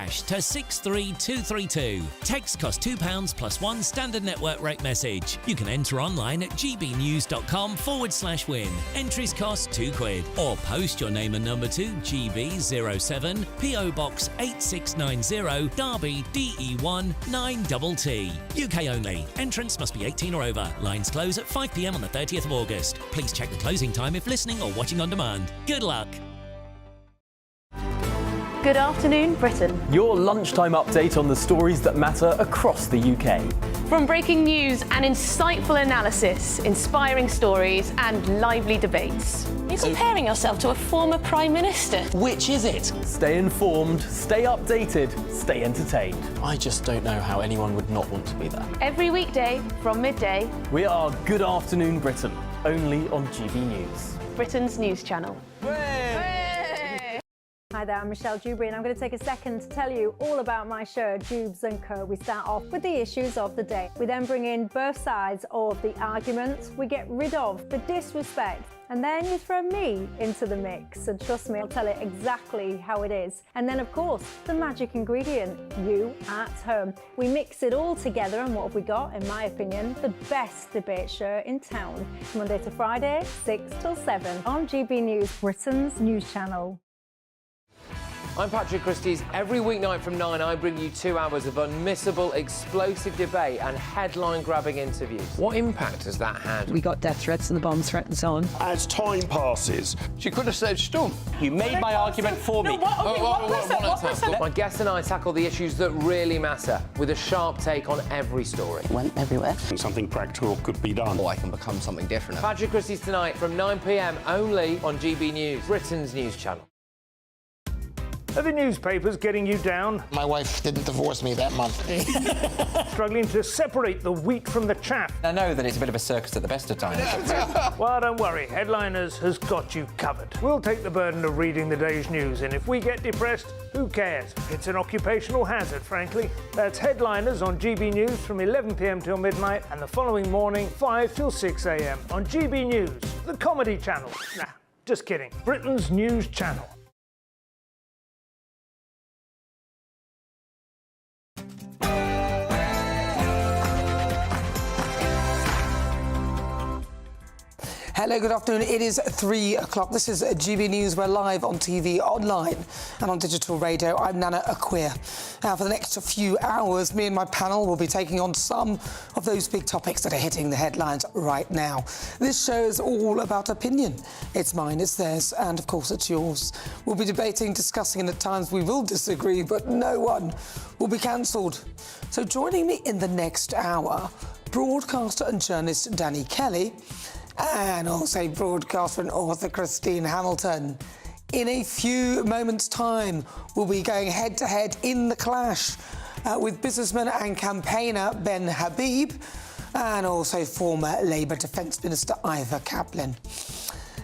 cash to 63232. Text costs £2 plus one standard network rate message. You can enter online at gbnews.com/win. Entries cost £2. Or post your name and number to GB07 PO Box 8690 Derby DE1 9TT. UK only. Entrance must be 18 or over. Lines close at 5 p.m. on the 30th of August. Please check the closing time if listening or watching on demand. Good luck. Good afternoon, Britain. Your lunchtime update on the stories that matter across the UK. From breaking news and insightful analysis, inspiring stories and lively debates. You're comparing yourself to a former Prime Minister. Which is it? Stay informed, stay updated, stay entertained. I just don't know how anyone would not want to be there. Every weekday from midday. We are Good Afternoon Britain, only on GB News. Britain's news channel. Hi there, I'm Michelle Dewberry and I'm going to take a second to tell you all about my show, Dubes & Co. We start off with the issues of the day. We then bring in both sides of the argument. We get rid of the disrespect. And then you throw me into the mix. And trust me, I'll tell it exactly how it is. And then, of course, the magic ingredient, you at home. We mix it all together and what have we got, in my opinion, the best debate show in town. Monday to Friday, 6 till 7 on GB News, Britain's news channel. I'm Patrick Christie's. Every weeknight from 9, I bring you 2 hours of unmissable, explosive debate and headline-grabbing interviews. What impact has that had? We got death threats and the bomb threats on. As time passes, she could have said storm. You made my argument for me. My guest and I tackle the issues that really matter with a sharp take on every story. It went everywhere. Something practical could be done. I can become something different. Patrick Christie's tonight from 9 p.m. only on GB News, Britain's news channel. Are the newspapers getting you down? My wife didn't divorce me that month. Struggling to separate the wheat from the chaff? I know that it's a bit of a circus at the best of times. Well, don't worry, Headliners has got you covered. We'll take the burden of reading the day's news, and if we get depressed, who cares? It's an occupational hazard, frankly. That's Headliners on GB News from 11 p.m. till midnight, and the following morning, 5 till 6 a.m. on GB News, the comedy channel. Nah, just kidding. Britain's news channel. Hello, good afternoon. It is 3 o'clock. This is GB News. We're live on TV, online and on digital radio. I'm Nana Akua. Now, for the next few hours, me and my panel will be taking on some of those big topics that are hitting the headlines right now. This show is all about opinion. It's mine, it's theirs, and of course it's yours. We'll be debating, discussing, and at times we will disagree, but no one will be cancelled. So joining me in the next hour, broadcaster and journalist Danny Kelly, and also broadcaster and author Christine Hamilton. In a few moments' time, we'll be going head-to-head in the clash with businessman and campaigner Ben Habib and also former Labour Defence Minister Ivor Kaplan.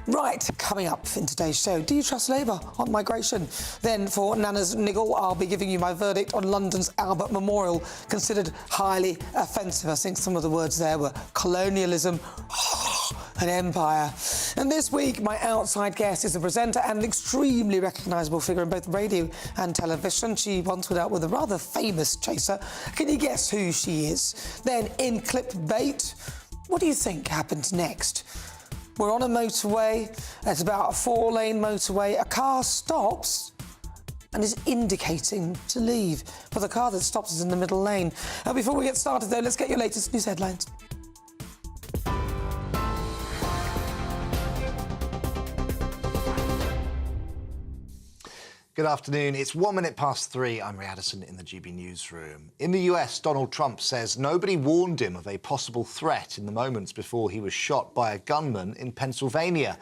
Right, coming up in today's show, do you trust Labour on migration? Then for Nana's Niggle, I'll be giving you my verdict on London's Albert Memorial, considered highly offensive. I think some of the words there were colonialism and empire. And this week, my outside guest is a presenter and an extremely recognisable figure in both radio and television. She once went out with a rather famous chaser. Can you guess who she is? Then in clickbait, what do you think happens next? We're on a motorway, it's about a 4-lane motorway. A car stops and is indicating to leave, but the car that stops is in the middle lane. Before we get started though, let's get your latest news headlines. Good afternoon. It's 1 minute past 3. I'm Ray Addison in the GB newsroom. In the US, Donald Trump says nobody warned him of a possible threat in the moments before he was shot by a gunman in Pennsylvania.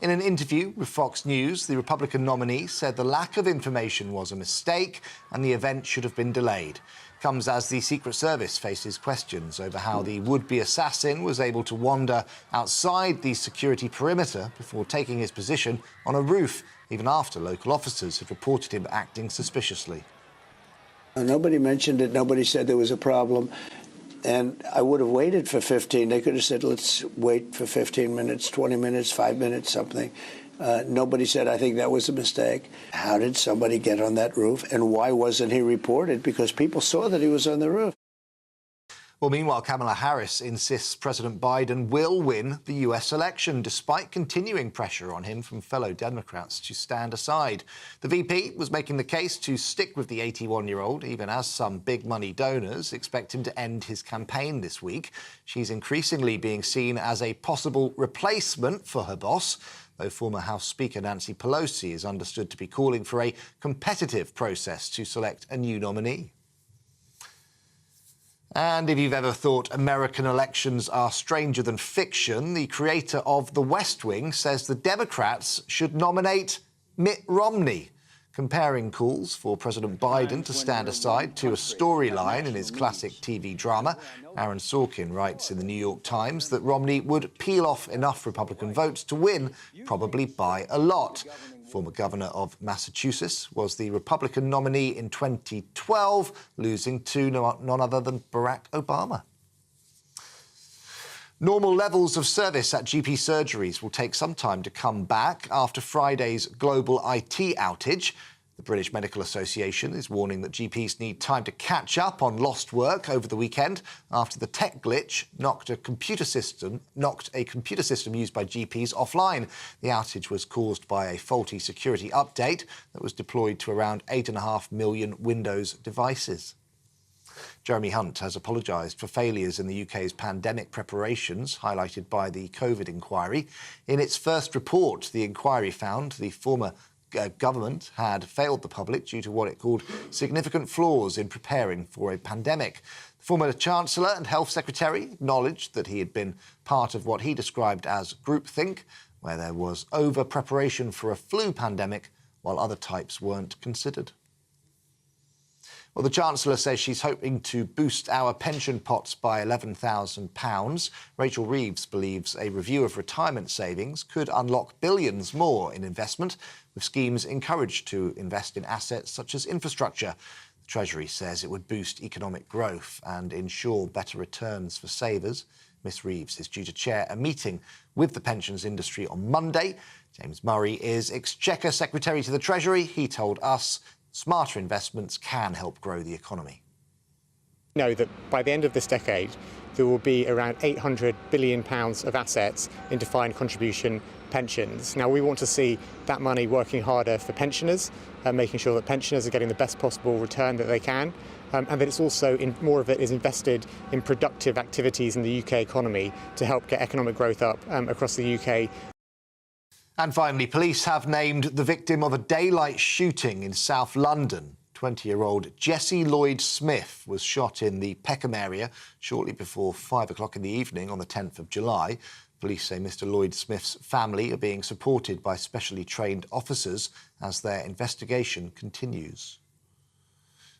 In an interview with Fox News, the Republican nominee said the lack of information was a mistake and the event should have been delayed. Comes as the Secret Service faces questions over how the would-be assassin was able to wander outside the security perimeter before taking his position on a roof, even after local officers had reported him acting suspiciously. Nobody mentioned it. Nobody said there was a problem. And I would have waited for 15. They could have said, let's wait for 15 minutes, 20 minutes, 5 minutes, something. Nobody said, I think that was a mistake. How did somebody get on that roof? And why wasn't he reported? Because people saw that he was on the roof. Well, meanwhile, Kamala Harris insists President Biden will win the US election, despite continuing pressure on him from fellow Democrats to stand aside. The VP was making the case to stick with the 81-year-old, even as some big-money donors expect him to end his campaign this week. She's increasingly being seen as a possible replacement for her boss, though former House Speaker Nancy Pelosi is understood to be calling for a competitive process to select a new nominee. And if you've ever thought American elections are stranger than fiction, the creator of The West Wing says the Democrats should nominate Mitt Romney, comparing calls for President Biden to stand aside to a storyline in his classic TV drama. Aaron Sorkin writes in the New York Times that Romney would peel off enough Republican votes to win, probably by a lot. Former governor of Massachusetts was the Republican nominee in 2012, losing to none other than Barack Obama. Normal levels of service at GP surgeries will take some time to come back after Friday's global IT outage. The British Medical Association is warning that GPs need time to catch up on lost work over the weekend after the tech glitch knocked a computer system used by GPs offline. The outage was caused by a faulty security update that was deployed to around 8.5 million Windows devices. Jeremy Hunt has apologised for failures in the UK's pandemic preparations, highlighted by the COVID inquiry. In its first report, the inquiry found the former government had failed the public due to what it called significant flaws in preparing for a pandemic. The former Chancellor and Health Secretary acknowledged that he had been part of what he described as groupthink, where there was over-preparation for a flu pandemic while other types weren't considered. Well, the Chancellor says she's hoping to boost our pension pots by £11,000. Rachel Reeves believes a review of retirement savings could unlock billions more in investment, with schemes encouraged to invest in assets such as infrastructure. The Treasury says it would boost economic growth and ensure better returns for savers. Miss Reeves is due to chair a meeting with the pensions industry on Monday. James Murray is Exchequer Secretary to the Treasury. He told us smarter investments can help grow the economy. We know that by the end of this decade, there will be around £800 billion of assets in defined contribution pensions. Now, we want to see that money working harder for pensioners, making sure that pensioners are getting the best possible return that they can, and that it's also, more of it is invested in productive activities in the UK economy to help get economic growth up across the UK. And finally, police have named the victim of a daylight shooting in South London. 20-year-old Jesse Lloyd-Smith was shot in the Peckham area shortly before 5 o'clock in the evening on the 10th of July. Police say Mr Lloyd-Smith's family are being supported by specially trained officers as their investigation continues.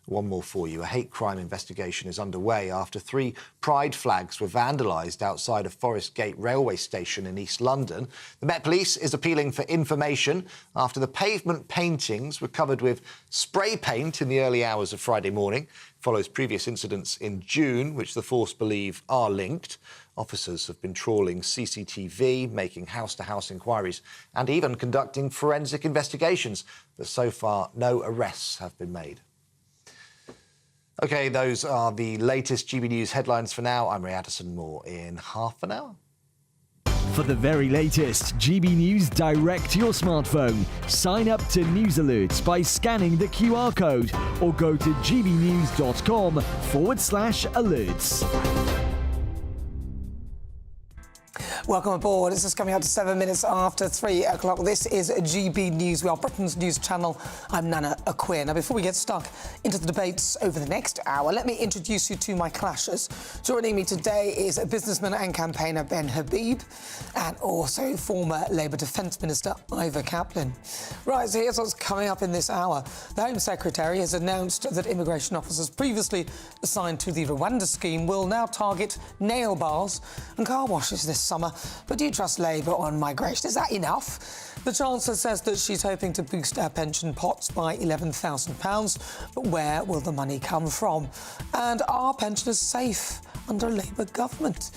One more for you. A hate crime investigation is underway after 3 pride flags were vandalised outside of Forest Gate railway station in East London. The Met Police is appealing for information after the pavement paintings were covered with spray paint in the early hours of Friday morning. Follows previous incidents in June, which the force believe are linked. Officers have been trawling CCTV, making house-to-house inquiries and even conducting forensic investigations. But so far, no arrests have been made. OK, those are the latest GB News headlines for now. I'm Ray Addison. More in half an hour. For the very latest GB News direct to your smartphone, sign up to News Alerts by scanning the QR code or go to gbnews.com/alerts. Welcome aboard. This is coming up to 7 minutes after 3 o'clock. This is GB News. We are Britain's news channel. I'm Nana Akua. Now, before we get stuck into the debates over the next hour, let me introduce you to my clashers. Joining me today is businessman and campaigner Ben Habib and also former Labour Defence Minister Ivor Kaplan. Right, so here's what's coming up in this hour. The Home Secretary has announced that immigration officers previously assigned to the Rwanda scheme will now target nail bars and car washes this summer. But do you trust Labour on migration? Is that enough? The Chancellor says that she's hoping to boost our pension pots by £11,000. But where will the money come from? And are pensioners safe under a Labour government.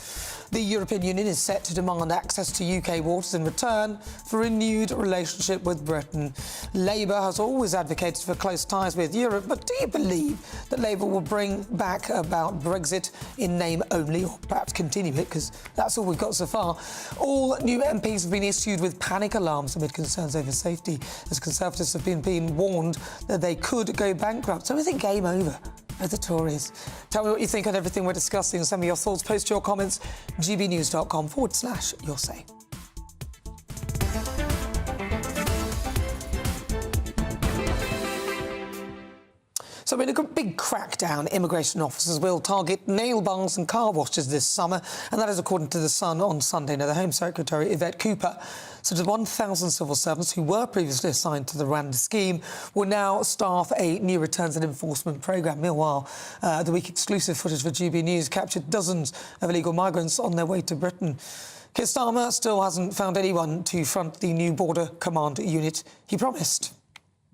The European Union is set to demand access to UK waters in return for a renewed relationship with Britain. Labour has always advocated for close ties with Europe, but do you believe that Labour will bring back about Brexit in name only, or perhaps continue it, because that's all we've got so far? All new MPs have been issued with panic alarms amid concerns over safety, as Conservatives have been warned that they could go bankrupt. So is it game over for the Tories? Tell me what you think on everything we're discussing. Send me your thoughts. Post your comments. gbnews.com/your say. So in a big crackdown, immigration officers will target nail bars and car washes this summer, and that is according to The Sun on Sunday. Now, the Home Secretary, Yvette Cooper, said that 1,000 civil servants who were previously assigned to the Rwanda scheme will now staff a new returns and enforcement programme. Meanwhile, the week exclusive footage for GB News captured dozens of illegal migrants on their way to Britain. Keir Starmer still hasn't found anyone to front the new border command unit he promised.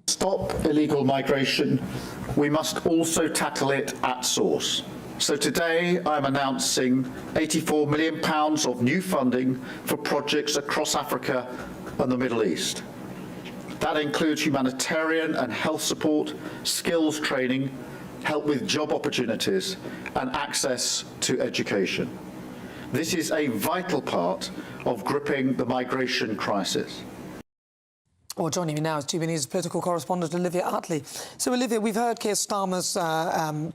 Stop illegal migration. We must also tackle it at source. So today I'm announcing £84 million of new funding for projects across Africa and the Middle East. That includes humanitarian and health support, skills training, help with job opportunities and access to education. This is a vital part of gripping the migration crisis. Well, joining me now is GB News political correspondent Olivia Utley. So, Olivia, we've heard Keir Starmer's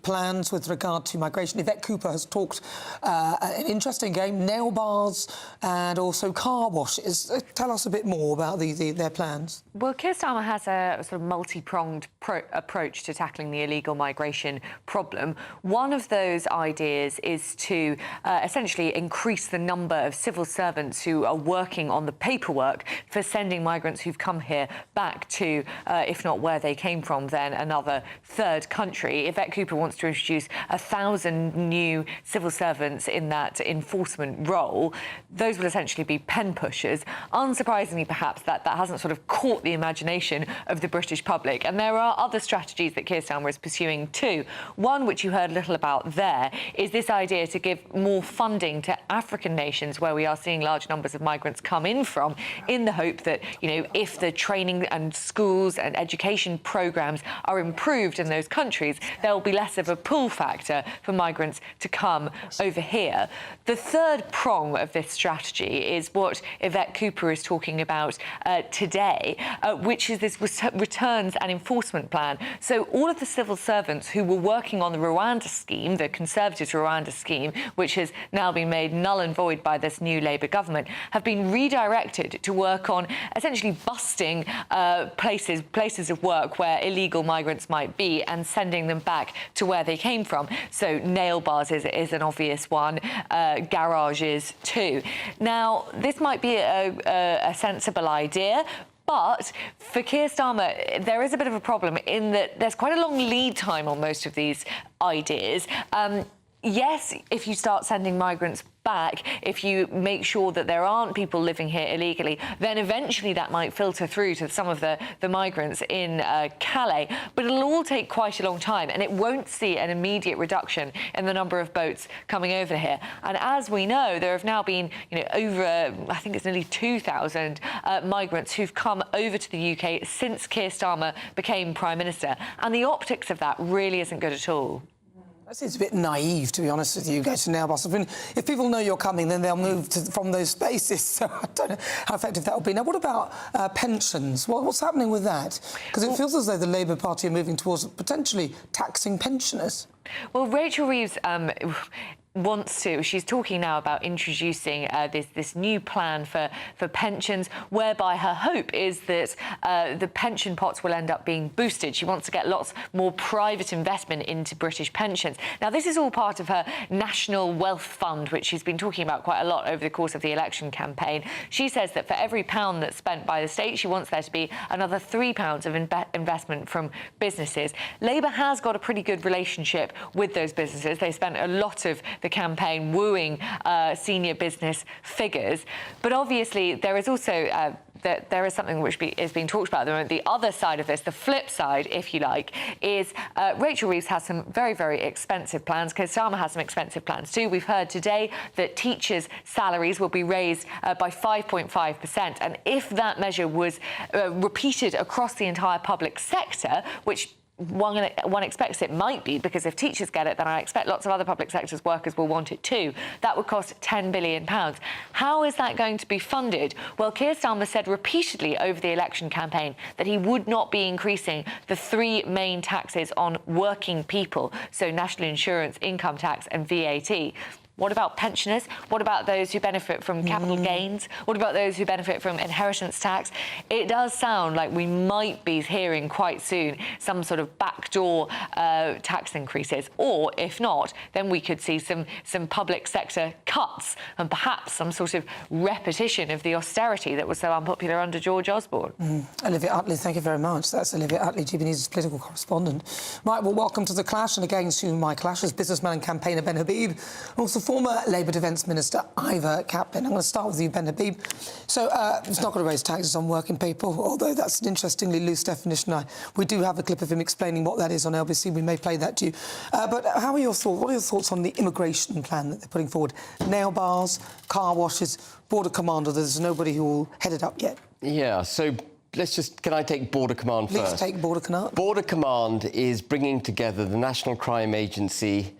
plans with regard to migration. Yvette Cooper has talked an interesting game, nail bars and also car washes. Tell us a bit more about their plans. Well, Keir Starmer has a sort of multi-pronged approach to tackling the illegal migration problem. One of those ideas is to essentially increase the number of civil servants who are working on the paperwork for sending migrants who've come here back to, if not where they came from, then another third country. Yvette Cooper wants to introduce 1,000 new civil servants in that enforcement role. Those will essentially be pen pushers. Unsurprisingly, perhaps, that hasn't sort of caught the imagination of the British public. And there are other strategies that Keir Starmer is pursuing too. One, which you heard a little about there, is this idea to give more funding to African nations where we are seeing large numbers of migrants come in from, in the hope that, you know, if the training and schools and education programmes are improved in those countries, there will be less of a pull factor for migrants to come over here. The third prong of this strategy is what Yvette Cooper is talking about today, which is this returns and enforcement plan. So all of the civil servants who were working on the Rwanda scheme, the Conservative Rwanda scheme, which has now been made null and void by this new Labour government, have been redirected to work on essentially busting places of work where illegal migrants might be and sending them back to where they came from. So nail bars is an obvious one, garages too. Now, this might be a sensible idea, but for Keir Starmer, there is a bit of a problem in that there's quite a long lead time on most of these ideas. Yes, if you start sending migrants back, if you make sure that there aren't people living here illegally, then eventually that might filter through to some of the migrants in Calais. But it'll all take quite a long time, and it won't see an immediate reduction in the number of boats coming over here. And as we know, there have now been, over, I think it's nearly 2,000 migrants who've come over to the UK since Keir Starmer became Prime Minister. And the optics of that really isn't good at all. That seems a bit naive, to be honest with you, go to nail bars. I mean, if people know you're coming, then they'll move from those spaces. So I don't know how effective that will be. Now, what about pensions? What's happening with that? Because it feels as though the Labour Party are moving towards potentially taxing pensioners. Well, Rachel Reeves she's talking now about introducing this new plan for pensions, whereby her hope is that the pension pots will end up being boosted. She wants to get lots more private investment into British pensions. Now, this is all part of her National Wealth Fund, which she's been talking about quite a lot over the course of the election campaign. She says that for every pound that's spent by the state, she wants there to be another £3 of investment from businesses. Labour has got a pretty good relationship with those businesses. They spent a lot of the campaign wooing senior business figures. But obviously, there is also that there is something which is being talked about at the moment. The other side of this, the flip side, if you like, is Rachel Reeves has some very, very expensive plans. Keir Starmer has some expensive plans too. We've heard today that teachers' salaries will be raised by 5.5%. And if that measure was repeated across the entire public sector, which one expects it might be, because if teachers get it, then I expect lots of other public sector's workers will want it too. That would cost £10 billion. How is that going to be funded? Well, Keir Starmer said repeatedly over the election campaign that he would not be increasing the three main taxes on working people, so national insurance, income tax and VAT. What about pensioners? What about those who benefit from capital gains? What about those who benefit from inheritance tax? It does sound like we might be hearing quite soon some sort of backdoor tax increases, or if not, then we could see some public sector cuts and perhaps some sort of repetition of the austerity that was so unpopular under George Osborne. Olivia Utley, thank you very much. That's Olivia Utley, GBNews' political correspondent. Right, well, welcome to The Clash, and again, soon my clash as businessman and campaigner Ben Habib, also former Labour Defence Minister Ivor Kaplan. I'm going to start with you, Ben Habib. So it's not going to raise taxes on working people, although that's an interestingly loose definition. We do have a clip of him explaining what that is on LBC. We may play that to you. But how are your thoughts? What are your thoughts on the immigration plan that they're putting forward? Nail bars, car washes, border command, there's nobody who will head it up yet. Yeah, so can I take Border Command first? Please take Border Command. Border Command is bringing together the National Crime Agency,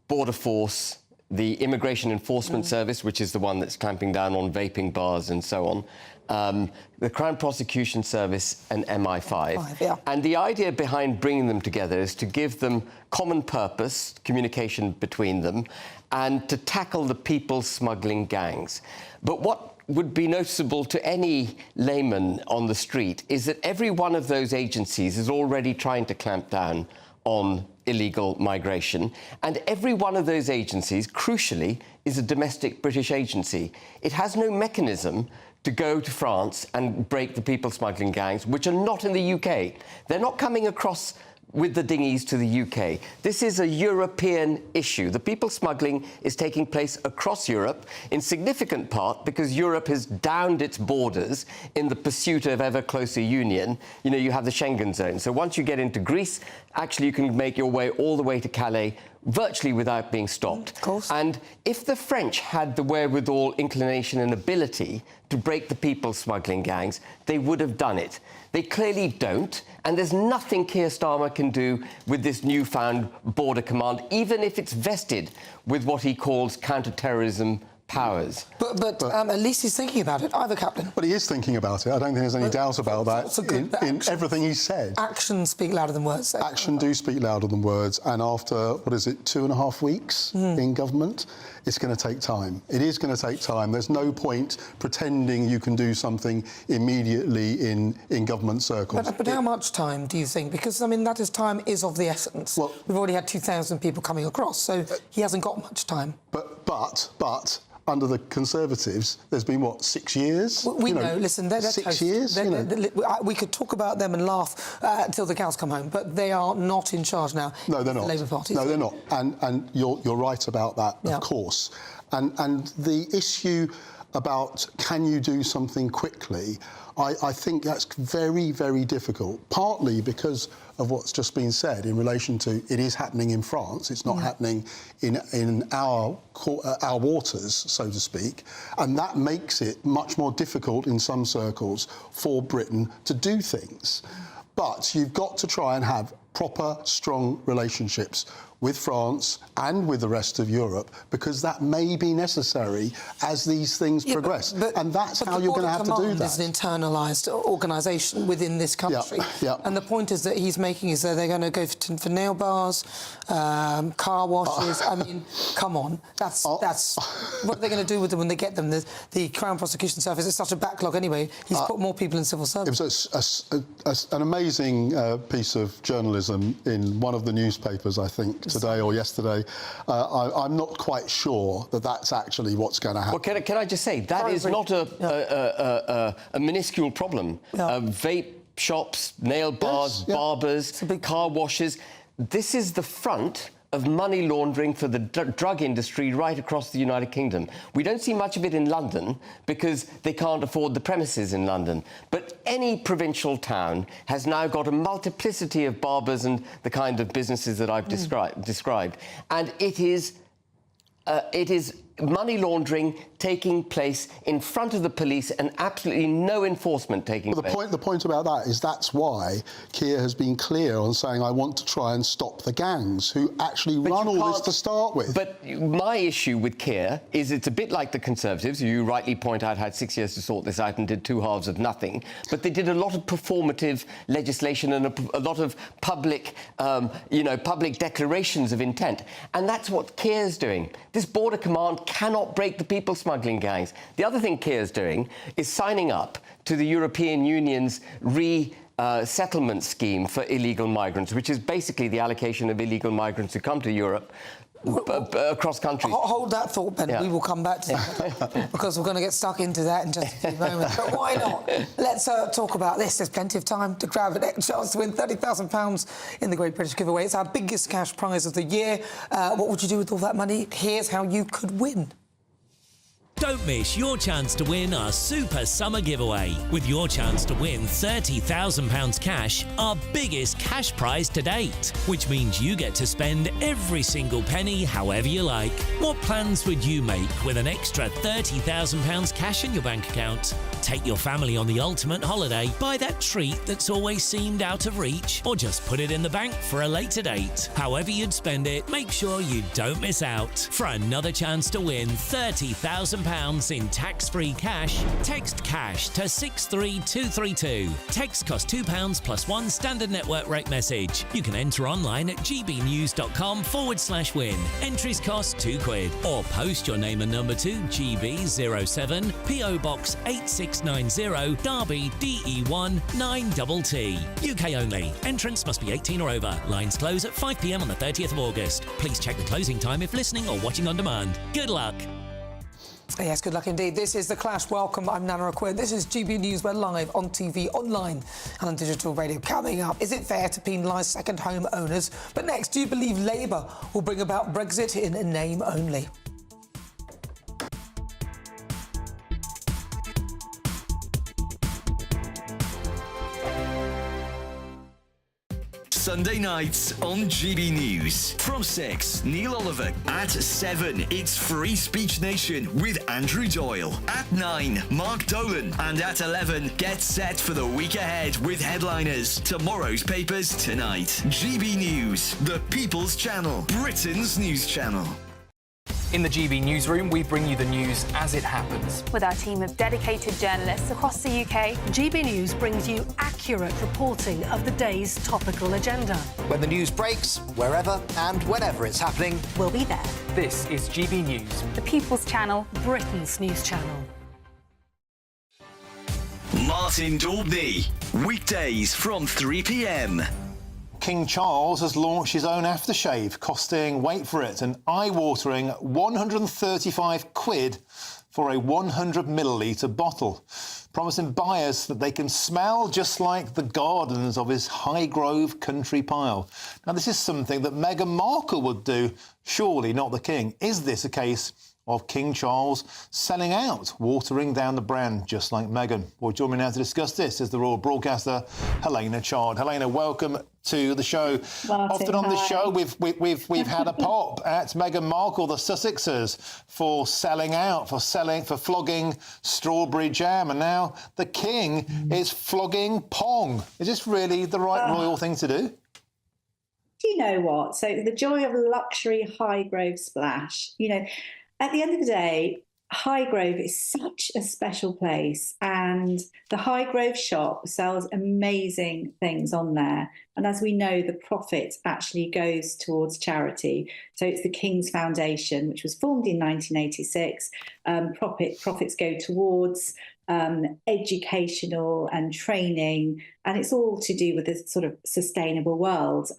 Border Force, the Immigration Enforcement Service, which is the one that's clamping down on vaping bars and so on, the Crown Prosecution Service and MI5. Yeah. And the idea behind bringing them together is to give them common purpose, communication between them, and to tackle the people smuggling gangs. But what would be noticeable to any layman on the street is that every one of those agencies is already trying to clamp down on illegal migration, and every one of those agencies, crucially, is a domestic British agency. It has no mechanism to go to France and break the people smuggling gangs, which are not in the UK. They're not coming across with the dinghies to the UK. This is a European issue. The people smuggling is taking place across Europe, in significant part because Europe has downed its borders in the pursuit of ever closer union. You know, you have the Schengen zone. So once you get into Greece, actually you can make your way all the way to Calais virtually without being stopped. Of course. And if the French had the wherewithal, inclination and ability to break the people smuggling gangs, they would have done it. They clearly don't, and there's nothing Keir Starmer can do with this newfound Border Command, even if it's vested with what he calls counter-terrorism powers. But at least he's thinking about it. Ivor Kaplan. But he is thinking about it. I don't think there's any doubt about that in everything he's said. Actions speak louder than words. Action do speak louder than words. And after, 2.5 weeks in government, it's going to take time. It is going to take time. There's no point pretending you can do something immediately in government circles. But how much time do you think? Because, I mean, time is of the essence. Well, we've already had 2,000 people coming across, so he hasn't got much time. But under the Conservatives, there's been, 6 years? We know, listen, they're 6 years? We could talk about them and laugh until the cows come home, but they are not in charge now. No, they're not. The Labour Party. No, they're not. And you're right about that, of course. And the issue about can you do something quickly, I think that's very, very difficult, partly because of what's just been said in relation to it is happening in France, it's not happening in our waters, so to speak, and that makes it much more difficult in some circles for Britain to do things. But you've got to try and have proper, strong relationships with France and with the rest of Europe, because that may be necessary as these things progress. And that's how you're going to have to do that. It's an internalised organisation within this country. And the point is that he's making is that they're going to go for nail bars, car washes. I mean, come on. That's what they're going to do with them when they get them. The Crown Prosecution Service is such a backlog anyway. He's put more people in civil service. It was an amazing piece of journalism in one of the newspapers, I think, today or yesterday. I'm not quite sure that that's actually what's going to happen. Well, can I just say, that is not a minuscule problem. Vape shops, nail bars, barbers, car washes. This is the front of money laundering for the drug industry right across the United Kingdom. We don't see much of it in London because they can't afford the premises in London. But any provincial town has now got a multiplicity of barbers and the kind of businesses that I've described. And it is money laundering taking place in front of the police and absolutely no enforcement taking place. The point about that is that's why Keir has been clear on saying, I want to try and stop the gangs who actually run all this to start with. But my issue with Keir is it's a bit like the Conservatives, who you rightly point out had 6 years to sort this out and did 2 halves of nothing. But they did a lot of performative legislation and a lot of public, public declarations of intent. And that's what Keir's doing. This border command cannot break the people smuggling gangs. The other thing Keir's doing is signing up to the European Union's settlement scheme for illegal migrants, which is basically the allocation of illegal migrants who come to Europe across countries. Hold that thought, Ben. Yeah. We will come back to that because we're going to get stuck into that in just a few moments. But why not? Let's talk about this. There's plenty of time to grab a chance to win £30,000 in the Great British Giveaway. It's our biggest cash prize of the year. What would you do with all that money? Here's how you could win. Don't miss your chance to win our Super Summer Giveaway. With your chance to win £30,000 cash, our biggest cash prize to date, which means you get to spend every single penny however you like. What plans would you make with an extra £30,000 cash in your bank account? Take your family on the ultimate holiday, buy that treat that's always seemed out of reach, or just put it in the bank for a later date. However you'd spend it, make sure you don't miss out. For another chance to win £30,000 in tax-free cash, text cash to 63232. Text costs £2 plus 1 standard network rate message. You can enter online at gbnews.com/win. Entries cost £2 or post your name and number to GB07 PO Box 8690 Derby DE1 9TT. UK only. Entrants must be 18 or over. Lines close at 5 p.m. on the 30th of August. Please check the closing time if listening or watching on demand. Good luck. Yes, good luck indeed. This is The Clash. Welcome, I'm Nana Akua. This is GB News. We're live on TV, online and on digital radio. Coming up, is it fair to penalise second home owners? But next, do you believe Labour will bring about Brexit in name only? Sunday nights on GB News. From 6, Neil Oliver. At 7, it's Free Speech Nation with Andrew Doyle. At 9, Mark Dolan. And at 11, get set for the week ahead with headliners. Tomorrow's papers tonight. GB News, the People's Channel, Britain's news channel. In the GB newsroom, we bring you the news as it happens. With our team of dedicated journalists across the UK, GB News brings you accurate reporting of the day's topical agenda. When the news breaks, wherever and whenever it's happening, we'll be there. This is GB News, the People's Channel, Britain's news channel. Martin Daubney, weekdays from 3 p.m. King Charles has launched his own aftershave, costing, wait for it, an eye-watering £135 for a 100 millilitre bottle, promising buyers that they can smell just like the gardens of his Highgrove country pile. Now, this is something that Meghan Markle would do, surely not the King. Is this a case of King Charles selling out, watering down the brand, just like Meghan? Well, join me now to discuss this is the royal broadcaster, Helena Chard. Helena, welcome to the show. Martin, often on this hi. show, we've had a pop at Meghan Markle, the Sussexers, for selling out, for flogging strawberry jam, and now the King is flogging Pong. Is this really the right royal thing to do? Do you know what? So the joy of luxury Highgrove splash, at the end of the day, Highgrove is such a special place, and the Highgrove shop sells amazing things on there. And as we know, the profit actually goes towards charity. So it's the King's Foundation, which was formed in 1986. Profits go towards educational and training, and it's all to do with this sort of sustainable world.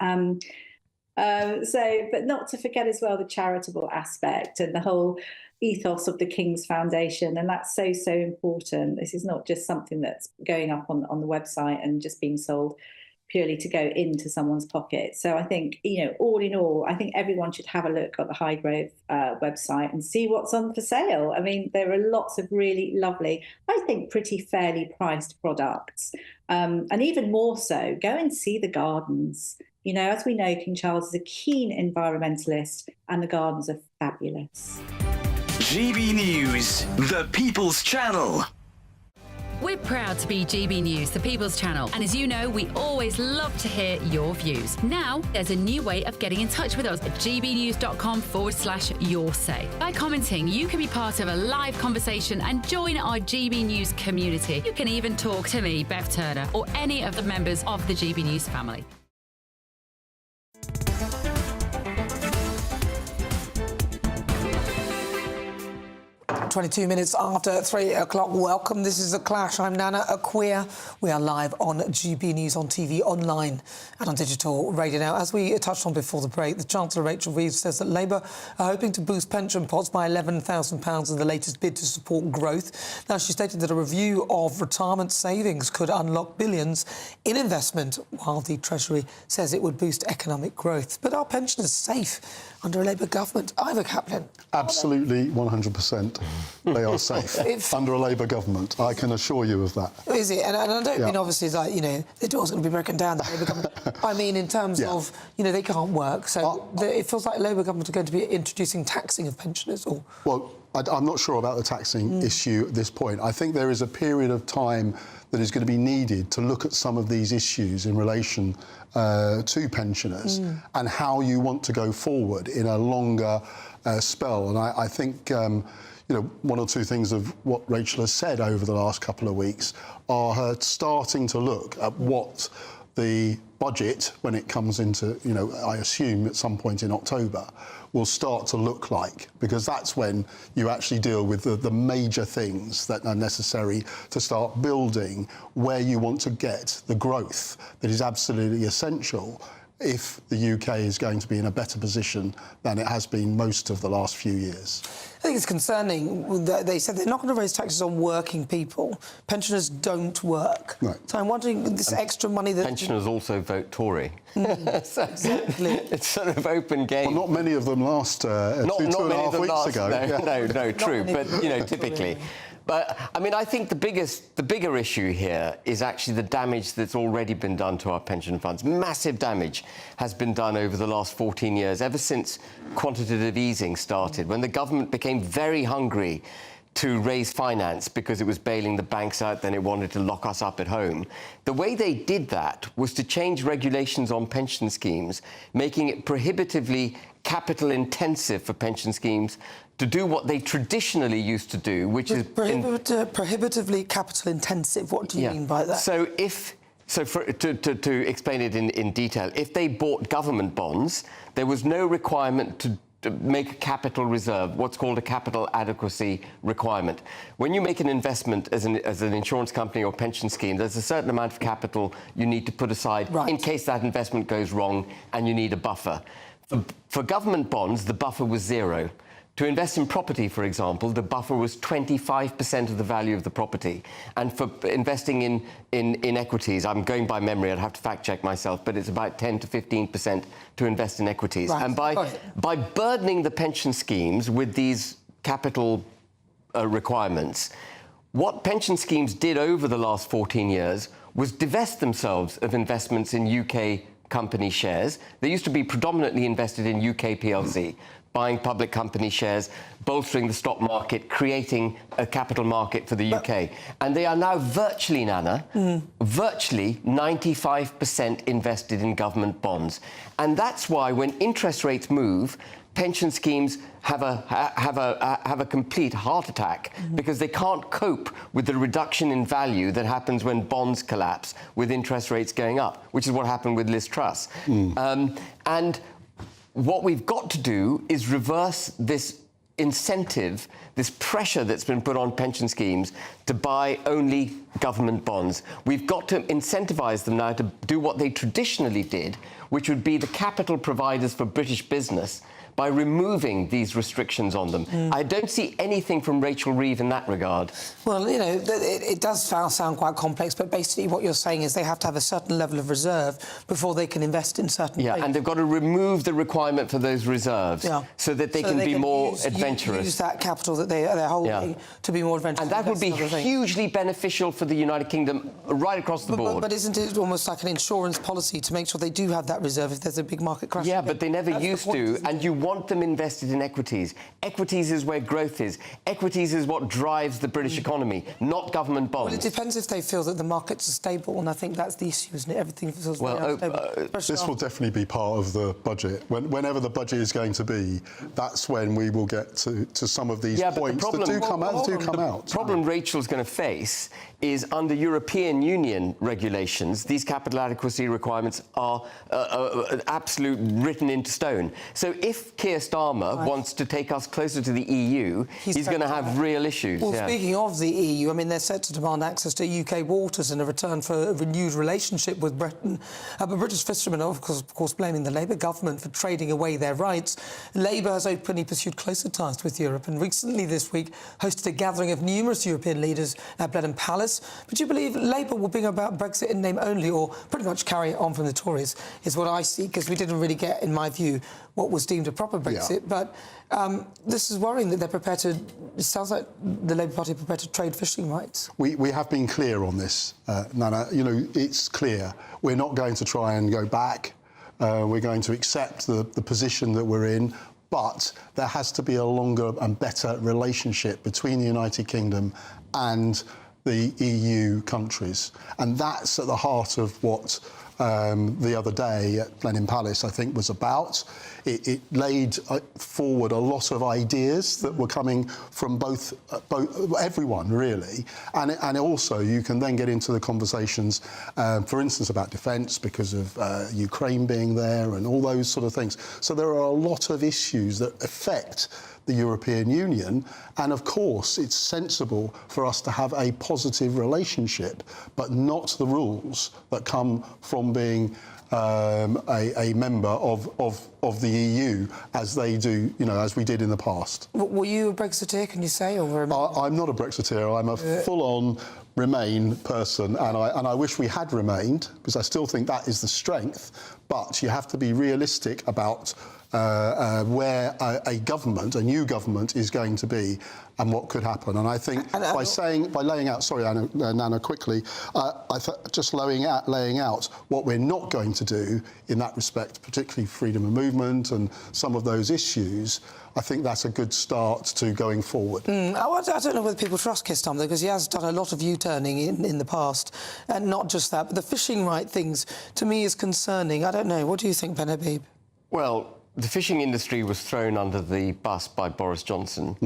But not to forget as well the charitable aspect and the whole ethos of the King's Foundation, and that's so important. This is not just something that's going up on the website and just being sold. purely to go into someone's pocket. So I think, all in all, I think everyone should have a look at the Highgrove website and see what's on for sale. I mean, there are lots of really lovely, I think pretty fairly priced products. And even more so, go and see the gardens. As we know, King Charles is a keen environmentalist and the gardens are fabulous. GB News, the People's Channel. We're proud to be GB News, the People's Channel. And as you know, we always love to hear your views. Now, there's a new way of getting in touch with us at gbnews.com/your-say. By commenting, you can be part of a live conversation and join our GB News community. You can even talk to me, Bev Turner, or any of the members of the GB News family. 22 minutes after 3 o'clock. Welcome. This is The Clash. I'm Nana Akua. We are live on GB News on TV, online and on digital radio now. As we touched on before the break, the Chancellor Rachel Reeves says that Labour are hoping to boost pension pots by £11,000 in the latest bid to support growth. Now, she stated that a review of retirement savings could unlock billions in investment, while the Treasury says it would boost economic growth. But are pensioners safe under a Labour government? Ivor Kaplan. Absolutely, 100%. They are safe under a Labour government. I can assure you of that. Is it? And I don't mean obviously like, the door's going to be broken down, the Labour government. I mean in terms of, they can't work. So it feels like the Labour government are going to be introducing taxing of pensioners. Or well, I'm not sure about the taxing issue at this point. I think there is a period of time that is going to be needed to look at some of these issues in relation to pensioners and how you want to go forward in a longer spell. And I think, one or two things of what Rachel has said over the last couple of weeks are her starting to look at what the budget, when it comes into, I assume at some point in October, will start to look like, because that's when you actually deal with the major things that are necessary to start building where you want to get the growth that is absolutely essential if the UK is going to be in a better position than it has been most of the last few years. I think it's concerning that they said they're not going to raise taxes on working people. Pensioners don't work. Right. So I'm wondering, this extra money that... Pensioners also vote Tory. So exactly. It's sort of open game. Well, not many of them last two and a half weeks ago. No, true. But, typically... But, I think the bigger issue here is actually the damage that's already been done to our pension funds. Massive damage has been done over the last 14 years, ever since quantitative easing started, when the government became very hungry to raise finance because it was bailing the banks out, then it wanted to lock us up at home. The way they did that was to change regulations on pension schemes, making it prohibitively capital intensive for pension schemes to do what they traditionally used to do, which is... Prohibitively capital intensive, what do you mean by that? So to explain it in detail, if they bought government bonds, there was no requirement to make a capital reserve, what's called a capital adequacy requirement. When you make an investment as an insurance company or pension scheme, there's a certain amount of capital you need to put aside in case that investment goes wrong and you need a buffer. For government bonds, the buffer was zero. To invest in property, for example, the buffer was 25% of the value of the property. And for investing in equities, I'm going by memory, I'd have to fact-check myself, but it's about 10 to 15% to invest in equities. Right. And by burdening the pension schemes with these capital requirements, what pension schemes did over the last 14 years was divest themselves of investments in UK company shares. They used to be predominantly invested in UK PLC, buying public company shares, bolstering the stock market, creating a capital market for the UK. And they are now virtually, Nana, virtually 95% invested in government bonds. And that's why when interest rates move, pension schemes have a complete heart attack because they can't cope with the reduction in value that happens when bonds collapse with interest rates going up, which is what happened with Liz Truss. And what we've got to do is reverse this incentive, this pressure that's been put on pension schemes to buy only government bonds. We've got to incentivise them now to do what they traditionally did, which would be the capital providers for British business, by removing these restrictions on them. I don't see anything from Rachel Reeve in that regard. Well, you know, it does sound quite complex, but basically what you're saying is they have to have a certain level of reserve before they can invest in certain things. Yeah, and they've got to remove the requirement for those reserves so that they can be more adventurous. Use that capital that they're holding to be more adventurous. And that would be hugely beneficial for the United Kingdom right across the board. But isn't it almost like an insurance policy to make sure they do have that reserve if there's a big market crash? Yeah, but they never used to, and you want them invested in equities. Equities is where growth is. Equities is what drives the British economy, not government bonds. Well, it depends if they feel that the markets are stable, and I think that's the issue, isn't it? Everything feels very unstable. This will definitely be part of the budget. Whenever the budget is going to be, that's when we will get to some of these points that do come out. The problem Rachel's going to face is under European Union regulations, these capital adequacy requirements are absolute written into stone. So if Keir Starmer wants to take us closer to the EU, he's going to have real issues. Well, speaking of the EU, I mean, they're set to demand access to UK waters in a return for a renewed relationship with Britain. But British fishermen are, of course, blaming the Labour government for trading away their rights. Labour has openly pursued closer ties with Europe and recently this week hosted a gathering of numerous European leaders at Blenheim Palace. But do you believe Labour will bring about Brexit in name only or pretty much carry it on from the Tories, is what I see, because we didn't really get, in my view, what was deemed a proper Brexit. But this is worrying that they're prepared to... It sounds like the Labour Party are prepared to trade fishing rights. We have been clear on this, Nana. You know, it's clear. We're not going to try and go back. We're going to accept the position that we're in. But there has to be a longer and better relationship between the United Kingdom and the EU countries. And that's at the heart of what the other day at Blenheim Palace, I think, was about. It laid forward a lot of ideas that were coming from both everyone, really. And also, you can then get into the conversations, for instance, about defence because of Ukraine being there and all those sort of things. So there are a lot of issues that affect the European Union, and of course it's sensible for us to have a positive relationship, but not the rules that come from being a member of the EU, as they do, you know, as we did in the past. Were you a Brexiteer, can you say, or I'm not a Brexiteer. I'm a full-on Remain person, and I wish we had remained, because I still think that is the strength. But you have to be realistic about where a new government is going to be and what could happen. And I think by laying out, sorry, Nana, quickly, just laying out what we're not going to do in that respect, particularly freedom of movement and some of those issues, I think that's a good start to going forward. I don't know whether people trust Keir Starmer, because he has done a lot of U-turning in the past, and not just that, but the fishing right things, to me, is concerning. I don't know. What do you think, Ben Habib? Well, the fishing industry was thrown under the bus by Boris Johnson.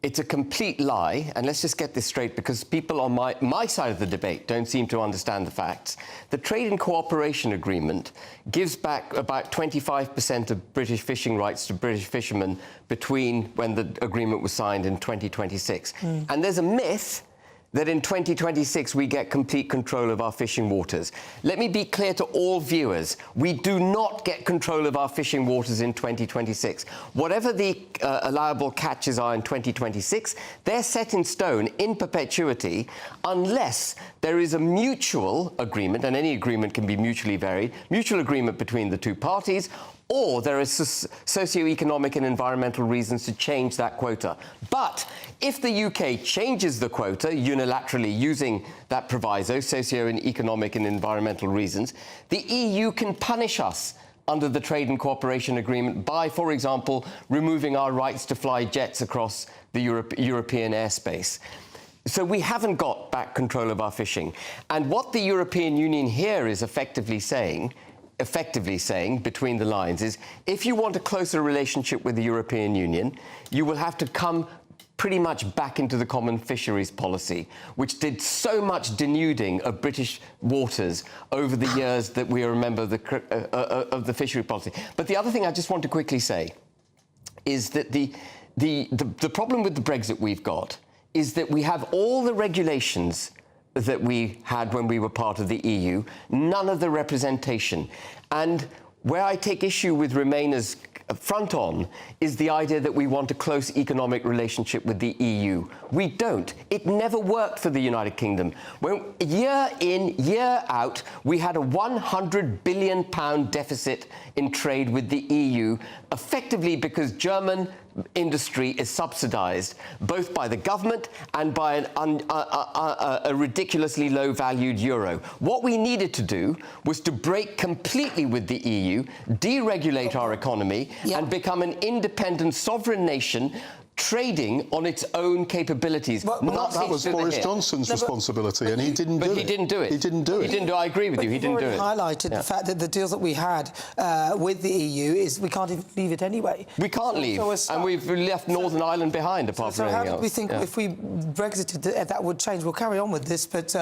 It's a complete lie, and let's just get this straight, because people on my side of the debate don't seem to understand the facts. The Trade and Cooperation Agreement gives back about 25% of British fishing rights to British fishermen between when the agreement was signed in 2026. And there's a myth that in 2026 we get complete control of our fishing waters. Let me be clear to all viewers, we do not get control of our fishing waters in 2026. Whatever the allowable catches are in 2026, they're set in stone in perpetuity unless there is a mutual agreement, and any agreement can be mutually varied, mutual agreement between the two parties, or there is socio-economic and environmental reasons to change that quota. But if the UK changes the quota unilaterally using that proviso, socio-economic and environmental reasons, the EU can punish us under the Trade and Cooperation Agreement by, for example, removing our rights to fly jets across the European airspace. So we haven't got back control of our fishing. And what the European Union here is effectively saying between the lines is, if you want a closer relationship with the European Union, you will have to come pretty much back into the common fisheries policy, which did so much denuding of British waters over the years that we are a member of the fishery policy. But the other thing I just want to quickly say is that the problem with the Brexit we've got is that we have all the regulations that we had when we were part of the EU, none of the representation. And where I take issue with Remainers' front on is the idea that we want a close economic relationship with the EU. We don't. It never worked for the United Kingdom. When year in, year out, we had a £100 billion deficit in trade with the EU, effectively because German industry is subsidised both by the government and by a ridiculously low-valued euro. What we needed to do was to break completely with the EU, deregulate our economy, and become an independent sovereign nation trading on its own capabilities. That was Boris Johnson's responsibility, and he didn't do it. But he didn't do it. He didn't do it. He didn't do it. I agree with you. He didn't do it. Highlighted the fact that the deals that we had with the EU is we can't even leave it anyway. We can't leave, and we've left Northern Ireland behind, apart from anything else. So how did we think if we Brexited that would change? We'll carry on with this, but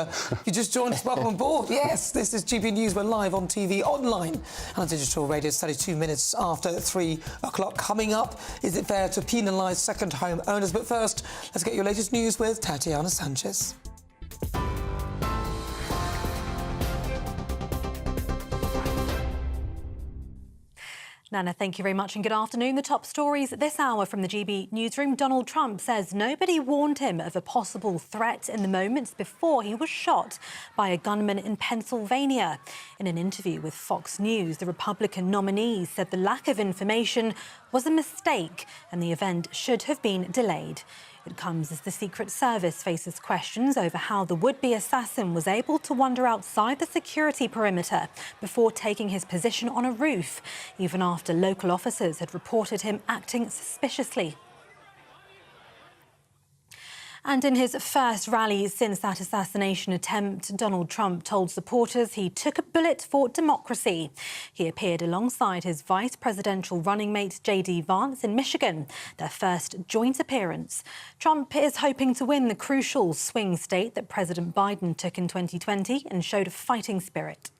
you just joined us, welcome on board. Yes, this is GB News. We're live on TV, online, and on digital radio. 32 minutes after 3 o'clock. Coming up, is it fair to penalise second home owners? But first, let's get your latest news with Tatiana Sanchez. Nana, thank you very much and good afternoon. The top stories this hour from the GB newsroom. Donald Trump says nobody warned him of a possible threat in the moments before he was shot by a gunman in Pennsylvania. In an interview with Fox News, the Republican nominee said the lack of information was a mistake and the event should have been delayed. It comes as the Secret Service faces questions over how the would-be assassin was able to wander outside the security perimeter before taking his position on a roof, even after local officers had reported him acting suspiciously. And in his first rally since that assassination attempt, Donald Trump told supporters he took a bullet for democracy. He appeared alongside his vice presidential running mate J.D. Vance in Michigan, their first joint appearance. Trump is hoping to win the crucial swing state that President Biden took in 2020 and showed a fighting spirit.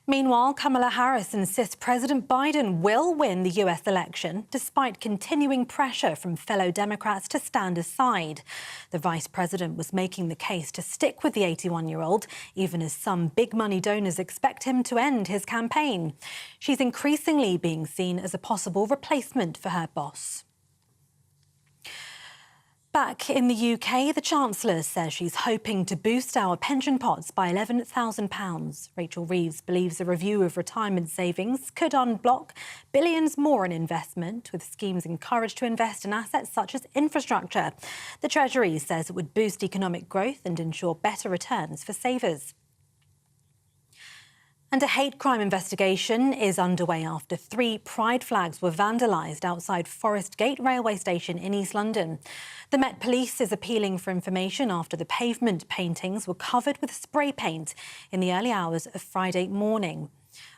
Meanwhile, Kamala Harris insists President Biden will win the US election, despite continuing pressure from fellow Democrats to stand aside. The vice president was making the case to stick with the 81-year-old, even as some big-money donors expect him to end his campaign. She's increasingly being seen as a possible replacement for her boss. Back in the UK, the Chancellor says she's hoping to boost our pension pots by £11,000. Rachel Reeves believes a review of retirement savings could unblock billions more in investment, with schemes encouraged to invest in assets such as infrastructure. The Treasury says it would boost economic growth and ensure better returns for savers. And a hate crime investigation is underway after 3 pride flags were vandalised outside Forest Gate railway station in East London. The Met Police is appealing for information after the pavement paintings were covered with spray paint in the early hours of Friday morning.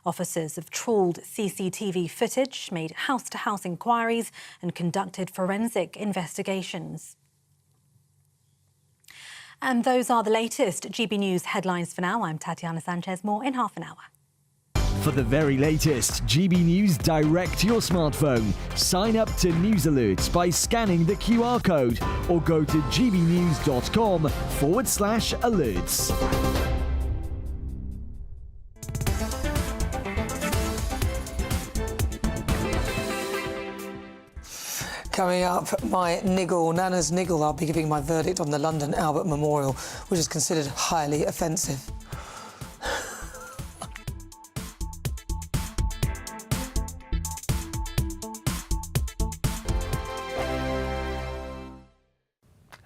Officers have trawled CCTV footage, made house-to-house inquiries and conducted forensic investigations. And those are the latest GB News headlines for now. I'm Tatiana Sanchez. More in half an hour. For the very latest GB News direct to your smartphone, sign up to News Alerts by scanning the QR code or go to gbnews.com/alerts. Coming up, my niggle, Nana's niggle. I'll be giving my verdict on the London Albert Memorial, which is considered highly offensive.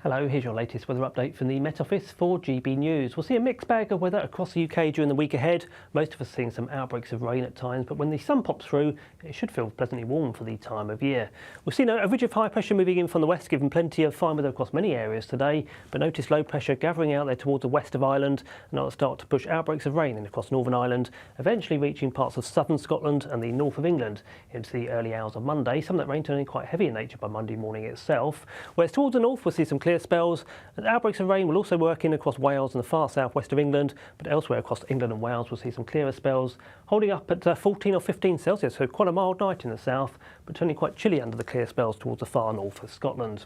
Hello, here's your latest weather update from the Met Office for GB News. We'll see a mixed bag of weather across the UK during the week ahead. Most of us seeing some outbreaks of rain at times, but when the sun pops through, it should feel pleasantly warm for the time of year. We've seen a ridge of high pressure moving in from the west, giving plenty of fine weather across many areas today, but notice low pressure gathering out there towards the west of Ireland, and that'll start to push outbreaks of rain in across Northern Ireland, eventually reaching parts of southern Scotland and the north of England into the early hours of Monday. Some of that rain turning quite heavy in nature by Monday morning itself. Whereas towards the north, we'll see some clear spells. And outbreaks of rain will also work in across Wales and the far southwest of England, but elsewhere across England and Wales we'll see some clearer spells, holding up at 14 or 15 Celsius, so quite a mild night in the south, but turning quite chilly under the clear spells towards the far north of Scotland.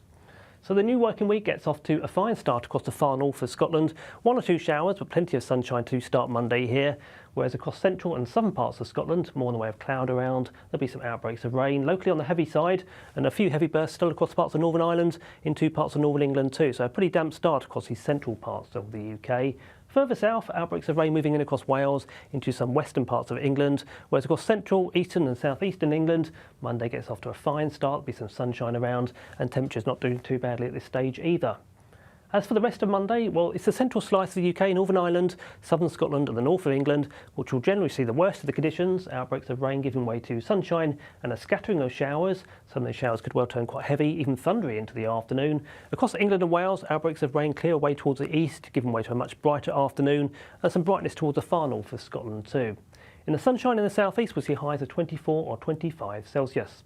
So the new working week gets off to a fine start across the far north of Scotland. 1 or 2 showers, but plenty of sunshine to start Monday here. Whereas across central and southern parts of Scotland, more in the way of cloud around. There'll be some outbreaks of rain, locally on the heavy side, and a few heavy bursts still across parts of Northern Ireland, in 2 parts of northern England too. So a pretty damp start across these central parts of the UK. Further south, outbreaks of rain moving in across Wales into some western parts of England, whereas across central, eastern and southeastern England, Monday gets off to a fine start, there'll be some sunshine around, and temperatures not doing too badly at this stage either. As for the rest of Monday, well, it's the central slice of the UK, Northern Ireland, southern Scotland and the north of England, which will generally see the worst of the conditions, outbreaks of rain giving way to sunshine and a scattering of showers. Some of those showers could well turn quite heavy, even thundery into the afternoon. Across England and Wales, outbreaks of rain clear away towards the east, giving way to a much brighter afternoon, and some brightness towards the far north of Scotland too. In the sunshine in the southeast, we'll see highs of 24 or 25 Celsius.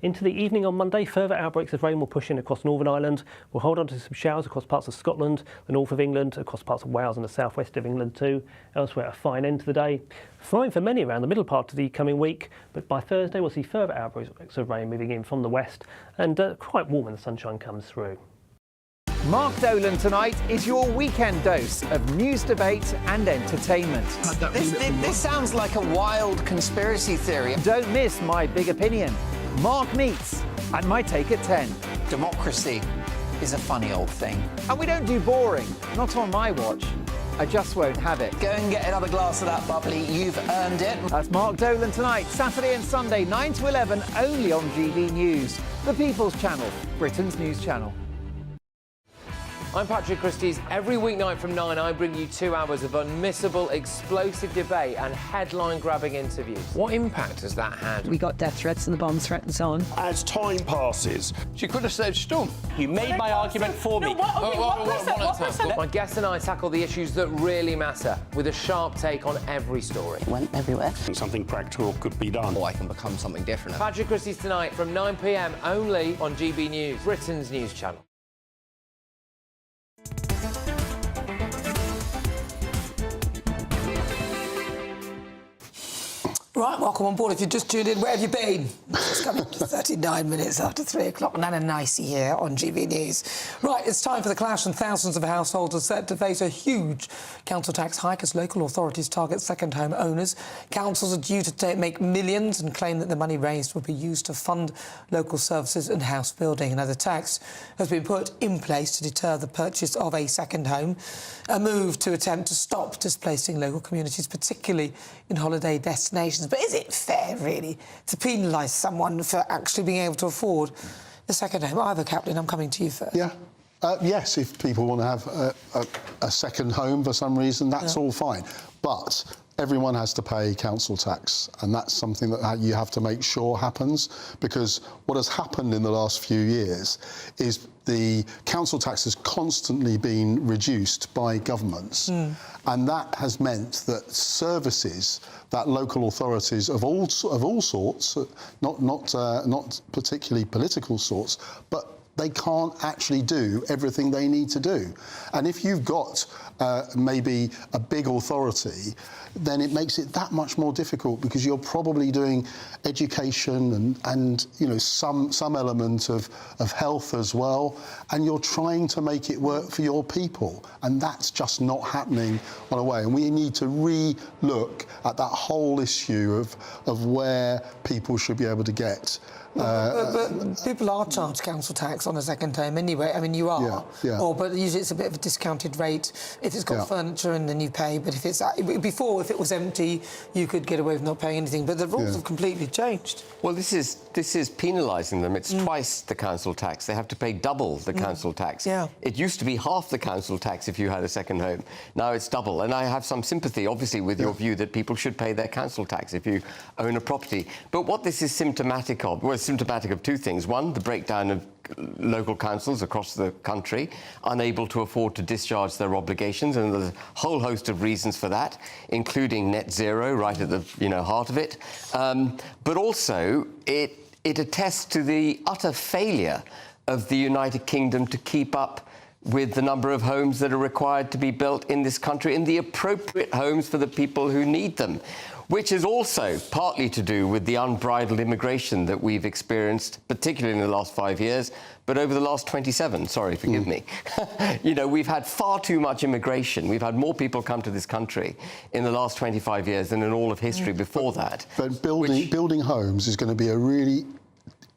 Into the evening on Monday, further outbreaks of rain will push in across Northern Ireland. We'll hold on to some showers across parts of Scotland, the north of England, across parts of Wales and the southwest of England too. Elsewhere, a fine end to the day. Fine for many around the middle part of the coming week, but by Thursday we'll see further outbreaks of rain moving in from the west and quite warm when the sunshine comes through. Mark Dolan tonight is your weekend dose of news, debate and entertainment. This sounds like a wild conspiracy theory. Don't miss My Big Opinion, Mark Meets, and My Take at 10. Democracy is a funny old thing. And we don't do boring, not on my watch. I just won't have it. Go and get another glass of that bubbly, you've earned it. That's Mark Dolan tonight, Saturday and Sunday, 9 to 11, only on GB News, the People's Channel, Britain's news channel. I'm Patrick Christie's. Every weeknight from 9, I bring you 2 hours of unmissable, explosive debate and headline-grabbing interviews. What impact has that had? We got death threats and the bomb threats on. As time passes, she could have said Storm. You made my argument for me. My guest and I tackle the issues that really matter, with a sharp take on every story. It went everywhere. Something practical could be done. Or I can become something different. Patrick Christie's tonight from 9 p.m. only on GB News, Britain's news channel. Right, welcome on board. If you just tuned in, where have you been? It's coming to 39 minutes after 3 o'clock. Nana Nicey here on GB News. Right, it's time for the clash, and thousands of households are set to face a huge council tax hike as local authorities target second home owners. Councils are due to make millions and claim that the money raised will be used to fund local services and house building. Another tax has been put in place to deter the purchase of a second home, a move to attempt to stop displacing local communities, particularly in holiday destinations. But is it fair, really, to penalise someone for actually being able to afford the second home? Ivor Captain, I'm coming to you first. Yeah. Yes, if people want to have a second home for some reason, that's all fine. But everyone has to pay council tax, and that's something that you have to make sure happens, because what has happened in the last few years is the council tax has constantly been reduced by governments, and that has meant that services that local authorities of all sorts, not particularly political sorts, but they can't actually do everything they need to do. And if you've got maybe a big authority, then it makes it that much more difficult, because you're probably doing education and you know, some element of health as well, and you're trying to make it work for your people, and that's just not happening on a way. And we need to re-look at that whole issue of where people should be able to get. But people are charged council tax on a second home anyway. I mean, you are. Yeah. But usually it's a bit of a discounted rate if it's got furniture, and then you pay. But if it's before, if it was empty, you could get away with not paying anything. But the rules have completely changed. Well, this is penalising them. It's twice the council tax. They have to pay double the council tax. Yeah. It used to be half the council tax if you had a second home. Now it's double. And I have some sympathy, obviously, with your view that people should pay their council tax if you own a property. But what this is symptomatic of, well, it's symptomatic of 2 things. One, the breakdown of local councils across the country, unable to afford to discharge their obligations, and there's a whole host of reasons for that, including net zero right at the heart of it. But also, it attests to the utter failure of the United Kingdom to keep up with the number of homes that are required to be built in this country, and the appropriate homes for the people who need them, which is also partly to do with the unbridled immigration that we've experienced, particularly in the last 5 years, but over the last 27, sorry, forgive me. You know, we've had far too much immigration. We've had more people come to this country in the last 25 years than in all of history before that. But building homes is going to be a really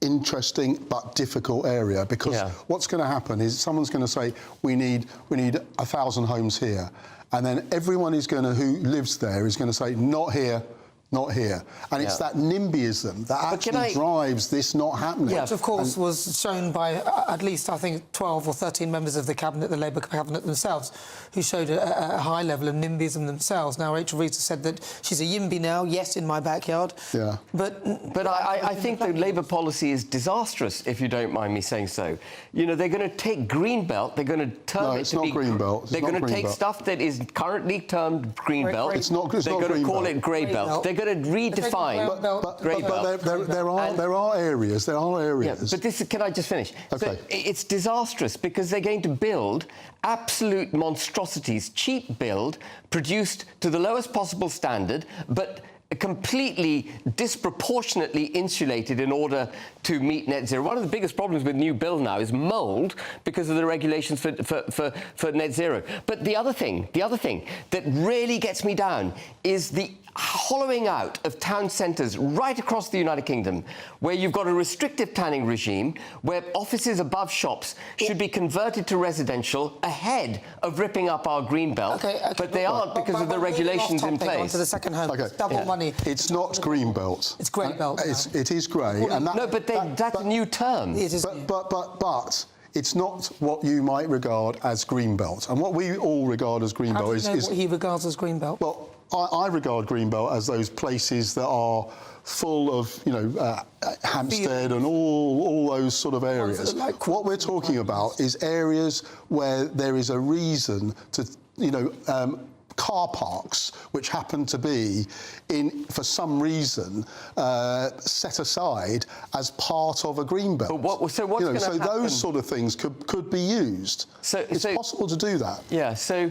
interesting but difficult area, because what's going to happen is someone's going to say, we need 1,000 homes here. And then everyone who lives there is going to say, not here, not here. And it's that NIMBYism that actually drives this not happening. Which, of course, was shown by at least, I think, 12 or 13 members of the Cabinet, the Labour Cabinet themselves, who showed a high level of NIMBYism themselves. Now, Rachel Reeves has said that she's a YIMBY now, yes, in my backyard. Yeah. But I think that Labour policy is disastrous, if you don't mind me saying so. You know, they're going to take Greenbelt, they're going to turn it to be... Greenbelt. They're going to take stuff that is currently termed Greenbelt. It's not Greenbelt. They're going to call it Greybelt. They're going to redefine Greybelt. There are areas. Yeah, but this, can I just finish? Okay. So it's disastrous because they're going to build absolute monstrosities, cheap build, produced to the lowest possible standard, but completely disproportionately insulated in order to meet net zero. One of the biggest problems with new build now is mould because of the regulations for net zero. But the other thing that really gets me down is the hollowing out of town centres right across the United Kingdom, where you've got a restrictive planning regime, where offices above shops should be converted to residential ahead of ripping up our green belt, but they aren't because of the regulations in place. On to the second home. Double money. It's not green belt. It's grey belt. It is grey. Well, no, but that's a new term. It is. But it's not what you might regard as green belt. And what we all regard as green belt is... what he regards as green belt? Well, I regard Greenbelt as those places that are full of, you know, Hampstead and all those sort of areas. What we're talking about is areas where there is a reason to, you know, car parks which happen to be for some reason set aside as part of a green belt. But what's going to happen? So those sort of things could be used. It's possible to do that. Yeah. So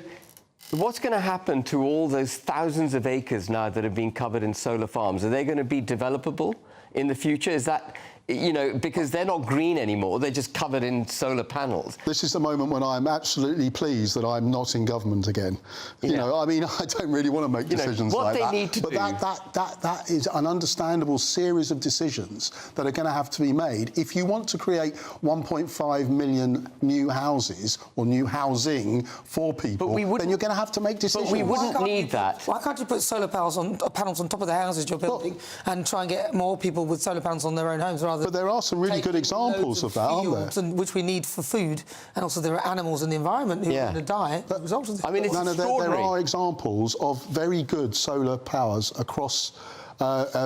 what's going to happen to all those thousands of acres now that have been covered in solar farms? Are they going to be developable in the future? Is that, you know, because they're not green anymore, they're just covered in solar panels. This is the moment when I'm absolutely pleased that I'm not in government again. You know, I mean, I don't really want to make decisions like that. What they need to do... But that is an understandable series of decisions that are going to have to be made. If you want to create 1.5 million new houses or new housing for people, then you're going to have to make decisions. But we wouldn't need that. Why can't you put solar panels on top of the houses you're building and try and get more people with solar panels on their own homes rather? But there are some really good examples of that, aren't there? Which we need for food, and also there are animals in the environment who are going to die as a result of this. I mean, it's extraordinary. There are examples of very good solar powers across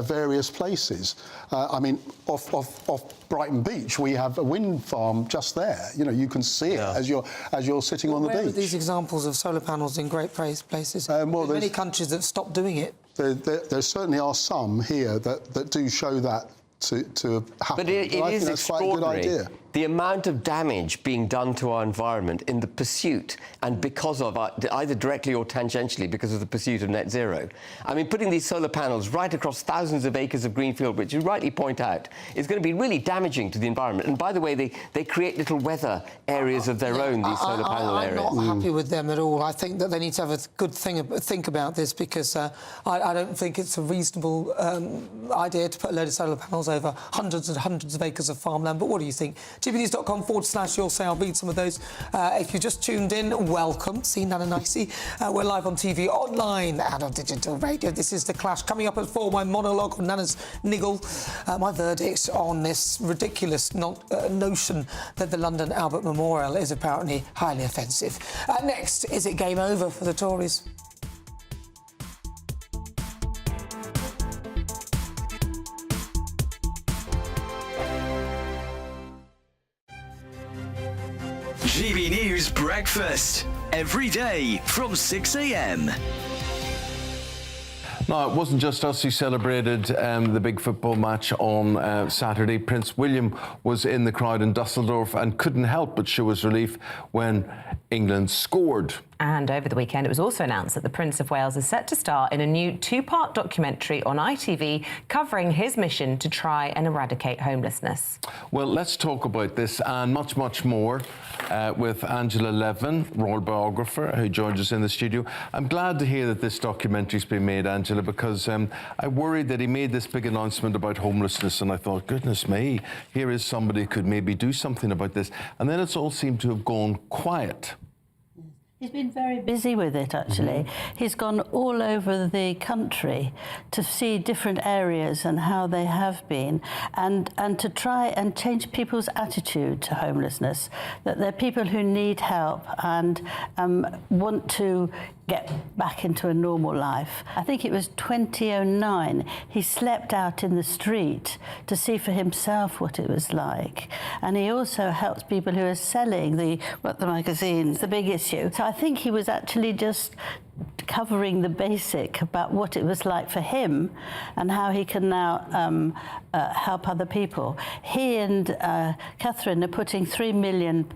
various places. I mean, off Brighton Beach, we have a wind farm just there. You know, you can see it as you're sitting on the beach. Where are these examples of solar panels in great places? There are many countries that stopped doing it. There certainly are some here that do show that to happen. But it is extraordinary, the amount of damage being done to our environment in the pursuit, and because of either directly or tangentially because of the pursuit of net zero. I mean, putting these solar panels right across thousands of acres of greenfield, which you rightly point out, is going to be really damaging to the environment. And by the way, they create little weather areas of their own, these solar panel areas. I'm not happy with them at all. I think that they need to have a good think about this, because I don't think it's a reasonable idea to put a load of solar panels over hundreds and hundreds of acres of farmland. But what do you think? GBNews.com/you'll say. I'll read some of those. If you just tuned in, welcome. See Nana Akua. We're live on TV, online and on digital radio. This is The Clash. Coming up at 4, my monologue on Nana's niggle, my verdict on this ridiculous notion that the London Albert Memorial is apparently highly offensive. Next, is it game over for the Tories? GB News Breakfast, every day from 6 a.m. No, it wasn't just us who celebrated the big football match on Saturday. Prince William was in the crowd in Dusseldorf and couldn't help but show his relief when England scored. And over the weekend, it was also announced that the Prince of Wales is set to star in a new two-part documentary on ITV covering his mission to try and eradicate homelessness. Well, let's talk about this and much, much more with Angela Levin, royal biographer, who joins us in the studio. I'm glad to hear that this documentary's been made, Angela, because I worried that he made this big announcement about homelessness, and I thought, goodness me, here is somebody who could maybe do something about this. And then it's all seemed to have gone quiet. He's been very busy with it, actually. He's gone all over the country to see different areas and how they have been, and to try and change people's attitude to homelessness, that they're people who need help and want to get back into a normal life. I think it was 2009, he slept out in the street to see for himself what it was like. And he also helped people who are selling the magazines, the big issue. So I think he was actually just covering the basic about what it was like for him and how he can now help other people. He and Catherine are putting £3 million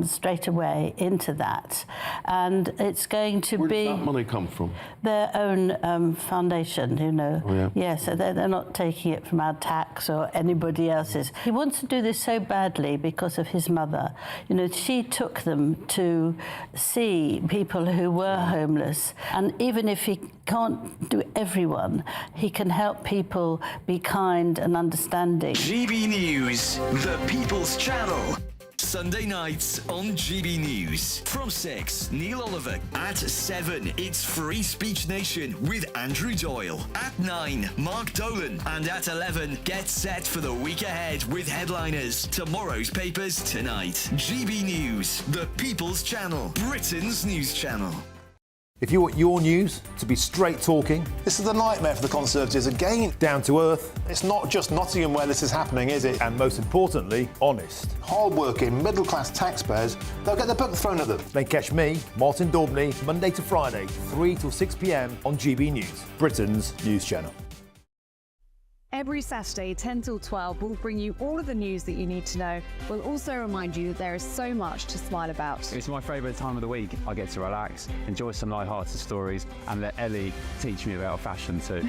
straight away into that, and it's going to be... Where does that money come from? Their own foundation, you know. Oh, yeah. Yeah, so they're not taking it from our tax or anybody else's. He wants to do this so badly because of his mother. You know, she took them to see people who were homeless, and even if he can't do everyone, he can help people be kind and understanding. GB News, the People's Channel. Sunday nights on GB News. From 6, Neil Oliver. At 7, it's Free Speech Nation with Andrew Doyle. At 9, Mark Dolan. And at 11, get set for the week ahead with headliners. Tomorrow's papers tonight. GB News, the People's Channel, Britain's news channel. If you want your news to be straight talking... This is a nightmare for the Conservatives again. Down to earth. It's not just Nottingham where this is happening, is it? And most importantly, honest. Hard-working, middle-class taxpayers, they'll get their book thrown at them. Then catch me, Martin Daubney, Monday to Friday, 3 till 6 p.m. on GB News, Britain's news channel. Every Saturday, 10 till 12, we'll bring you all of the news that you need to know. We'll also remind you that there is so much to smile about. It's my favourite time of the week. I get to relax, enjoy some light-hearted stories, and let Ellie teach me about fashion too.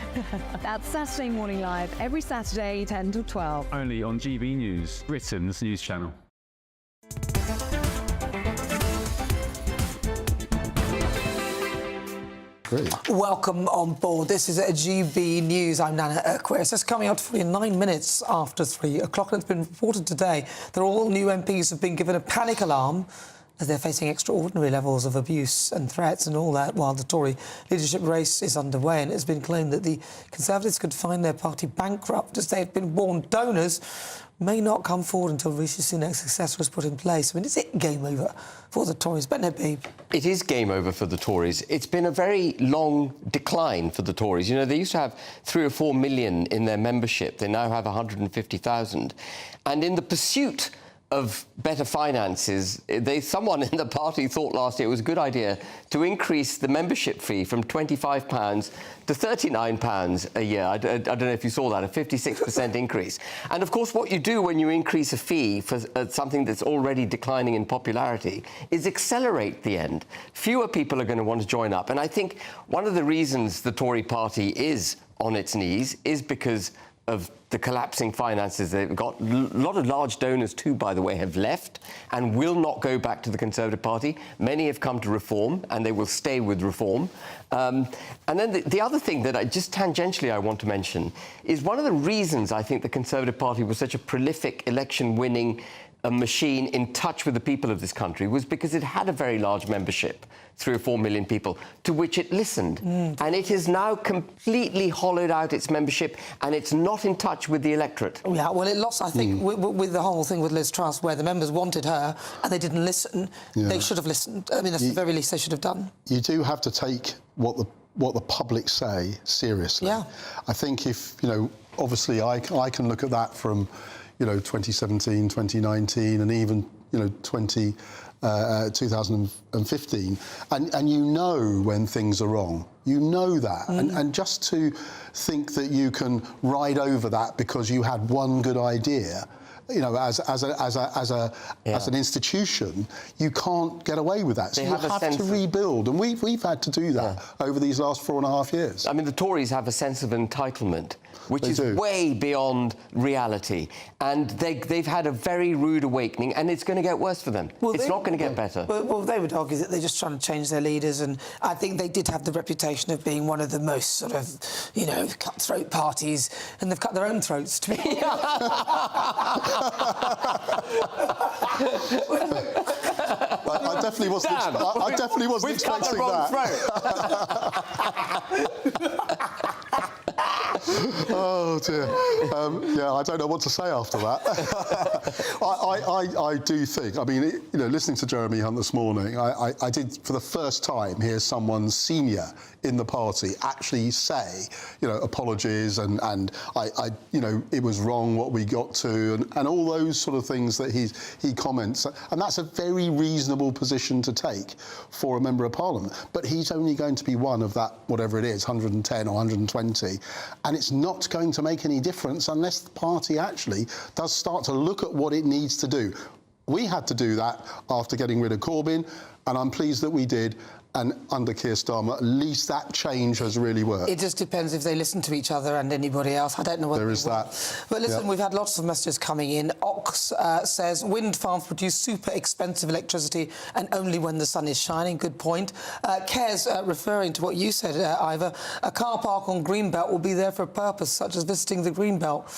That's Saturday Morning Live, every Saturday, 10 till 12. Only on GB News, Britain's news channel. Welcome on board. This is GB News. I'm Nana Akua. It's just coming up to 9 minutes after 3 o'clock, and it's been reported today that all new MPs have been given a panic alarm as they're facing extraordinary levels of abuse and threats and all that, while the Tory leadership race is underway. And it's been claimed that the Conservatives could find their party bankrupt, as they have been warned donors may not come forward until Rishi Sunak's successor is put in place. I mean, is it game over for the Tories? Better it be. It is game over for the Tories. It's been a very long decline for the Tories. You know, they used to have 3 or 4 million in their membership. They now have 150,000. And in the pursuit of better finances, someone in the party thought last year it was a good idea to increase the membership fee from £25 to £39 a year. I don't know if you saw that, a 56% increase. And of course, what you do when you increase a fee for something that's already declining in popularity is accelerate the end. Fewer people are going to want to join up. And I think one of the reasons the Tory party is on its knees is because of the collapsing finances. They've got a lot of large donors too, by the way, have left and will not go back to the Conservative Party. Many have come to Reform, and they will stay with Reform. And then the other thing that just tangentially I want to mention is one of the reasons I think the Conservative Party was such a prolific election-winning machine in touch with the people of this country was because it had a very large membership, 3 or 4 million people, to which it listened. And it has now completely hollowed out its membership, and it's not in touch with the electorate. Yeah, well, it lost, I think, with the whole thing with Liz Truss, where the members wanted her and they didn't listen. Yeah. They should have listened. I mean, that's the very least they should have done. You do have to take what the public say seriously. Yeah. I think if, you know, obviously I can look at that from, you know, 2017, 2019, and even 2015, and you know when things are wrong. You know that, and just to think that you can ride over that because you had one good idea, as an institution, you can't get away with that. So you have to rebuild, and we've had to do that over these last 4.5 years. I mean, the Tories have a sense of entitlement, which is way beyond reality, and they've had a very rude awakening, and it's going to get worse for them. It's not going to get better. Well, they would argue that they're just trying to change their leaders, and I think they did have the reputation of being one of the most sort of, cutthroat parties, and they've cut their own throats, to be honest. I definitely wasn't. I definitely wasn't expecting that. Oh dear. I don't know what to say after that. I do think. I mean, listening to Jeremy Hunt this morning, I did for the first time hear someone senior in the party actually say, apologies and it was wrong what we got to, and all those sort of things that he comments, and that's a very reasonable position to take for a member of Parliament. But he's only going to be one of that, whatever it is, 110 or 120, and it's not going to make any difference unless the party actually does start to look at what it needs to do. We had to do that after getting rid of Corbyn, and I'm pleased that we did. And under Keir Starmer, at least that change has really worked. It just depends if they listen to each other and anybody else. I don't know whether there is that. But listen, we've had lots of messages coming in. Ox says wind farms produce super expensive electricity and only when the sun is shining. Good point. Keir's referring to what you said, Ivor. A car park on Greenbelt will be there for a purpose, such as visiting the Greenbelt.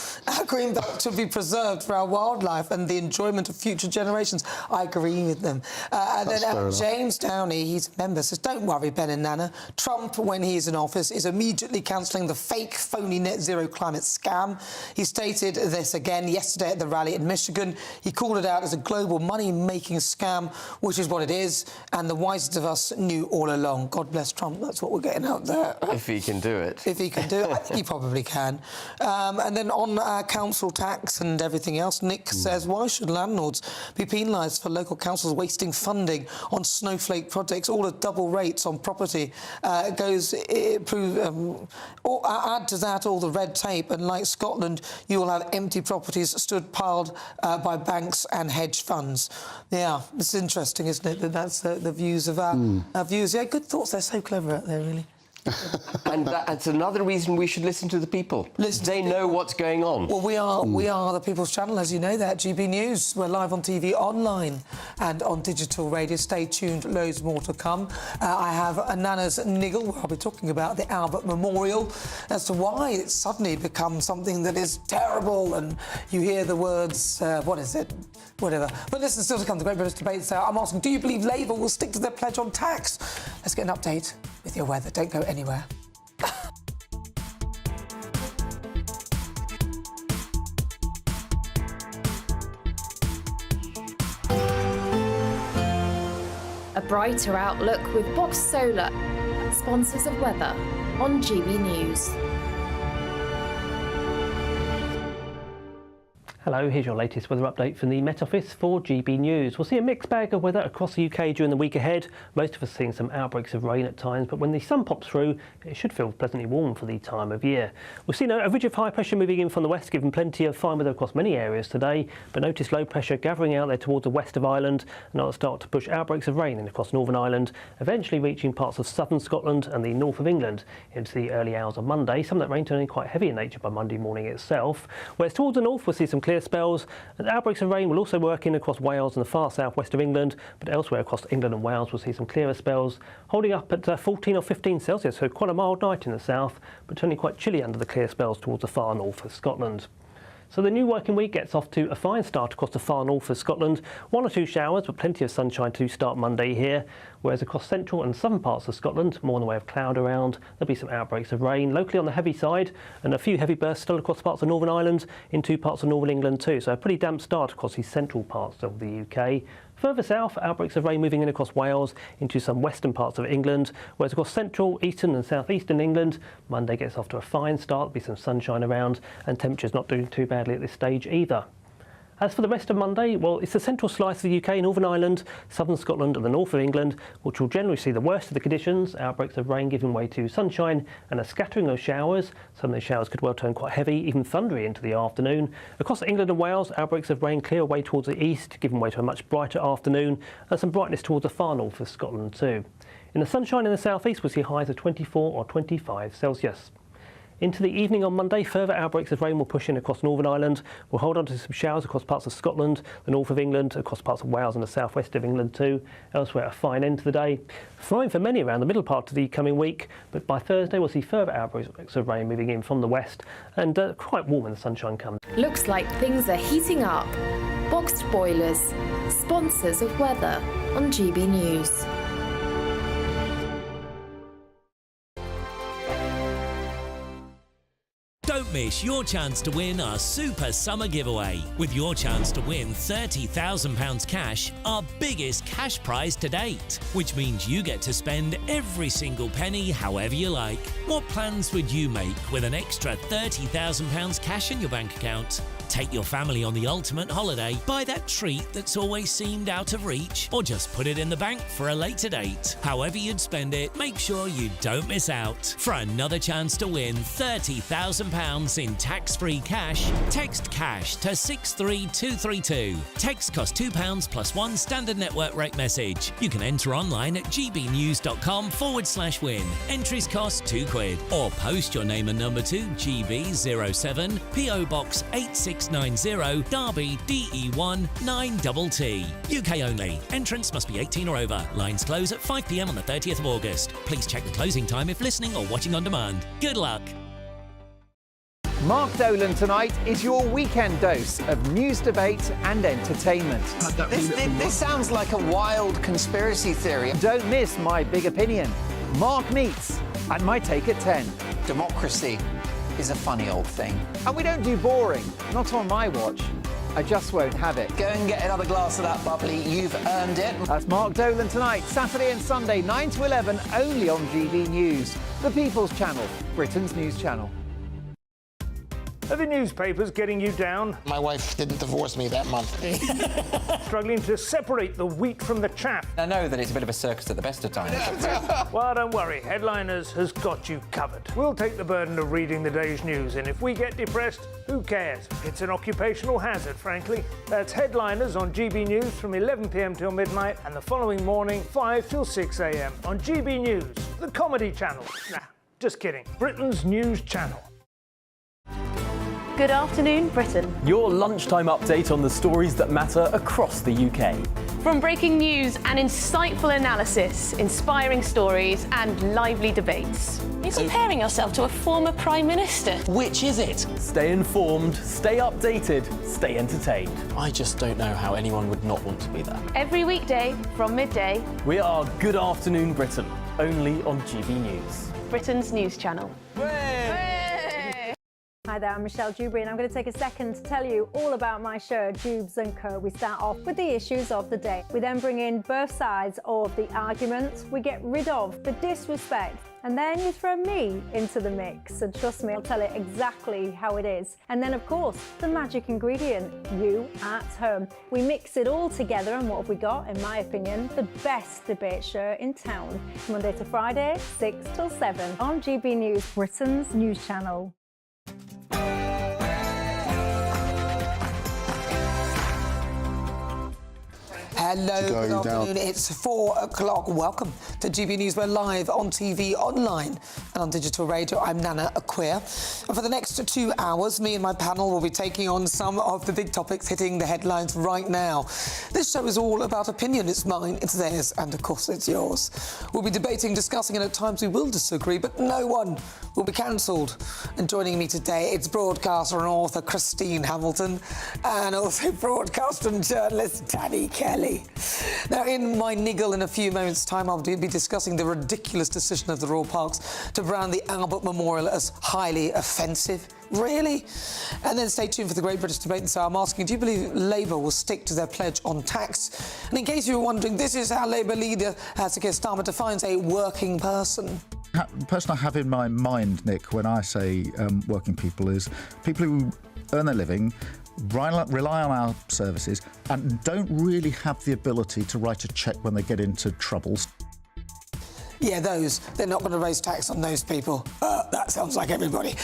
Greenbelt should be preserved for our wildlife and the enjoyment of future generations. I agree with them. And then James Downey, he's a member, says, don't worry, Ben and Nana. Trump, when he is in office, is immediately cancelling the fake, phony net zero climate scam. He stated this again yesterday at the rally in Michigan. He called it out as a global money-making scam, which is what it is, and the wisest of us knew all along. God bless Trump, that's what we're getting out there. If he can do it. If he can do it, I think he probably can. And then on council tax and everything else, Nick says, why should landlords be penalised for local councils wasting funding on snowflake projects, all at double rates on property? Add to that all the red tape, and like Scotland, you will have empty properties stood piled by banks and hedge funds. Yeah, it's interesting, isn't it, that that's the views of our views. Yeah, good thoughts. They're so clever out there, really. And that's another reason we should listen to the people. They know what's going on. Well, we are the People's Channel, as you know that. GB News. We're live on TV, online and on digital radio. Stay tuned, loads more to come. I have a Nana's Niggle, where I'll be talking about the Albert Memorial, as to why it's suddenly become something that is terrible, and you hear the words, what is it? Whatever. But listen, still to come, the Great British Debate. So I'm asking, do you believe Labour will stick to their pledge on tax? Let's get an update with your weather. Don't go anywhere. A brighter outlook with Box Solar, sponsors of weather on GB News. Hello, here's your latest weather update from the Met Office for GB News. We'll see a mixed bag of weather across the UK during the week ahead. Most of us seeing some outbreaks of rain at times, but when the sun pops through, it should feel pleasantly warm for the time of year. We've seen a ridge of high pressure moving in from the west, giving plenty of fine weather across many areas today, but notice low pressure gathering out there towards the west of Ireland, and that'll start to push outbreaks of rain in across Northern Ireland, eventually reaching parts of southern Scotland and the north of England into the early hours of Monday. Some of that rain turning quite heavy in nature by Monday morning itself. Whereas towards the north, we'll see some clear spells. And outbreaks of rain will also work in across Wales and the far southwest of England, but elsewhere across England and Wales we'll see some clearer spells, holding up at 14 or 15 Celsius, so quite a mild night in the south, but turning quite chilly under the clear spells towards the far north of Scotland. So the new working week gets off to a fine start across the far north of Scotland. 1 or 2 showers, but plenty of sunshine to start Monday here. Whereas across central and southern parts of Scotland, more in the way of cloud around. There'll be some outbreaks of rain, locally on the heavy side, and a few heavy bursts still across parts of Northern Ireland, into parts of Northern England too. So a pretty damp start across these central parts of the UK. Further south, outbreaks of rain moving in across Wales into some western parts of England, whereas across central, eastern and southeastern England, Monday gets off to a fine start, there'll be some sunshine around, and temperatures not doing too badly at this stage either. As for the rest of Monday, well, it's the central slice of the UK, Northern Ireland, southern Scotland and the north of England, which will generally see the worst of the conditions, outbreaks of rain giving way to sunshine and a scattering of showers. Some of those showers could well turn quite heavy, even thundery into the afternoon. Across England and Wales, outbreaks of rain clear away towards the east, giving way to a much brighter afternoon, and some brightness towards the far north of Scotland too. In the sunshine in the southeast, we'll see highs of 24 or 25 Celsius. Into the evening on Monday, further outbreaks of rain will push in across Northern Ireland. We'll hold on to some showers across parts of Scotland, the north of England, across parts of Wales and the southwest of England too. Elsewhere, a fine end to the day. Fine for many around the middle part of the coming week, but by Thursday we'll see further outbreaks of rain moving in from the west and quite warm when the sunshine comes. Looks like things are heating up. Boxed boilers, sponsors of weather on GB News. Don't miss your chance to win our Super Summer Giveaway. With your chance to win £30,000 cash, our biggest cash prize to date, which means you get to spend every single penny however you like. What plans would you make with an extra £30,000 cash in your bank account? Take your family on the ultimate holiday, buy that treat that's always seemed out of reach, or just put it in the bank for a later date. However you'd spend it, make sure you don't miss out. For another chance to win £30,000 in tax-free cash, text CASH to 63232. Text costs £2 plus one standard network rate message. You can enter online at gbnews.com/win. Entries cost £2. Or post your name and number to GB07 PO Box 8690 Derby DE1 9TT. UK only. Entrance must be 18 or over. Lines close at 5 p.m. on the 30th of August. Please check the closing time if listening or watching on demand. Good luck. Mark Dolan tonight is your weekend dose of news, debate and entertainment. This sounds like a wild conspiracy theory. Don't miss My Big Opinion, Mark Meets and My Take at 10. Democracy is a funny old thing. And we don't do boring, not on my watch. I just won't have it. Go and get another glass of that bubbly, you've earned it. That's Mark Dolan tonight, Saturday and Sunday, 9 to 11, only on GB News, the People's Channel, Britain's news channel. Are the newspapers getting you down? My wife didn't divorce me that month. Struggling to separate the wheat from the chaff? I know that it's a bit of a circus at the best of times. Well, don't worry, Headliners has got you covered. We'll take the burden of reading the day's news, and if we get depressed, who cares? It's an occupational hazard, frankly. That's Headliners on GB News from 11 p.m. till midnight, and the following morning, 5 till 6 a.m. on GB News, the comedy channel. Nah, just kidding. Britain's news channel. Good afternoon, Britain. Your lunchtime update on the stories that matter across the UK. From breaking news and insightful analysis, inspiring stories and lively debates. You're comparing yourself to a former Prime Minister. Which is it? Stay informed, stay updated, stay entertained. I just don't know how anyone would not want to be there. Every weekday from midday. We are Good Afternoon Britain, only on GB News. Britain's news channel. Hi there, I'm Michelle Dewberry and I'm going to take a second to tell you all about my show, Dubes & Co. We start off with the issues of the day. We then bring in both sides of the argument. We get rid of the disrespect. And then you throw me into the mix. And trust me, I'll tell it exactly how it is. And then, of course, the magic ingredient, you at home. We mix it all together and what have we got, in my opinion, the best debate show in town. Monday to Friday, 6 till 7 on GB News, Britain's news channel. Hello, good afternoon. It's 4 o'clock. Welcome to GB News. We're live on TV, online and on digital radio. I'm Nana Akua. And for the next 2 hours, me and my panel will be taking on some of the big topics hitting the headlines right now. This show is all about opinion. It's mine, it's theirs, and of course it's yours. We'll be debating, discussing, and at times we will disagree, but no one will be cancelled. And joining me today, it's broadcaster and author Christine Hamilton and also broadcaster and journalist Danny Kelly. Now, in my niggle in a few moments' time, I'll be discussing the ridiculous decision of the Royal Parks to brand the Albert Memorial as highly offensive. Really? And then stay tuned for the Great British Debate. And so I'm asking, do you believe Labour will stick to their pledge on tax? And in case you were wondering, this is how Labour leader Sir Keir Starmer defines a working person. The person I have in my mind, Nick, when I say working people is people who earn their living, rely on our services and don't really have the ability to write a cheque when they get into troubles. Yeah, they're not going to raise tax on those people. That sounds like everybody.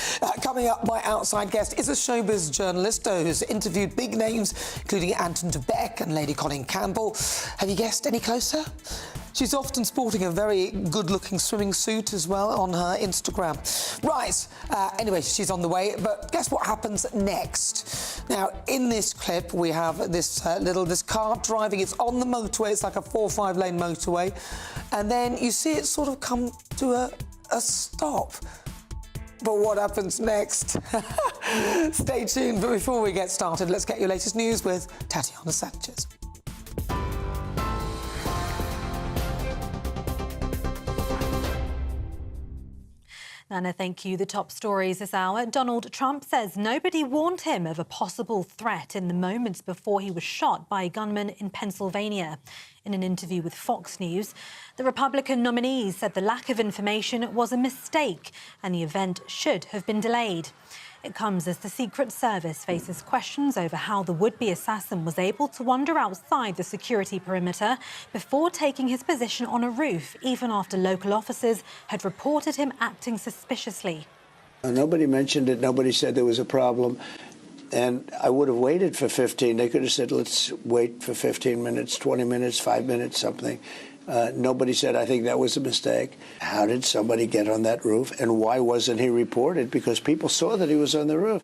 Coming up, my outside guest is a showbiz journalist who's interviewed big names, including Anton de Beck and Lady Colin Campbell. Have you guessed any closer? She's often sporting a very good-looking swimming suit as well on her Instagram. Right, anyway, she's on the way, but guess what happens next? Now, in this clip, we have this car driving. It's on the motorway. It's like a 4 or 5 lane motorway. And then you see it sort of come to a stop. But what happens next? Stay tuned. But before we get started, let's get your latest news with Tatiana Sanchez. Nana, thank you. The top stories this hour. Donald Trump says nobody warned him of a possible threat in the moments before he was shot by a gunman in Pennsylvania. In an interview with Fox News, the Republican nominee said the lack of information was a mistake and the event should have been delayed. It comes as the Secret Service faces questions over how the would-be assassin was able to wander outside the security perimeter before taking his position on a roof, even after local officers had reported him acting suspiciously. Nobody mentioned it. Nobody said there was a problem. And I would have waited for 15. They could have said, let's wait for 15 minutes, 20 minutes, 5 minutes, something. Nobody said, I think that was a mistake. How did somebody get on that roof? And why wasn't he reported? Because people saw that he was on the roof.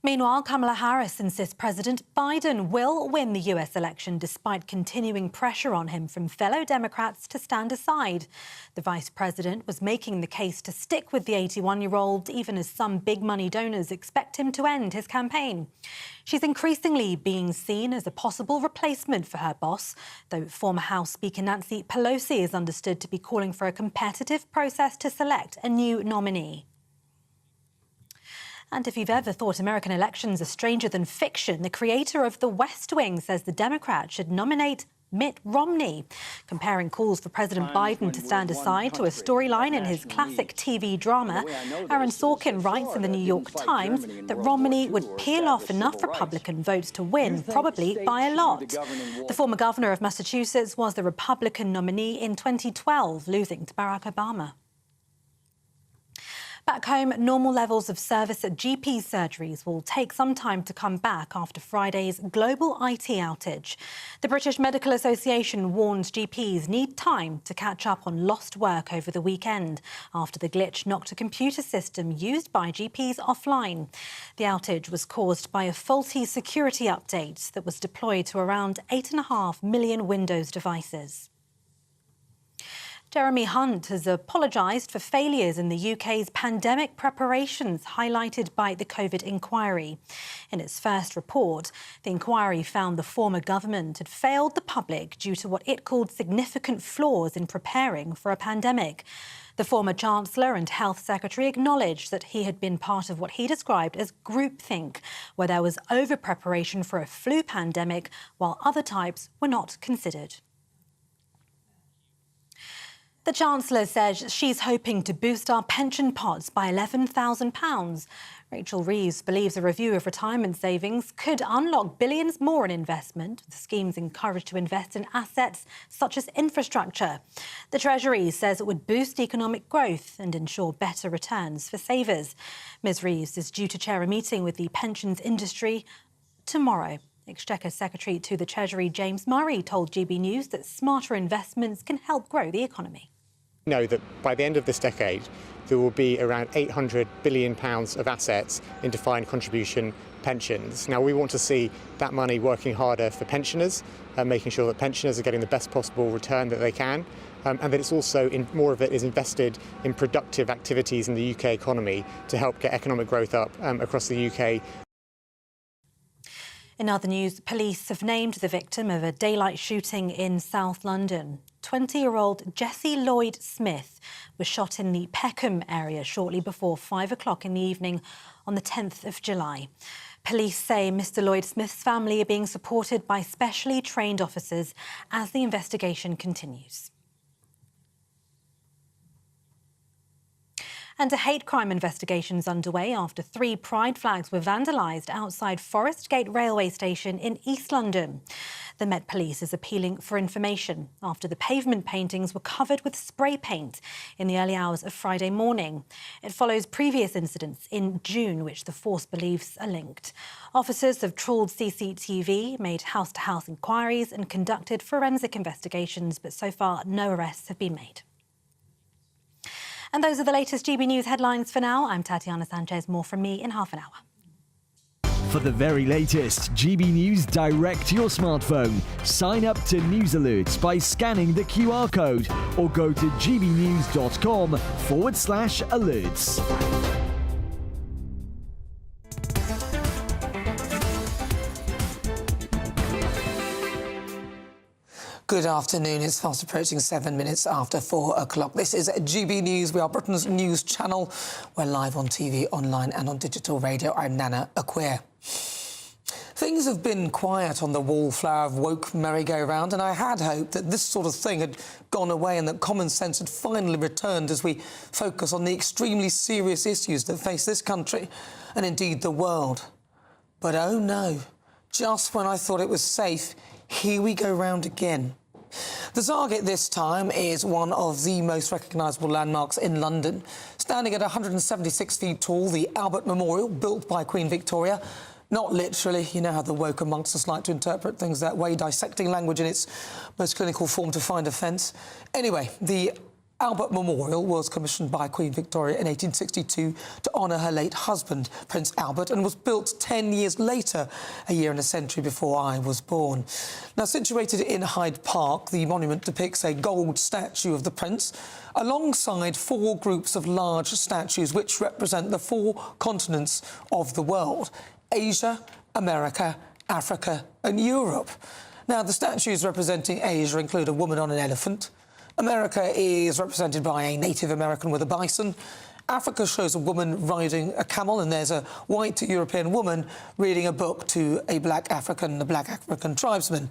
Meanwhile, Kamala Harris insists President Biden will win the US election despite continuing pressure on him from fellow Democrats to stand aside. The vice president was making the case to stick with the 81-year-old, even as some big money donors expect him to end his campaign. She's increasingly being seen as a possible replacement for her boss, though former House Speaker Nancy Pelosi is understood to be calling for a competitive process to select a new nominee. And if you've ever thought American elections are stranger than fiction, the creator of The West Wing says the Democrats should nominate Mitt Romney, comparing calls for President Biden to stand aside to a storyline in his classic TV drama. Aaron Sorkin writes in the New York Times that Romney would peel off enough Republican votes to win, probably by a lot. The former governor of Massachusetts was the Republican nominee in 2012, losing to Barack Obama. Back home, normal levels of service at GP surgeries will take some time to come back after Friday's global IT outage. The British Medical Association warns GPs need time to catch up on lost work over the weekend after the glitch knocked a computer system used by GPs offline. The outage was caused by a faulty security update that was deployed to around 8.5 million Windows devices. Jeremy Hunt has apologised for failures in the UK's pandemic preparations highlighted by the COVID inquiry. In its first report, the inquiry found the former government had failed the public due to what it called significant flaws in preparing for a pandemic. The former Chancellor and Health Secretary acknowledged that he had been part of what he described as groupthink, where there was over-preparation for a flu pandemic while other types were not considered. The Chancellor says she's hoping to boost our pension pots by £11,000. Rachel Reeves believes a review of retirement savings could unlock billions more in investment. The scheme's encouraged to invest in assets such as infrastructure. The Treasury says it would boost economic growth and ensure better returns for savers. Ms Reeves is due to chair a meeting with the pensions industry tomorrow. Exchequer Secretary to the Treasury James Murray told GB News that smarter investments can help grow the economy. We know that by the end of this decade, there will be around £800 billion of assets in defined contribution pensions. Now, we want to see that money working harder for pensioners, making sure that pensioners are getting the best possible return that they can, and that it's also more of it is invested in productive activities in the UK economy to help get economic growth up across the UK. In other news, police have named the victim of a daylight shooting in South London. 20-year-old Jesse Lloyd Smith was shot in the Peckham area shortly before 5 o'clock in the evening on the 10th of July. Police say Mr. Lloyd Smith's family are being supported by specially trained officers as the investigation continues. And a hate crime investigation's underway after 3 pride flags were vandalised outside Forest Gate railway station in East London. The Met Police is appealing for information after the pavement paintings were covered with spray paint in the early hours of Friday morning. It follows previous incidents in June, which the force believes are linked. Officers have trawled CCTV, made house-to-house inquiries and conducted forensic investigations, but so far no arrests have been made. And those are the latest GB News headlines for now. I'm Tatiana Sanchez. More from me in half an hour. For the very latest GB News direct to your smartphone, sign up to News Alerts by scanning the QR code or go to gbnews.com/alerts. Good afternoon. It's fast approaching 7 minutes after 4 o'clock. This is GB News. We are Britain's news channel. We're live on TV, online and on digital radio. I'm Nana Akua. Things have been quiet on the wallflower of woke merry-go-round, and I had hoped that this sort of thing had gone away and that common sense had finally returned as we focus on the extremely serious issues that face this country and indeed the world. But oh no, just when I thought it was safe, here we go round again. The target this time is one of the most recognisable landmarks in London. Standing at 176 feet tall, the Albert Memorial, built by Queen Victoria. Not literally, you know how the woke amongst us like to interpret things that way, dissecting language in its most clinical form to find offence. Anyway, the Albert Memorial was commissioned by Queen Victoria in 1862 to honour her late husband, Prince Albert, and was built 10 years later, a year and a century before I was born. Now, situated in Hyde Park, the monument depicts a gold statue of the Prince, alongside 4 groups of large statues which represent the 4 continents of the world: Asia, America, Africa and Europe. Now, the statues representing Asia include a woman on an elephant. America is represented by a Native American with a bison. Africa shows a woman riding a camel, and there's a white European woman reading a book to a black African tribesman.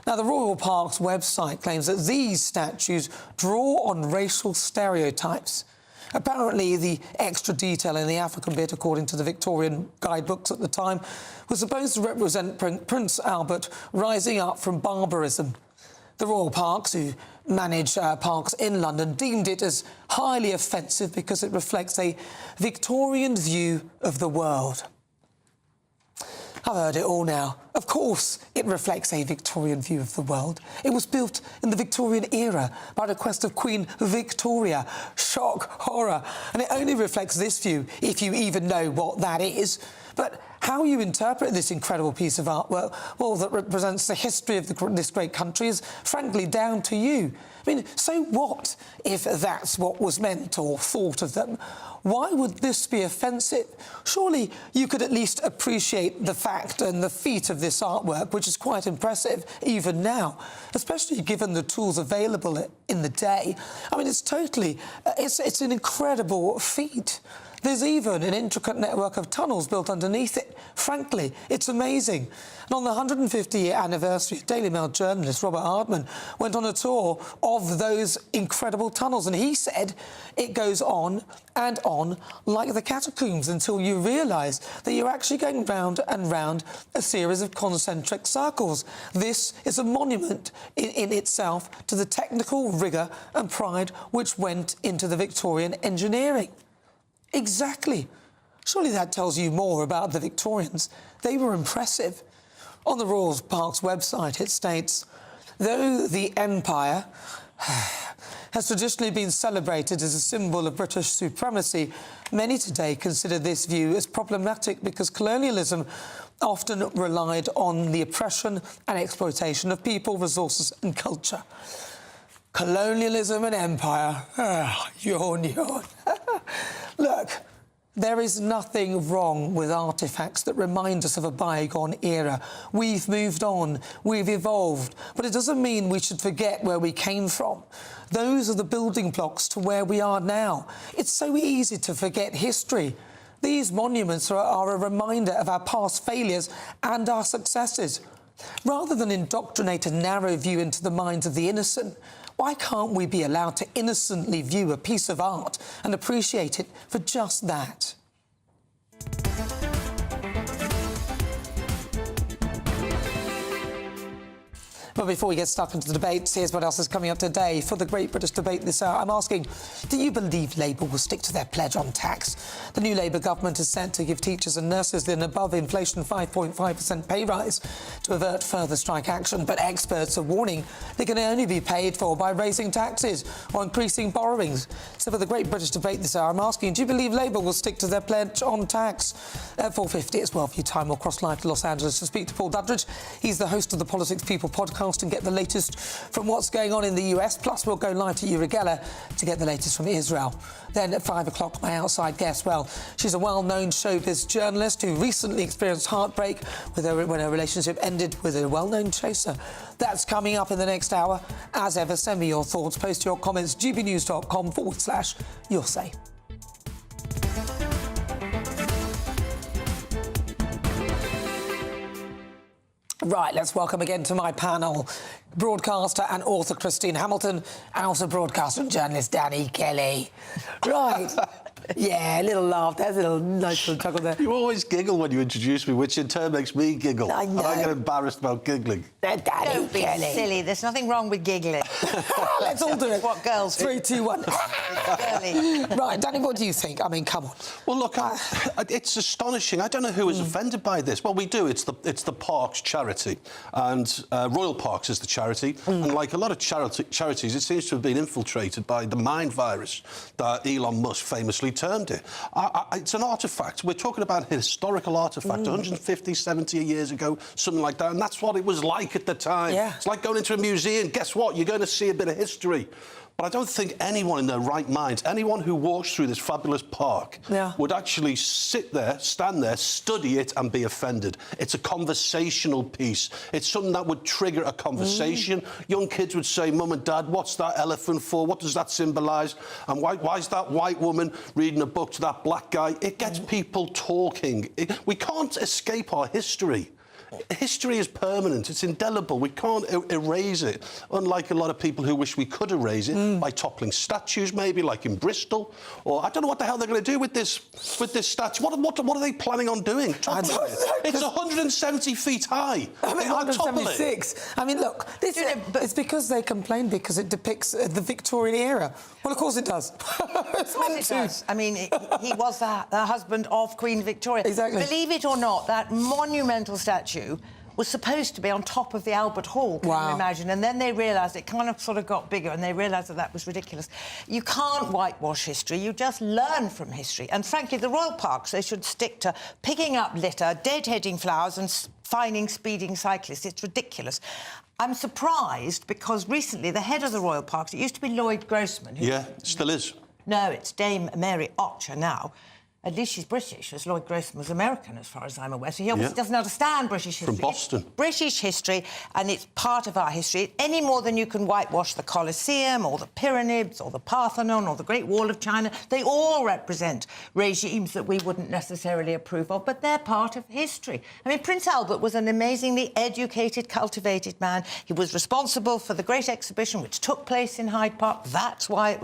Now, the Royal Park's website claims that these statues draw on racial stereotypes. Apparently, the extra detail in the African bit, according to the Victorian guidebooks at the time, was supposed to represent Prince Albert rising up from barbarism. The Royal Parks, who manage parks in London, deemed it as highly offensive because it reflects a Victorian view of the world. I've heard it all now. Of course it reflects a Victorian view of the world. It was built in the Victorian era by request of Queen Victoria. Shock, horror. And it only reflects this view, if you even know what that is. But how you interpret this incredible piece of art, well, that represents the history of this great country, is frankly down to you. I mean, so what if that's what was meant or thought of them? Why would this be offensive? Surely you could at least appreciate the fact and the feat of this artwork, which is quite impressive even now, especially given the tools available in the day. I mean, it's an incredible feat. There's even an intricate network of tunnels built underneath it. Frankly, it's amazing. And on the 150-year anniversary, Daily Mail journalist Robert Hardman went on a tour of those incredible tunnels, and he said it goes on and on like the catacombs until you realise that you're actually going round and round a series of concentric circles. This is a monument in itself to the technical rigour and pride which went into the Victorian engineering. Exactly. Surely that tells you more about the Victorians. They were impressive. On the Royal Park's website, it states, though the Empire has traditionally been celebrated as a symbol of British supremacy, many today consider this view as problematic because colonialism often relied on the oppression and exploitation of people, resources and culture. Colonialism and empire. Yawn, yawn. Look, there is nothing wrong with artefacts that remind us of a bygone era. We've moved on, we've evolved, but it doesn't mean we should forget where we came from. Those are the building blocks to where we are now. It's so easy to forget history. These monuments are a reminder of our past failures and our successes. Rather than indoctrinate a narrow view into the minds of the innocent, Why can't we be allowed to innocently view a piece of art and appreciate it for just that? But before we get stuck into the debates, here's what else is coming up today. For the Great British Debate this hour, I'm asking, do you believe Labour will stick to their pledge on tax? The new Labour government is set to give teachers and nurses an above-inflation 5.5% pay rise to avert further strike action. But experts are warning they can only be paid for by raising taxes or increasing borrowings. So for the Great British Debate this hour, I'm asking, do you believe Labour will stick to their pledge on tax? At 4:50, it's Worldview time. We'll cross live to Los Angeles to speak to Paul Dudridge. He's the host of the Politics People podcast and get the latest from what's going on in the US. Plus, we'll go live to Urugela to get the latest from Israel. Then at 5 o'clock, my outside guest, well, she's a well-known showbiz journalist who recently experienced heartbreak when her relationship ended with a well-known chaser. That's coming up in the next hour. As ever, send me your thoughts. Post your comments, gbnews.com/your say. Right, let's welcome again to my panel broadcaster and author Christine Hamilton and also broadcaster and journalist Danny Kelly. Right. Yeah, a little laugh. There's a nice little chuckle there. You always giggle when you introduce me, which in turn makes me giggle. I know. And I get embarrassed about giggling. Don't be silly. There's nothing wrong with giggling. Let's all do it. What girls do. 3, 2, 1. Right, Danny, what do you think? I mean, come on. Well, look, it's astonishing. I don't know who is offended by this. Well, we do. It's the Parks charity, and Royal Parks is the charity. And like a lot of charities, it seems to have been infiltrated by the mind virus that Elon Musk famously termed it. It's an artefact. We're talking about a historical artefact, 150, 70 years ago, something like that, and that's what it was like at the time. Yeah. It's like going into a museum. Guess what? You're going to see a bit of history. But I don't think anyone in their right mind, anyone who walks through this fabulous park, would actually sit there, stand there, study it and be offended. It's a conversational piece. It's something that would trigger a conversation. Young kids would say, Mum and Dad, what's that elephant for? What does that symbolise? And why is that white woman reading a book to that black guy? It gets people talking. We can't escape our history. History is permanent, it's indelible, we can't erase it, unlike a lot of people who wish we could erase it by toppling statues, maybe, like in Bristol, or I don't know what the hell they're going to do with this statue. What are they planning on doing? It's 170 feet high. I mean, 176. I mean, look, it's because they complain because it depicts the Victorian era. Well, of course it does. Of course it does. I mean, he was the husband of Queen Victoria. Exactly. Believe it or not, that monumental statue was supposed to be on top of the Albert Hall, can you imagine? And then they realised it kind of sort of got bigger and they realised that was ridiculous. You can't whitewash history, you just learn from history. And frankly, the Royal Parks, they should stick to picking up litter, deadheading flowers and fining speeding cyclists. It's ridiculous. I'm surprised because recently the head of the Royal Parks, it used to be Lloyd Grossman. Yeah, still is. No, it's Dame Mary Archer now. At least she's British, as Lloyd Grossman was American, as far as I'm aware. So he obviously doesn't understand British history. From Boston. It's British history, and it's part of our history. Any more than you can whitewash the Colosseum, or the Pyramids, or the Parthenon, or the Great Wall of China. They all represent regimes that we wouldn't necessarily approve of, but they're part of history. I mean, Prince Albert was an amazingly educated, cultivated man. He was responsible for the Great Exhibition, which took place in Hyde Park. That's why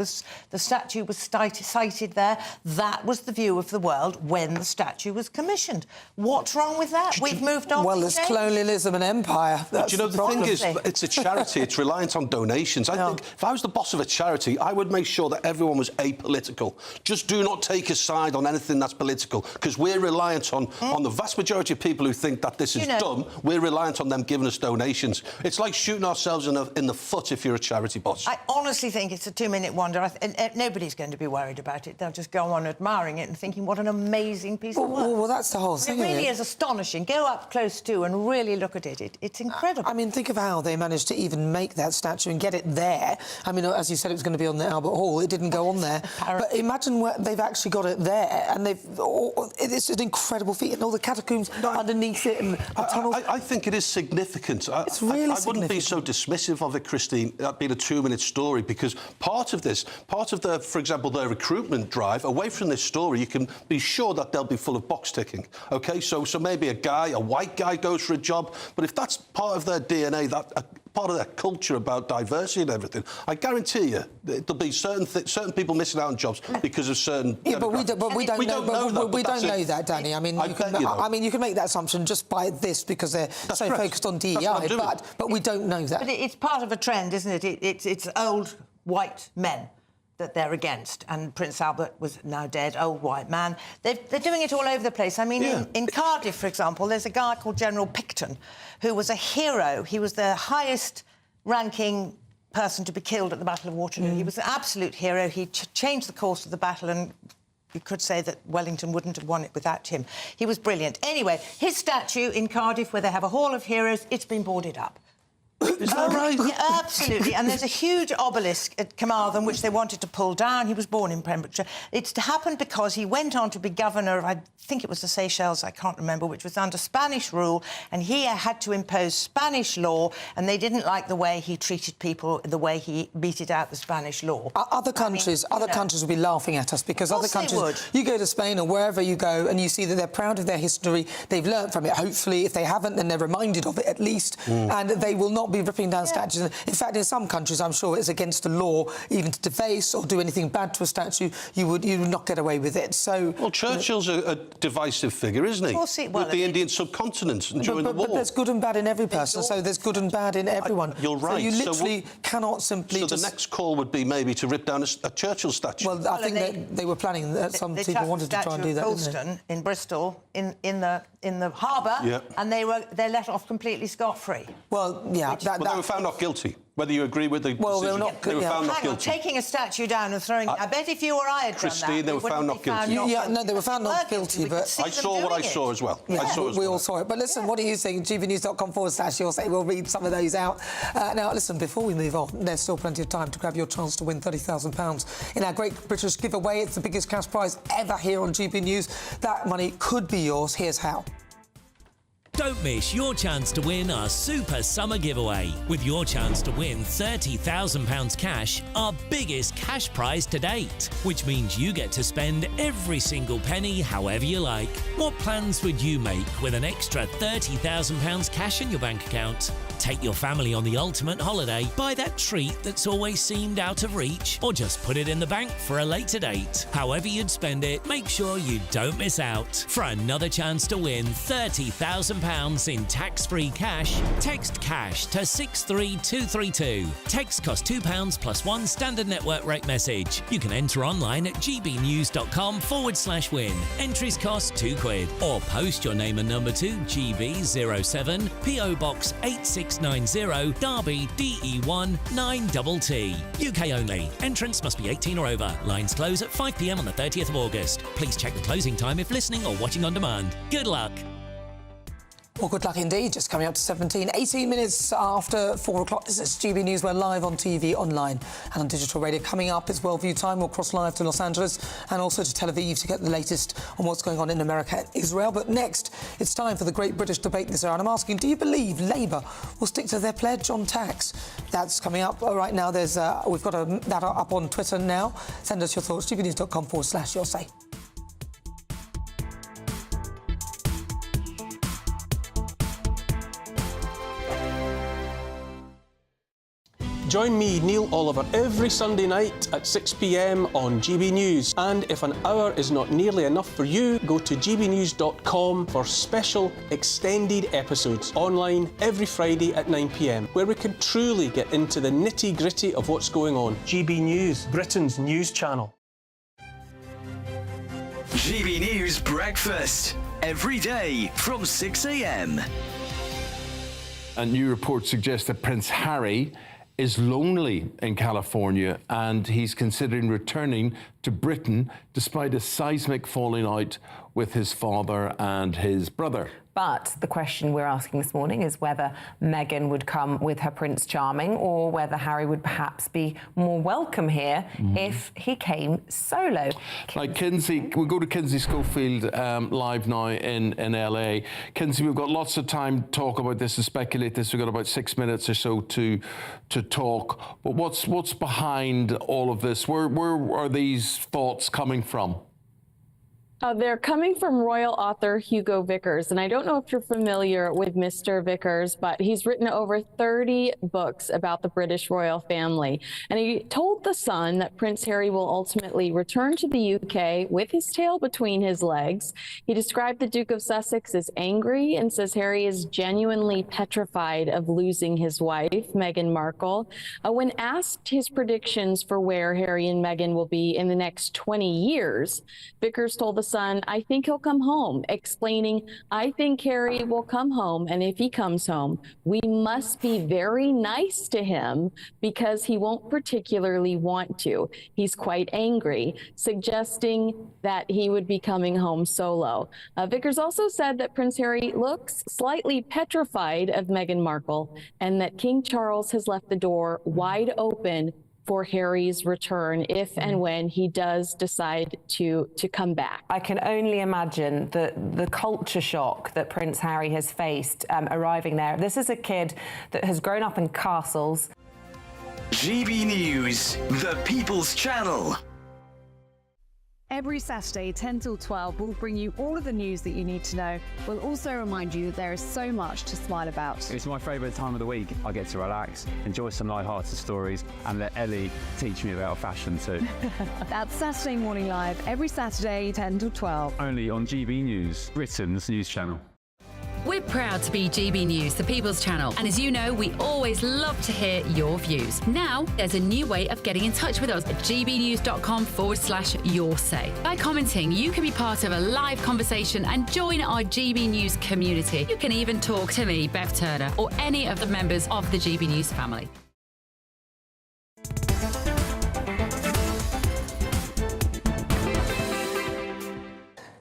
the statue was sited there. That was the view of the world when the statue was commissioned. What's wrong with that? We've moved on. Well, there's colonialism and empire. But you know, the thing is, it's a charity. It's reliant on donations. I think if I was the boss of a charity, I would make sure that everyone was apolitical. Just do not take a side on anything that's political, because we're reliant on the vast majority of people who think that this is dumb. We're reliant on them giving us donations. It's like shooting ourselves in the foot if you're a charity boss. I honestly think it's a two-minute wonder. Nobody's going to be worried about it. They'll just go on admiring it and thinking, what an amazing piece of work. Well, that's the whole thing. It really is astonishing. Go up close to and really look at it. It's incredible. I mean, think of how they managed to even make that statue and get it there. I mean, as you said, it was going to be on the Albert Hall. It didn't go on there. But imagine where they've actually got it there, and it's an incredible feat, and all the catacombs underneath it and the tunnels. I think it is significant. It's really significant. I wouldn't be so dismissive of it, Christine, that being a two-minute story, because part of the, for example, their recruitment drive, away from this story, you can be sure that they'll be full of box ticking. OK, so maybe a white guy goes for a job, but if that's part of their DNA, that part of their culture about diversity and everything. I guarantee you, there'll be certain people missing out on jobs because of certain. Yeah, but we don't know that, Danny. I mean, you can make that assumption just by this because they're so focused on DEI, but we don't know that. But it's part of a trend, isn't it? It's old white men that they're against, and Prince Albert was now dead, old white man. They're doing it all over the place. I mean, in Cardiff, for example, there's a guy called General Picton, who was a hero. He was the highest-ranking person to be killed at the Battle of Waterloo. He was an absolute hero. He changed the course of the battle, and you could say that Wellington wouldn't have won it without him. He was brilliant. Anyway, his statue in Cardiff, where they have a Hall of Heroes, it's been boarded up. Is that right? Yeah, absolutely. And there's a huge obelisk at Carmarthen which they wanted to pull down. He was born in Pembrokeshire. It's happened because he went on to be governor of, I think it was the Seychelles, I can't remember, which was under Spanish rule, and he had to impose Spanish law, and they didn't like the way he treated people, the way he meted out the Spanish law. Other countries will be laughing at us because other countries, you go to Spain or wherever you go and you see that they're proud of their history, they've learnt from it. Hopefully, if they haven't, then they're reminded of it at least, and they will not be ripping down statues. In fact, in some countries, I'm sure it's against the law even to deface or do anything bad to a statue. You would not get away with it. So, well, Churchill's a divisive figure, isn't he? With the Indian subcontinent and during the war. But there's good and bad in every person, so there's good and bad in everyone. You're right. So you literally cannot simply the next call would be maybe to rip down a Churchill statue. Well, I think they were planning that. Some people wanted to try and do that, didn't they? In Bristol, in the harbour, and they're let off completely scot-free. Well, yeah. They were found not guilty. Whether you agree with the decision, they were found not guilty. Taking a statue down and throwing it. I bet if you or I had Christine, done that, they were found not guilty. No, they were found not guilty, but I saw what I saw as well. Yeah, we all saw it. But listen, what are you saying? GBNews.com/you'll say we'll read some of those out. Now, listen, before we move on, there's still plenty of time to grab your chance to win £30,000 in our Great British giveaway. It's the biggest cash prize ever here on GB News. That money could be yours. Here's how. Don't miss your chance to win our Super Summer Giveaway. With your chance to win £30,000 cash, our biggest cash prize to date, which means you get to spend every single penny however you like. What plans would you make with an extra £30,000 cash in your bank account? Take your family on the ultimate holiday, buy that treat that's always seemed out of reach, or just put it in the bank for a later date. However you'd spend it, make sure you don't miss out. For another chance to win £30,000 in tax-free cash, text CASH to 63232. Text costs £2 plus one standard network rate message. You can enter online at gbnews.com/win. Entries cost £2. Or post your name and number to GB07 PO Box 8690 Derby DE1 9TT. UK only. Entrance must be 18 or over. Lines close at 5 p.m. on the 30th of August. Please check the closing time if listening or watching on demand. Good luck. Well, good luck indeed. Just coming up to 18 minutes after 4 o'clock. This is GB News. We're live on TV, online and on digital radio. Coming up is Worldview Time. We'll cross live to Los Angeles and also to Tel Aviv to get the latest on what's going on in America and Israel. But next, it's time for the Great British Debate this hour. And I'm asking, do you believe Labour will stick to their pledge on tax? That's coming up right now. We've got that up on Twitter now. Send us your thoughts. gbnews.com/you'll say. Join me, Neil Oliver, every Sunday night at 6 p.m. on GB News. And if an hour is not nearly enough for you, go to gbnews.com for special extended episodes online every Friday at 9 p.m, where we can truly get into the nitty-gritty of what's going on. GB News, Britain's news channel. GB News Breakfast, every day from 6 a.m. A new report suggests that Prince Harry is lonely in California and he's considering returning to Britain despite a seismic falling out with his father and his brother. But the question we're asking this morning is whether Meghan would come with her Prince Charming or whether Harry would perhaps be more welcome here if he came solo. Like Kinsey, we'll go to Kinsey Schofield live now in LA. Kinsey, we've got lots of time to talk about this and speculate this. We've got about 6 minutes or so to talk. But what's behind all of this? Where are these thoughts coming from? They're coming from royal author Hugo Vickers, and I don't know if you're familiar with Mr. Vickers, but he's written over 30 books about the British royal family. And he told The Sun that Prince Harry will ultimately return to the UK with his tail between his legs. He described the Duke of Sussex as angry and says Harry is genuinely petrified of losing his wife, Meghan Markle. When asked his predictions for where Harry and Meghan will be in the next 20 years, Vickers told The Sun, "I think he'll come home," explaining, "I think Harry will come home, and if he comes home, we must be very nice to him because he won't particularly want to. He's quite angry," suggesting that he would be coming home solo. Vickers also said that Prince Harry looks slightly petrified of Meghan Markle and that King Charles has left the door wide open for Harry's return if and when he does decide to come back. I can only imagine the culture shock that Prince Harry has faced arriving there. This is a kid that has grown up in castles. GB News, the People's Channel. Every Saturday, 10 till 12, we'll bring you all of the news that you need to know. We'll also remind you that there is so much to smile about. It's my favourite time of the week. I get to relax, enjoy some light-hearted stories, and let Ellie teach me about fashion too. That's Saturday Morning Live, every Saturday, 10 till 12. Only on GB News, Britain's news channel. We're proud to be GB News, the People's Channel. And as you know, we always love to hear your views. Now, there's a new way of getting in touch with us at gbnews.com/yoursay. By commenting, you can be part of a live conversation and join our GB News community. You can even talk to me, Bev Turner, or any of the members of the GB News family.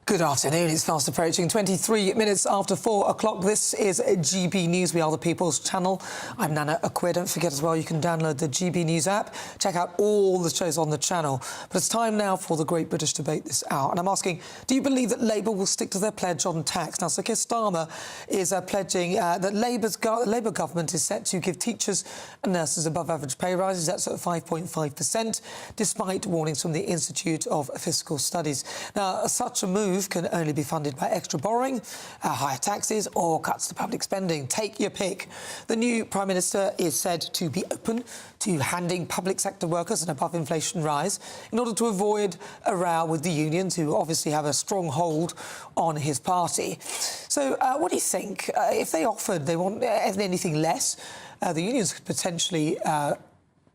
Good afternoon. It's fast approaching 23 minutes after 4 o'clock. This is GB News. We are the People's Channel. I'm Nana Akua. Don't forget as well, you can download the GB News app. Check out all the shows on the channel. But it's time now for the Great British Debate this hour. And I'm asking, do you believe that Labour will stick to their pledge on tax? Now, Sir Keir Starmer is pledging that Labour government is set to give teachers and nurses above average pay rises. That's at 5.5%, despite warnings from the Institute of Fiscal Studies. Now, such a move can only be funded by extra borrowing, higher taxes or cuts to public spending. Take your pick. The new Prime Minister is said to be open to handing public sector workers an above-inflation rise in order to avoid a row with the unions, who obviously have a strong hold on his party. So what do you think? If they offered, they want anything less, the unions could potentially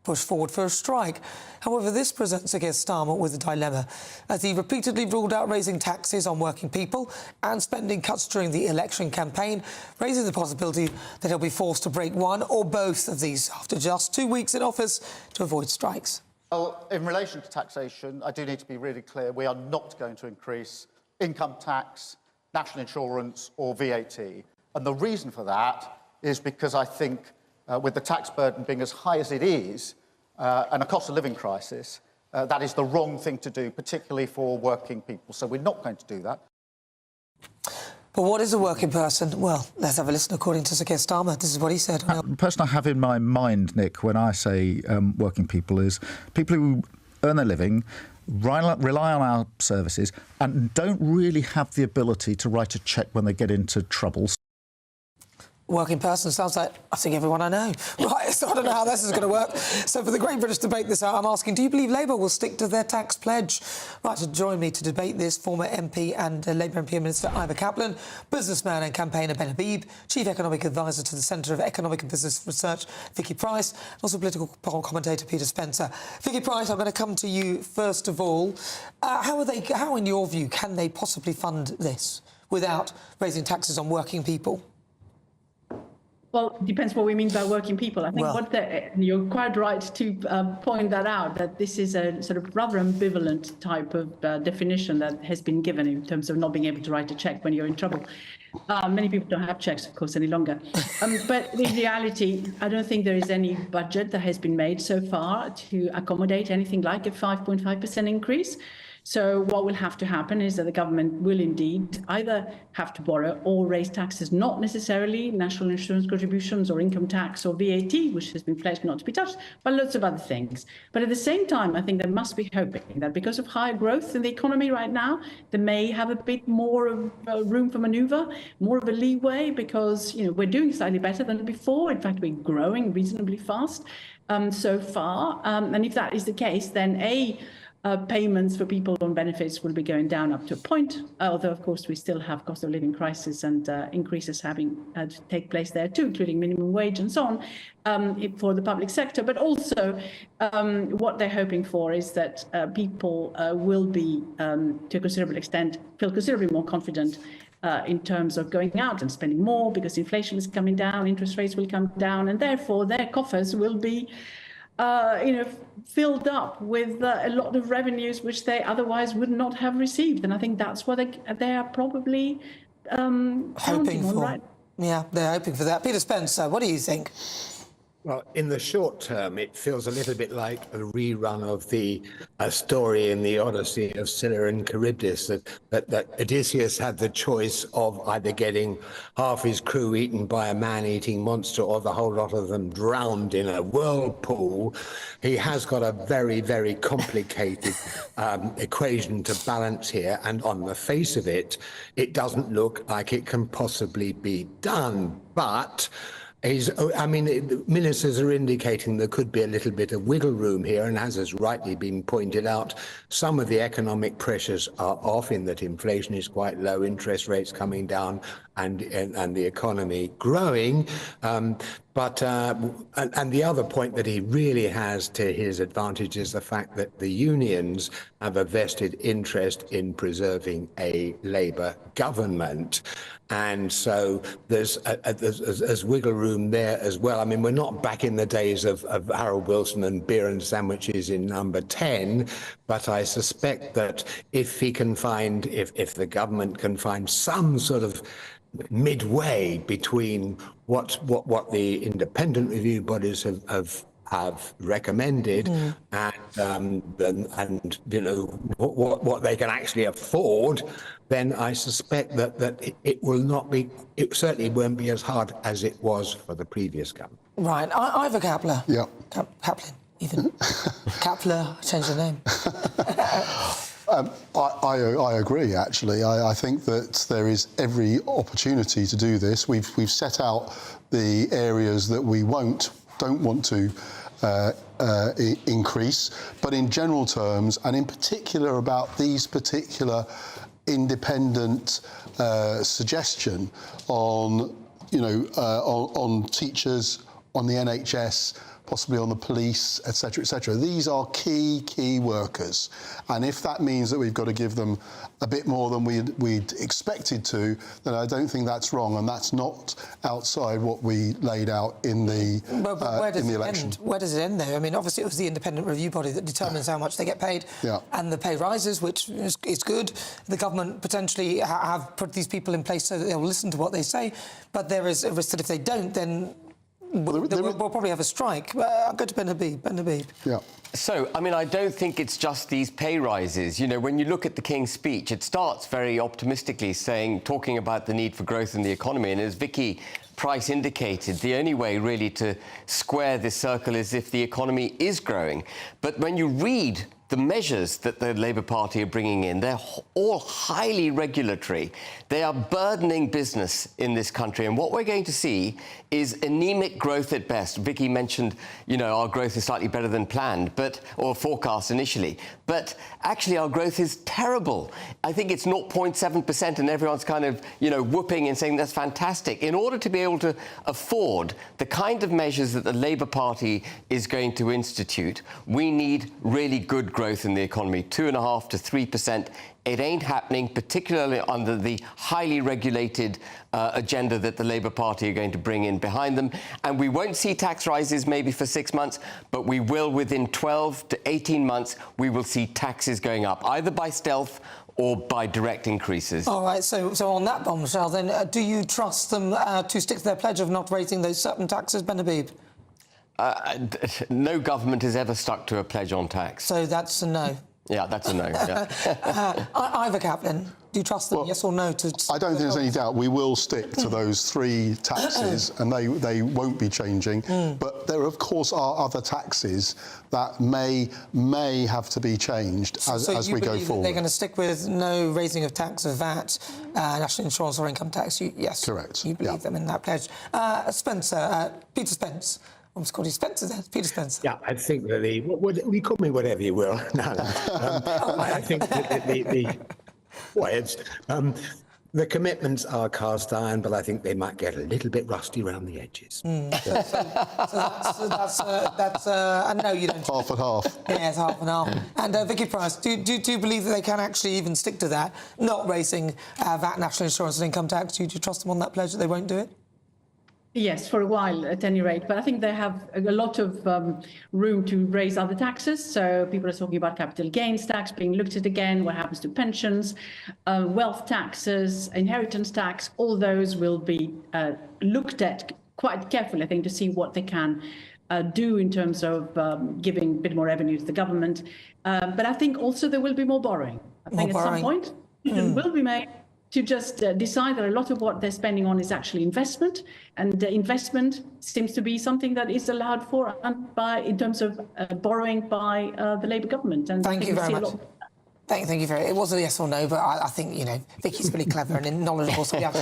push forward for a strike. However, this presents Sir Keir Starmer with a dilemma, as he repeatedly ruled out raising taxes on working people and spending cuts during the election campaign, raising the possibility that he'll be forced to break one or both of these after just 2 weeks in office to avoid strikes. Well, in relation to taxation, I do need to be really clear. We are not going to increase income tax, national insurance or VAT. And the reason for that is because I think with the tax burden being as high as it is, and a cost of living crisis, that is the wrong thing to do, particularly for working people. So we're not going to do that. But what is a working person? Well, let's have a listen. According to Sir Keir Starmer, this is what he said. The person I have in my mind, Nick, when I say working people, is people who earn their living, rely on our services, and don't really have the ability to write a cheque when they get into trouble. Working person sounds like, I think, everyone I know. Right, so I don't know how this is going to work. So for the Great British Debate this hour, I'm asking, do you believe Labour will stick to their tax pledge? Right, to join me to debate this, former MP and Labour MP Minister Ivor Kaplan, businessman and campaigner Ben Habib, Chief Economic Advisor to the Centre of Economic and Business Research, Vicky Price, and also political commentator Peter Spencer. Vicky Price, I'm going to come to you first of all. How, in your view, can they possibly fund this without raising taxes on working people? Well, it depends what we mean by working people. I think you're quite right to point that out, that this is a sort of rather ambivalent type of definition that has been given in terms of not being able to write a cheque when you're in trouble. Many people don't have cheques, of course, any longer. But in reality, I don't think there is any budget that has been made so far to accommodate anything like a 5.5% increase. So what will have to happen is that the government will indeed either have to borrow or raise taxes, not necessarily national insurance contributions or income tax or VAT, which has been pledged not to be touched, but lots of other things. But at the same time, I think they must be hoping that because of higher growth in the economy right now, they may have a bit more of room for manoeuvre, more of a leeway, because we're doing slightly better than before. In fact, we're growing reasonably fast so far. And if that is the case, then payments for people on benefits will be going down up to a point, although, of course, we still have cost of living crisis and increases having to take place there too, including minimum wage and so on for the public sector. But also what they're hoping for is that people will be, to a considerable extent, feel considerably more confident in terms of going out and spending more because inflation is coming down, interest rates will come down, and therefore their coffers will be filled up with a lot of revenues which they otherwise would not have received. And I think that's what they are probably hoping for. Right? Yeah, they're hoping for that. Peter Spencer, what do you think? Well, in the short term, it feels a little bit like a rerun of the story in the Odyssey of Scylla and Charybdis, that Odysseus had the choice of either getting half his crew eaten by a man-eating monster or the whole lot of them drowned in a whirlpool. He has got a very, very complicated equation to balance here, and on the face of it, it doesn't look like it can possibly be done. But the ministers are indicating there could be a little bit of wiggle room here, and as has rightly been pointed out, some of the economic pressures are off in that inflation is quite low, interest rates coming down, and the economy growing. But the other point that he really has to his advantage is the fact that the unions have a vested interest in preserving a Labour government. And so there's wiggle room there as well. I mean, we're not back in the days of Harold Wilson and beer and sandwiches in Number 10, but I suspect that if he can find, if the government can find some sort of midway between what the independent review bodies have recommended and what they can actually afford, then I suspect that it will not be, it certainly won't be as hard as it was for the previous government. Right, Ivor Kaplan. Yeah. Kaplan, even. Kaplan, change the name. I agree, actually. I think that there is every opportunity to do this. We've set out the areas that we don't want to increase, but in general terms, and in particular about these particular independent suggestion on teachers, on the NHS, possibly on the police, etc., etc. These are key workers, and if that means that we've got to give them a bit more than we'd expected to, then I don't think that's wrong, and that's not outside what we laid out in the election. Where does it end, though? I mean, obviously it was the independent review body that determines how much they get paid, and the pay rises, which is good. The government potentially have put these people in place so that they'll listen to what they say, but there is a risk that if they don't, then we'll probably have a strike. I'll go to Ben Habib. Yeah. So, I mean, I don't think it's just these pay rises. You know, when you look at the King's speech, it starts very optimistically talking about the need for growth in the economy. And as Vicky Price indicated, the only way really to square this circle is if the economy is growing. But when you read the measures that the Labour Party are bringing in, they're all highly regulatory. They are burdening business in this country. And what we're going to see is anemic growth at best. Vicky mentioned, our growth is slightly better than planned, or forecast initially. But actually, our growth is terrible. I think it's 0.7%, and everyone's kind of, whooping and saying that's fantastic. In order to be able to afford the kind of measures that the Labour Party is going to institute, we need really good growth in the economy, 2.5% to 3%. It ain't happening, particularly under the highly regulated agenda that the Labour Party are going to bring in behind them. And we won't see tax rises maybe for 6 months, but we will within 12 to 18 months, we will see taxes going up, either by stealth or by direct increases. All right, so on that bombshell, then, do you trust them to stick to their pledge of not raising those certain taxes, Ben Habib? No government has ever stuck to a pledge on tax. So that's a no? Yeah, that's a no. Yeah. Ivor Kaplan, do you trust them, yes or no? I don't think there's any doubt. We will stick to those 3 taxes, and they won't be changing. But there, of course, are other taxes that may have to be changed as we go forward. They're going to stick with no raising of tax of VAT, national insurance or income tax? Yes. Correct. You believe them in that pledge. Peter Spence. I almost called you Spencer there. Peter Spencer. Yeah, I think that you call me whatever you will. No, I think that the commitments are cast iron, but I think they might get a little bit rusty around the edges. So that's and no, you don't. Half and half. Yeah, it's half and half. And Vicky Price, do you believe that they can actually even stick to that, not raising VAT, national insurance and income tax? Do you trust them on that pledge that they won't do it? Yes, for a while, at any rate. But I think they have a lot of room to raise other taxes. So people are talking about capital gains tax being looked at again, what happens to pensions, wealth taxes, inheritance tax. All those will be looked at quite carefully, I think, to see what they can do in terms of giving a bit more revenue to the government. But I think also there will be more borrowing. I think at some point it will be made to just decide that a lot of what they're spending on is actually investment, and investment seems to be something that is allowed for in terms of borrowing by the Labour government. And thank you very much. Thank you very much. It was a yes or no, but I think, Vicky's really clever and knowledgeable, so we have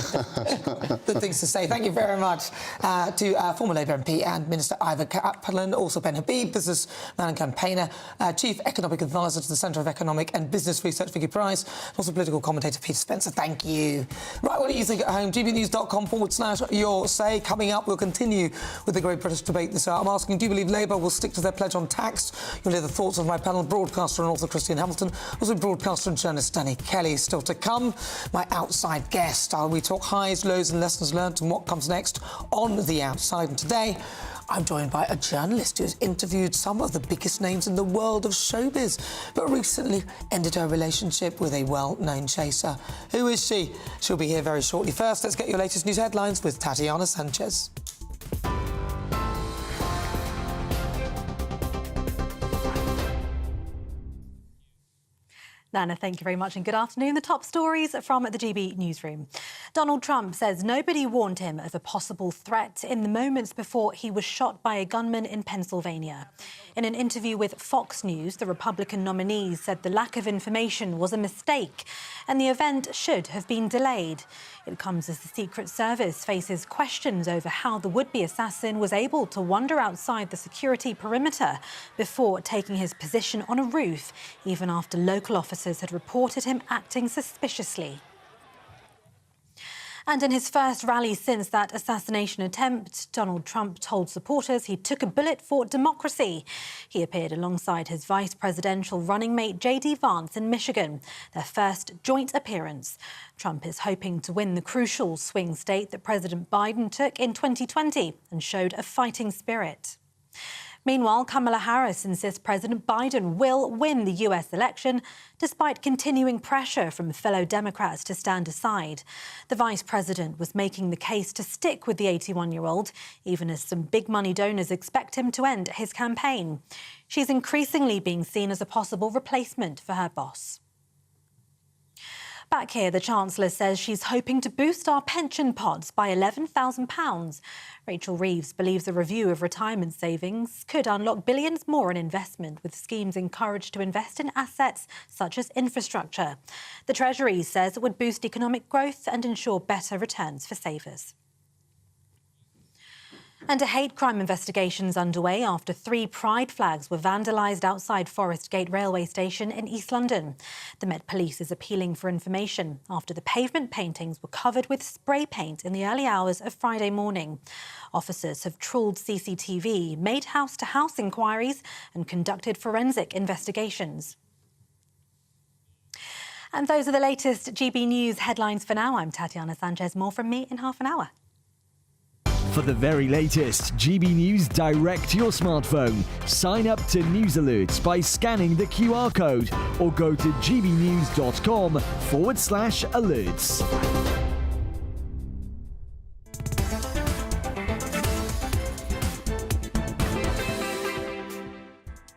good things to say. Thank you very much to former Labour MP and Minister Ivor Kaplan, also Ben Habib, businessman and campaigner, Chief Economic Advisor to the Centre of Economic and Business Research, Vicky Price, also political commentator Peter Spencer. Thank you. Right, what do you think at home? gbnews.com/your say. Coming up, we'll continue with the Great British Debate this hour. I'm asking, do you believe Labour will stick to their pledge on tax? You'll hear the thoughts of my panel, broadcaster and author Christian Hamilton, also broadcaster and journalist Danny Kelly. Still to come, my outside guest. We talk highs, lows and lessons learned and what comes next on The Outside. And today, I'm joined by a journalist who's interviewed some of the biggest names in the world of showbiz, but recently ended her relationship with a well-known chaser. Who is she? She'll be here very shortly. First, let's get your latest news headlines with Tatiana Sanchez. Nana, thank you very much and good afternoon. The top stories from the GB newsroom. Donald Trump says nobody warned him of a possible threat in the moments before he was shot by a gunman in Pennsylvania. In an interview with Fox News, the Republican nominee said the lack of information was a mistake and the event should have been delayed. It comes as the Secret Service faces questions over how the would-be assassin was able to wander outside the security perimeter before taking his position on a roof, even after local officers had reported him acting suspiciously. And in his first rally since that assassination attempt, Donald Trump told supporters he took a bullet for democracy. He appeared alongside his vice presidential running mate J.D. Vance in Michigan, their first joint appearance. Trump is hoping to win the crucial swing state that President Biden took in 2020 and showed a fighting spirit. Meanwhile, Kamala Harris insists President Biden will win the US election despite continuing pressure from fellow Democrats to stand aside. The vice president was making the case to stick with the 81-year-old, even as some big money donors expect him to end his campaign. She's increasingly being seen as a possible replacement for her boss. Back here, the Chancellor says she's hoping to boost our pension pots by £11,000. Rachel Reeves believes a review of retirement savings could unlock billions more in investment, with schemes encouraged to invest in assets such as infrastructure. The Treasury says it would boost economic growth and ensure better returns for savers. And a hate crime investigation is underway after 3 pride flags were vandalised outside Forest Gate railway station in East London. The Met Police is appealing for information after the pavement paintings were covered with spray paint in the early hours of Friday morning. Officers have trawled CCTV, made house-to-house inquiries and conducted forensic investigations. And those are the latest GB News headlines for now. I'm Tatiana Sanchez. More from me in half an hour. For the very latest GB News direct to your smartphone, sign up to News Alerts by scanning the QR code or go to gbnews.com/alerts.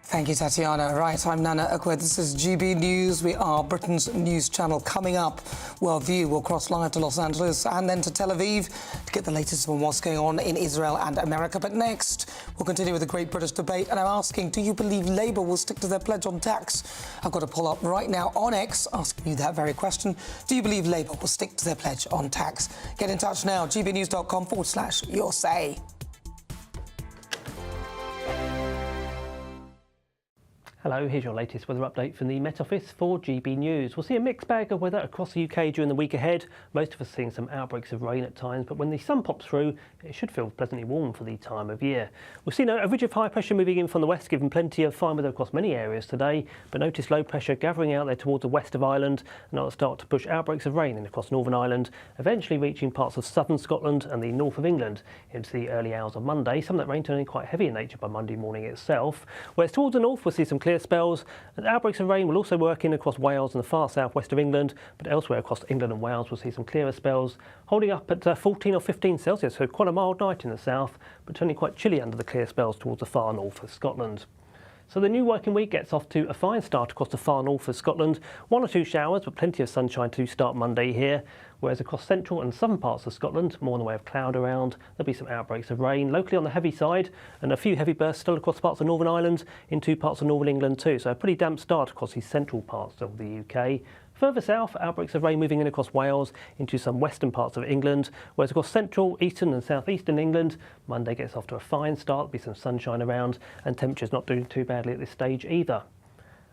Thank you, Tatiana. Right, I'm Nana Akua. This is GB News. We are Britain's news channel. Coming up, World View will cross live to Los Angeles and then to Tel Aviv to get the latest on what's going on in Israel and America. But next, we'll continue with the Great British Debate. And I'm asking, do you believe Labour will stick to their pledge on tax? I've got a poll up right now on X asking you that very question. Do you believe Labour will stick to their pledge on tax? Get in touch now, gbnews.com/your say. Hello, here's your latest weather update from the Met Office for GB News. We'll see a mixed bag of weather across the UK during the week ahead. Most of us seeing some outbreaks of rain at times, but when the sun pops through, it should feel pleasantly warm for the time of year. We've seen a ridge of high pressure moving in from the west, giving plenty of fine weather across many areas today, but notice low pressure gathering out there towards the west of Ireland, and that'll start to push outbreaks of rain in across Northern Ireland, eventually reaching parts of southern Scotland and the north of England into the early hours of Monday. Some of that rain turning quite heavy in nature by Monday morning itself. Whereas towards the north, we'll see some clear spells. And outbreaks of rain will also work in across Wales and the far southwest of England, but elsewhere across England and Wales we'll see some clearer spells, holding up at 14 or 15 Celsius, so quite a mild night in the south, but turning quite chilly under the clear spells towards the far north of Scotland. So the new working week gets off to a fine start across the far north of Scotland. 1 or 2 showers, but plenty of sunshine to start Monday here. Whereas across central and southern parts of Scotland, more in the way of cloud around. There'll be some outbreaks of rain, locally on the heavy side, and a few heavy bursts still across parts of Northern Ireland, into parts of Northern England too. So a pretty damp start across the central parts of the UK. Further south, outbreaks of rain moving in across Wales into some western parts of England, whereas across central, eastern and southeastern England, Monday gets off to a fine start. There'll be some sunshine around, and temperatures not doing too badly at this stage either.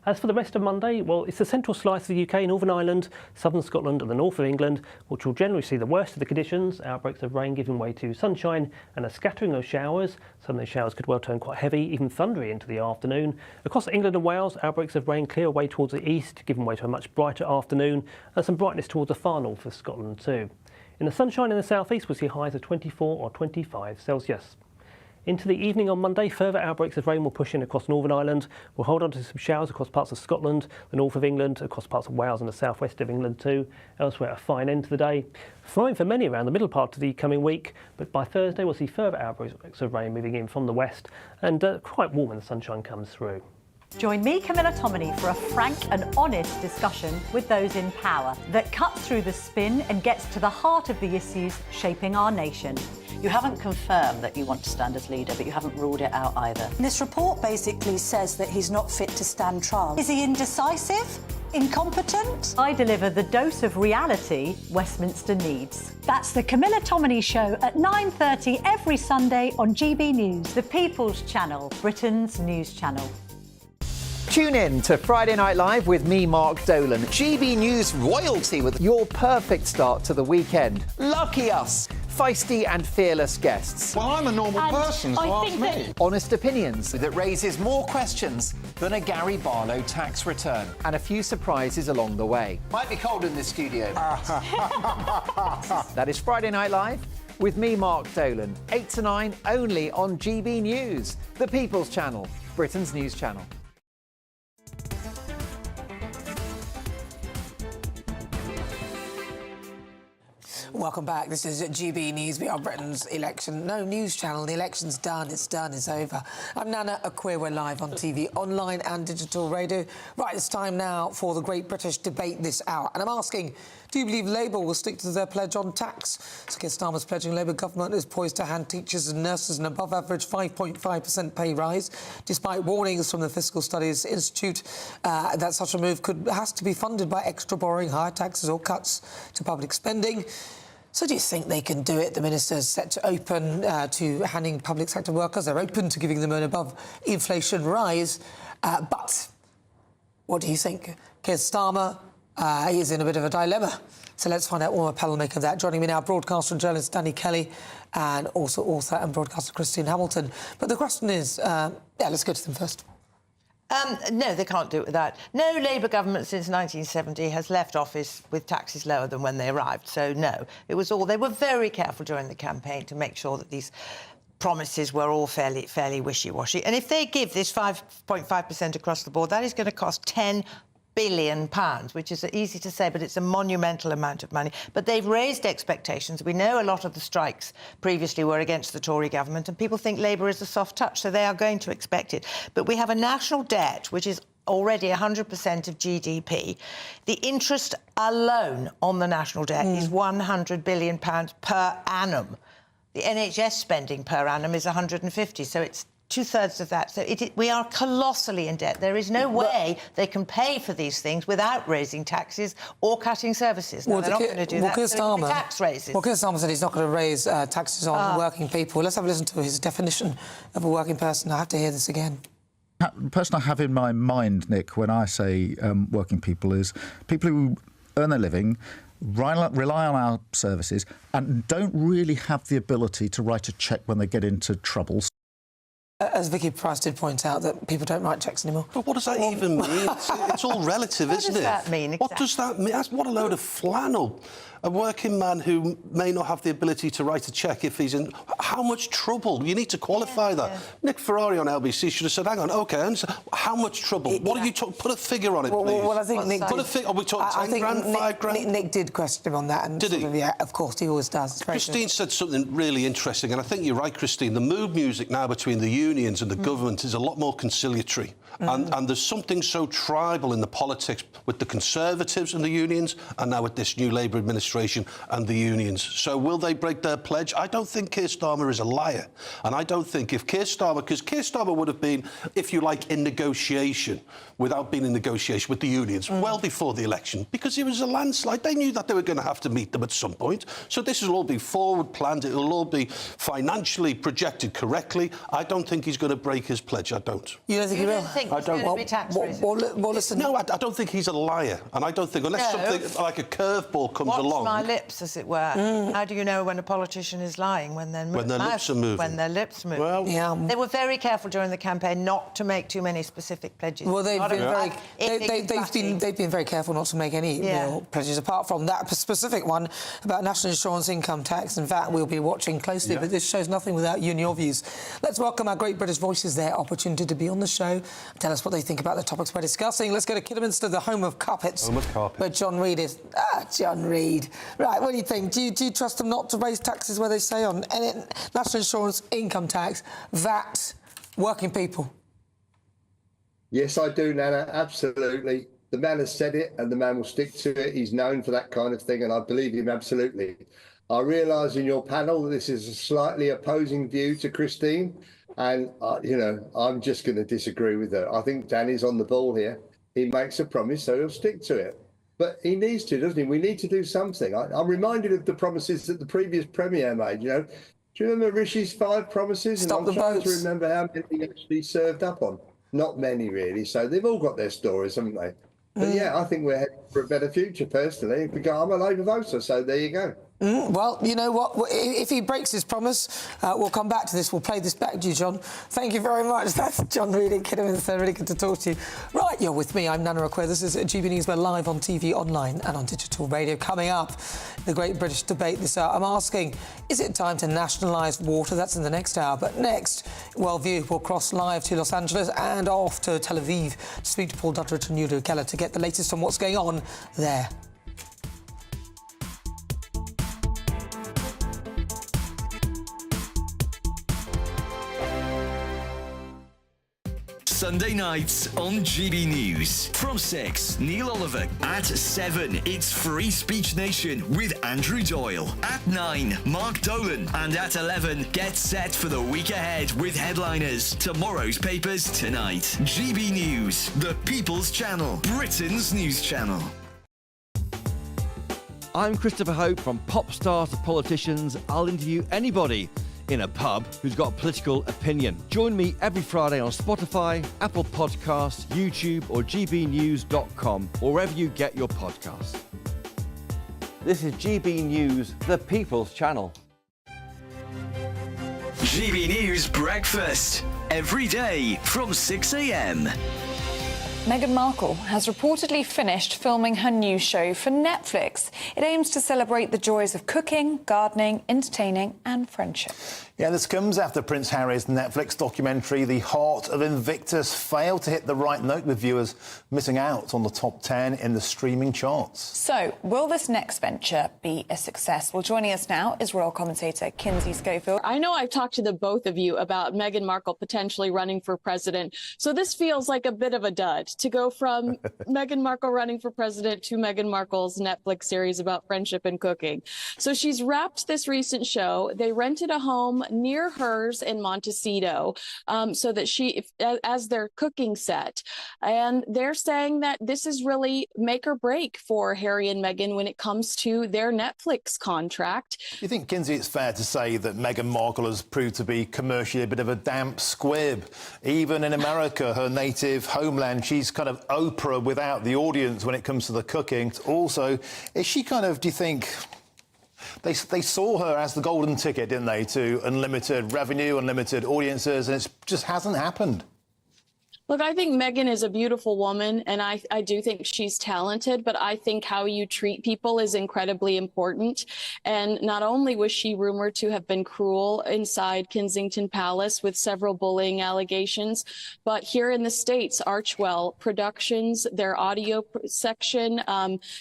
As for the rest of Monday, well, it's the central slice of the UK, Northern Ireland, southern Scotland and the north of England, which will generally see the worst of the conditions, outbreaks of rain giving way to sunshine and a scattering of showers. Some of those showers could well turn quite heavy, even thundery into the afternoon. Across England and Wales, outbreaks of rain clear away towards the east, giving way to a much brighter afternoon, and some brightness towards the far north of Scotland too. In the sunshine in the southeast, we'll see highs of 24 or 25 Celsius. Into the evening on Monday, further outbreaks of rain will push in across Northern Ireland. We'll hold on to some showers across parts of Scotland, the north of England, across parts of Wales and the southwest of England too. Elsewhere, a fine end to the day. Fine for many around the middle part of the coming week, but by Thursday we'll see further outbreaks of rain moving in from the west, and quite warm when the sunshine comes through. Join me, Camilla Tominey, for a frank and honest discussion with those in power that cuts through the spin and gets to the heart of the issues shaping our nation. You haven't confirmed that you want to stand as leader, but you haven't ruled it out either. This report basically says that he's not fit to stand trial. Is he indecisive? Incompetent? I deliver the dose of reality Westminster needs. That's the Camilla Tominey Show at 9:30 every Sunday on GB News, the People's Channel, Britain's news channel. Tune in to Friday Night Live with me, Mark Dolan. GB News royalty with your perfect start to the weekend. Lucky us. Feisty and fearless guests. Well, I'm a normal person, so ask me. Honest opinions that raises more questions than a Gary Barlow tax return. And a few surprises along the way. Might be cold in this studio. That is Friday Night Live with me, Mark Dolan. 8 to 9 only on GB News, the People's Channel, Britain's news channel. Welcome back. This is GB News. We are Britain's news channel. The election's done. It's done. It's over. I'm Nana Akua. We're live on TV, online and digital radio. Right, it's time now for the Great British Debate this hour. And I'm asking, do you believe Labour will stick to their pledge on tax? So Keir Starmer's pledging Labour government is poised to hand teachers and nurses an above-average 5.5% pay rise, despite warnings from the Fiscal Studies Institute that such a move has to be funded by extra borrowing, higher taxes or cuts to public spending. So do you think they can do it? The minister's set to open to handing public sector workers. They're open to giving them an above-inflation rise. But what do you think? Keir Starmer is in a bit of a dilemma. So let's find out what my panel make of that. Joining me now, broadcaster and journalist Danny Kelly, and also author and broadcaster Christine Hamilton. But the question is, let's go to them first. No, they can't do it with that. No Labour government since 1970 has left office with taxes lower than when they arrived. So, no, it was all... They were very careful during the campaign to make sure that these promises were all fairly wishy-washy. And if they give this 5.5% across the board, that is going to cost £10 billion, which is easy to say, but it's a monumental amount of money. But they've raised expectations. We know a lot of the strikes previously were against the Tory government, and people think Labour is a soft touch, so they are going to expect it. But we have a national debt which is already 100% of GDP. The interest alone on the national debt is £100 billion per annum. The NHS spending per annum is 150, so it's two-thirds of that. So we are colossally in debt. There is no way they can pay for these things without raising taxes or cutting services. No, they're not going to do that. So it'll be tax raises. Well, Keir Starmer said he's not going to raise taxes on working people. Let's have a listen to his definition of a working person. I have to hear this again. The person I have in my mind, Nick, when I say working people is people who earn their living, rely on our services and don't really have the ability to write a cheque when they get into trouble. As Vicky Price did point out, that people don't write cheques anymore. But what does that even mean? It's all relative, isn't it? What does that mean? Exactly. What does that mean? What a load of flannel. A working man who may not have the ability to write a cheque if he's in... How much trouble? You need to qualify that. Yeah. Nick Ferrari on LBC should have said, hang on, OK, how much trouble? What are you talking... Put a figure on it, please. Well, I think Nick... Put a figure... Are we talking 10 grand, 5 grand? Nick did question him on that. And did he? Yeah, of course, he always does. Christine said something really interesting, and I think you're right, Christine. The mood music now between the unions and the government is a lot more conciliatory. And there's something so tribal in the politics with the Conservatives and the unions, and now with this new Labour administration and the unions. So will they break their pledge? I don't think Keir Starmer is a liar. And I don't think if Keir Starmer... Because Keir Starmer would have been, if you like, in negotiation, without being in negotiation with the unions, well before the election, because it was a landslide. They knew that they were going to have to meet them at some point. So this will all be forward-planned. It will all be financially projected correctly. I don't think he's going to break his pledge. I don't. You don't think he will? I don't. Well, listen. No, I don't think he's a liar, and I don't think unless something like a curveball comes along. Watch my lips, as it were. How do you know when a politician is lying? When their lips are moving. When their lips move. Well, they were very careful during the campaign not to make too many specific pledges. Well, they've been very careful not to make any real pledges, apart from that specific one about national insurance, income tax, and VAT. We'll be watching closely, but this show's nothing without you and your views. Let's welcome our great British voices. Their opportunity to be on the show. Tell us what they think about the topics we're discussing. Let's go to Kidderminster, the home of carpets. Home of carpets. Where John Reid is. John Reid. Right, what do you think? Do you trust them not to raise taxes where they say on national insurance, income tax, VAT, working people? Yes, I do, Nana, absolutely. The man has said it and the man will stick to it. He's known for that kind of thing and I believe him absolutely. I realise in your panel that this is a slightly opposing view to Christine. And, you know, I'm just going to disagree with her. I think Danny's on the ball here. He makes a promise, so he'll stick to it. But he needs to, doesn't he? We need to do something. I'm reminded of the promises that the previous Premier made, you know. Do you remember Rishi's 5 promises? Stop the votes. I'm trying to remember how many he actually served up on. Not many, really. So they've all got their stories, haven't they? But, yeah, I think we're heading for a better future, personally. I'm a Labour voter, so there you go. Well, you know what? If he breaks his promise, we'll come back to this. We'll play this back to you, John. Thank you very much. That's John Reid in Kidderminster. Really good to talk to you. Right, you're with me. I'm Nana Akua. This is GB News. We're live on TV, online and on digital radio. Coming up, the Great British Debate this hour. I'm asking, is it time to nationalise water? That's in the next hour. But next, Worldview will cross live to Los Angeles and off to Tel Aviv to speak to Paul Duddridge and Udo Keller to get the latest on what's going on there. Sunday nights on GB News. From 6, Neil Oliver. At 7, it's Free Speech Nation with Andrew Doyle. At 9, Mark Dolan. And at 11, get set for the week ahead with headliners. Tomorrow's papers tonight. GB News, the People's Channel, Britain's news channel. I'm Christopher Hope. From pop stars to politicians, I'll interview anybody in a pub who's got a political opinion. Join me every Friday on Spotify, Apple Podcasts, YouTube or gbnews.com, or wherever you get your podcasts. This is GB News, the People's Channel. GB News Breakfast, every day from 6 a.m. Meghan Markle has reportedly finished filming her new show for Netflix. It aims to celebrate the joys of cooking, gardening, entertaining and friendship. Yeah, this comes after Prince Harry's Netflix documentary, The Heart of Invictus, failed to hit the right note with viewers missing out on the top 10 in the streaming charts. So, will this next venture be a success? Well, joining us now is royal commentator Kinsey Schofield. I know I've talked to the both of you about Meghan Markle potentially running for president, so this feels like a bit of a dud to go from Meghan Markle running for president to Meghan Markle's Netflix series about friendship and cooking. So she's wrapped this recent show. They rented a home near hers in Montecito, so that as their cooking set. And they're saying that this is really make or break for Harry and Meghan when it comes to their Netflix contract. Do you think, Kinsey, it's fair to say that Meghan Markle has proved to be commercially a bit of a damp squib? Even in America, her native homeland, she's kind of Oprah without the audience when it comes to the cooking. Also, is she kind of, do you think... They saw her as the golden ticket, didn't they, to unlimited revenue, unlimited audiences, and it just hasn't happened. Look, I think Meghan is a beautiful woman, and I do think she's talented, but I think how you treat people is incredibly important. And not only was she rumored to have been cruel inside Kensington Palace with several bullying allegations, but here in the States, Archwell Productions, their audio section,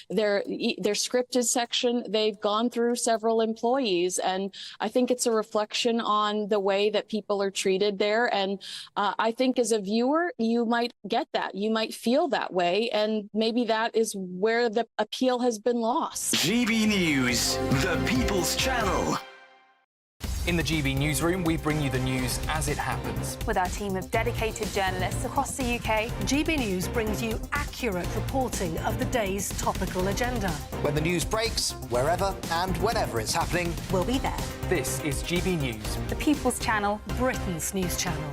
their scripted section, they've gone through several employees. And I think it's a reflection on the way that people are treated there. And I think as a viewer, you might get that. You might feel that way. And maybe that is where the appeal has been lost. GB News, the People's Channel. In the GB newsroom, we bring you the news as it happens. With our team of dedicated journalists across the UK, GB News brings you accurate reporting of the day's topical agenda. When the news breaks, wherever and whenever it's happening, we'll be there. This is GB News, the People's Channel, Britain's news channel.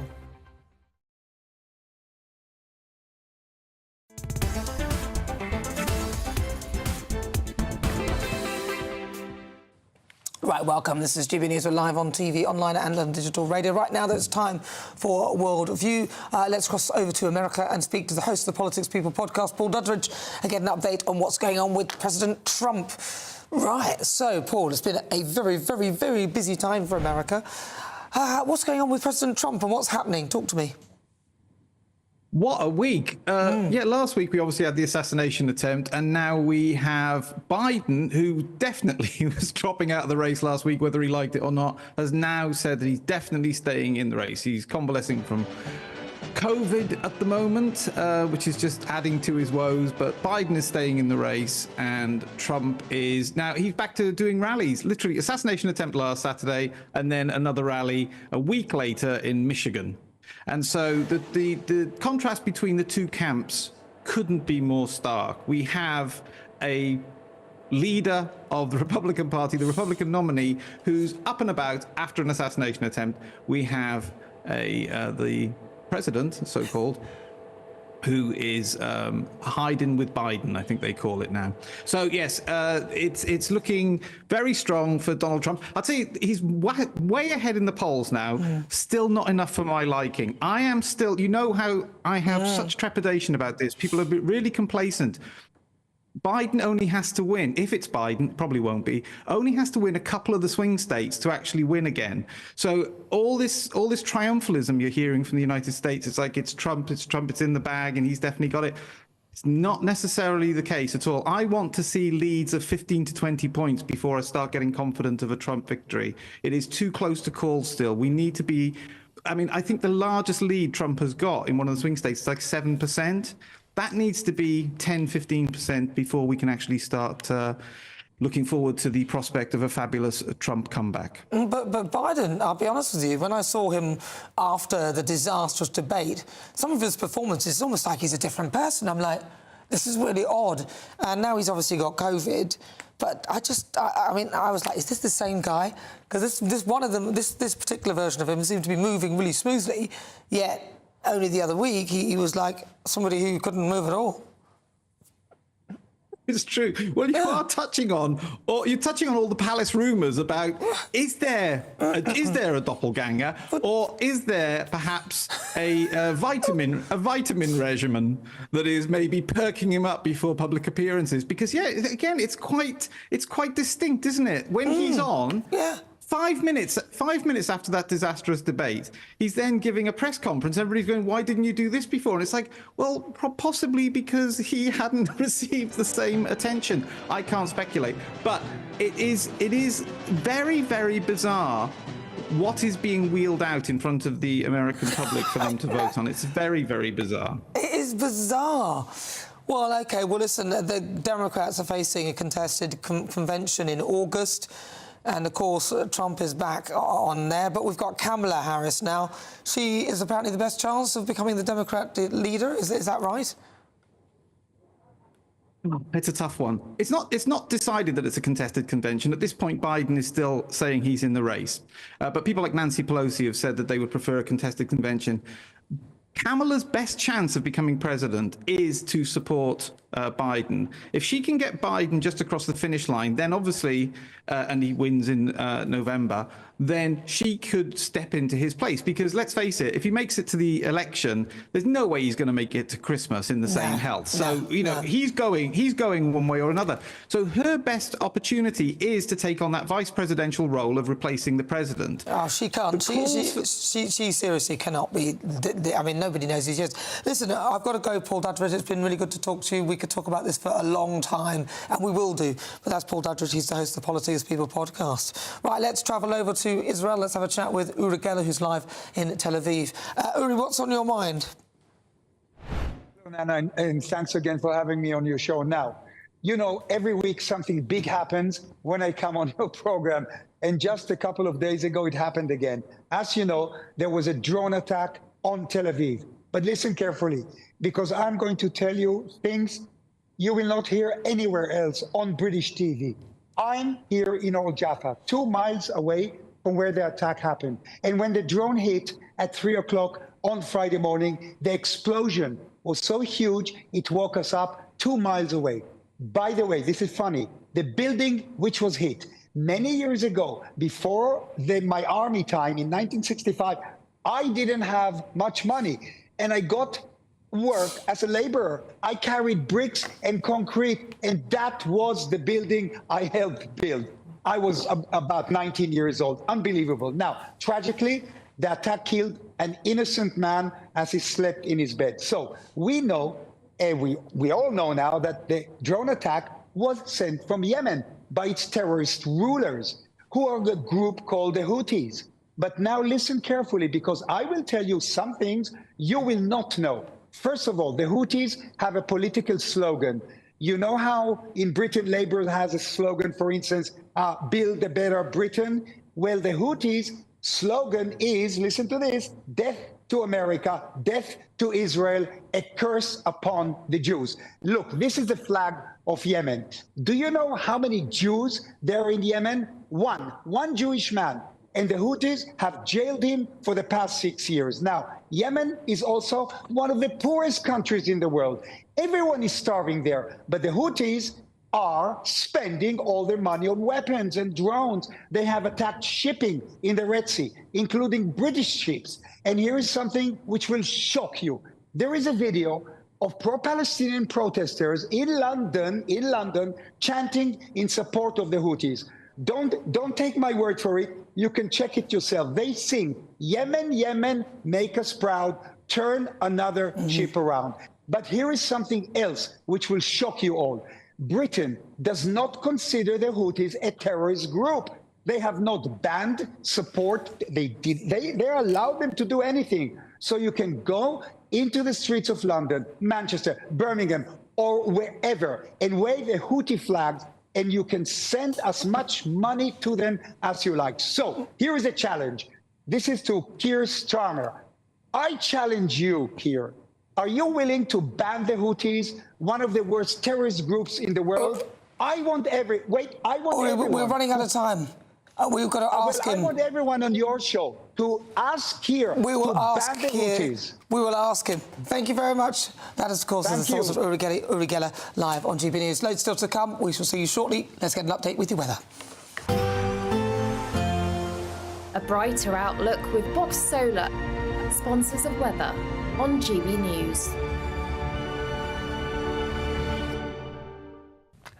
Right, welcome. This is GB News. We're live on TV, online and on digital radio. Right now, it's time for World View. Let's cross over to America and speak to the host of the Politics People podcast, Paul Dudridge, and get an update on what's going on with President Trump. Right, so, Paul, it's been a very, very, very busy time for America. What's going on with President Trump and what's happening? Talk to me. What a week. Yeah, last week we obviously had the assassination attempt, and now we have Biden, who definitely was dropping out of the race last week, whether he liked it or not, has now said that he's definitely staying in the race. He's convalescing from COVID at the moment, which is just adding to his woes, but Biden is staying in the race, and Trump is now, he's back to doing rallies. Literally, assassination attempt last Saturday, and then another rally a week later in Michigan. And so the contrast between the two camps couldn't be more stark. We have a leader of the Republican Party, the Republican nominee, who's up and about after an assassination attempt. We have the president, so-called, who is hiding with Biden, I think they call it now. So, yes, it's looking very strong for Donald Trump. I'd say he's way ahead in the polls now. Still not enough for my liking. I am still, you know how I have such trepidation about this. People are really complacent. Biden only has to win, if it's Biden, probably won't be, only has to win a couple of the swing states to actually win again. So all this triumphalism you're hearing from the United States, it's like it's Trump, it's in the bag, and he's definitely got it. It's not necessarily the case at all. I want to see leads of 15 to 20 points before I start getting confident of a Trump victory. It is too close to call still. We need to be, I mean, I think the largest lead Trump has got in one of the swing states is like 7%. That needs to be 10, 15% before we can actually start looking forward to the prospect of a fabulous Trump comeback. But Biden, I'll be honest with you, when I saw him after the disastrous debate, some of his performances, it's almost like he's a different person. I'm like, this is really odd. And now he's obviously got COVID. But I mean, I was like, is this the same guy? Because this particular version of him seemed to be moving really smoothly, yet only the other week he was like somebody who couldn't move at all. It's true. Well, you are touching on, or you're touching on all the palace rumours about is there a doppelganger, or is there perhaps a vitamin regimen that is maybe perking him up before public appearances? Because again, it's quite distinct, isn't it? When he's on, 5 minutes after that disastrous debate, he's then giving a press conference. Everybody's going, why didn't you do this before? And it's like, well, possibly because he hadn't received the same attention. I can't speculate. But it is very, very bizarre what is being wheeled out in front of the American public for them to vote on. It's very, very bizarre. It is bizarre. Well, OK, well, listen, the Democrats are facing a contested convention in August. And, of course, Trump is back on there. But we've got Kamala Harris now. She is apparently the best chance of becoming the Democrat leader. Is that right? It's a tough one. It's not decided that it's a contested convention. At this point, Biden is still saying he's in the race. But people like Nancy Pelosi have said that they would prefer a contested convention. Kamala's best chance of becoming president is to support Biden. If she can get Biden just across the finish line, then obviously, and he wins in November, then she could step into his place. Because let's face it, if he makes it to the election, there's no way he's going to make it to Christmas in the same health. So, he's going one way or another. So her best opportunity is to take on that vice presidential role of replacing the president. Oh, she can't. She seriously cannot be. I mean, nobody knows who she is. Listen, I've got to go, Paul Dudridge. It's been really good to talk to you. We could talk about this for a long time, and we will do. But that's Paul Dudridge. He's the host of the Politics People podcast. Right, let's travel over to Israel. Let's have a chat with Uri Geller, who's live in Tel Aviv. Uri, what's on your mind? Nana, and thanks again for having me on your show. Now, every week something big happens when I come on your program, and just a couple of days ago it happened again. As you know, there was a drone attack on Tel Aviv. But listen carefully, because I'm going to tell you things you will not hear anywhere else on British TV. I'm here in Old Jaffa, 2 miles away from where the attack happened. And when the drone hit at 3 o'clock on Friday morning, the explosion was so huge, it woke us up 2 miles away. By the way, this is funny. The building which was hit many years ago, before my army time in 1965, I didn't have much money, and I got work as a laborer. I carried bricks and concrete, and that was the building I helped build. I was about 19 years old. Unbelievable. Now, tragically, the attack killed an innocent man as he slept in his bed. So we know, and we all know now, that the drone attack was sent from Yemen by its terrorist rulers, who are the group called the Houthis. But now listen carefully, because I will tell you some things you will not know. First of all, the Houthis have a political slogan. You know how in Britain Labour has a slogan, for instance, build a better Britain? Well, the Houthis' slogan is, listen to this, death to America, death to Israel, a curse upon the Jews. Look, this is the flag of Yemen. Do you know how many Jews there are in Yemen? One Jewish man. And the Houthis have jailed him for the past 6 years. Now, Yemen is also one of the poorest countries in the world. Everyone is starving there, but the Houthis are spending all their money on weapons and drones. They have attacked shipping in the Red Sea, including British ships. And here is something which will shock you. There is a video of pro-Palestinian protesters in London, chanting in support of the Houthis. Don't take my word for it. You can check it yourself. They sing, Yemen, Yemen, make us proud, turn another ship around. But here is something else which will shock you all. Britain does not consider the Houthis a terrorist group. They have not banned support. They allowed them to do anything. So you can go into the streets of London, Manchester, Birmingham, or wherever, and wave a Houthi flag, and you can send as much money to them as you like. So here is a challenge. This is to Keir Starmer. I challenge you, Keir. Are you willing to ban the Houthis, one of the worst terrorist groups in the world? I want everyone. We're running out of time. We've got to ask him. I want everyone on your show to ask here We will to ask ban the here. routines. We will ask him. Thank you very much. That is, of course, is the source of Uri Geller live on GB News. Loads still to come. We shall see you shortly. Let's get an update with your weather. A brighter outlook with Box Solar, sponsors of weather on GB News.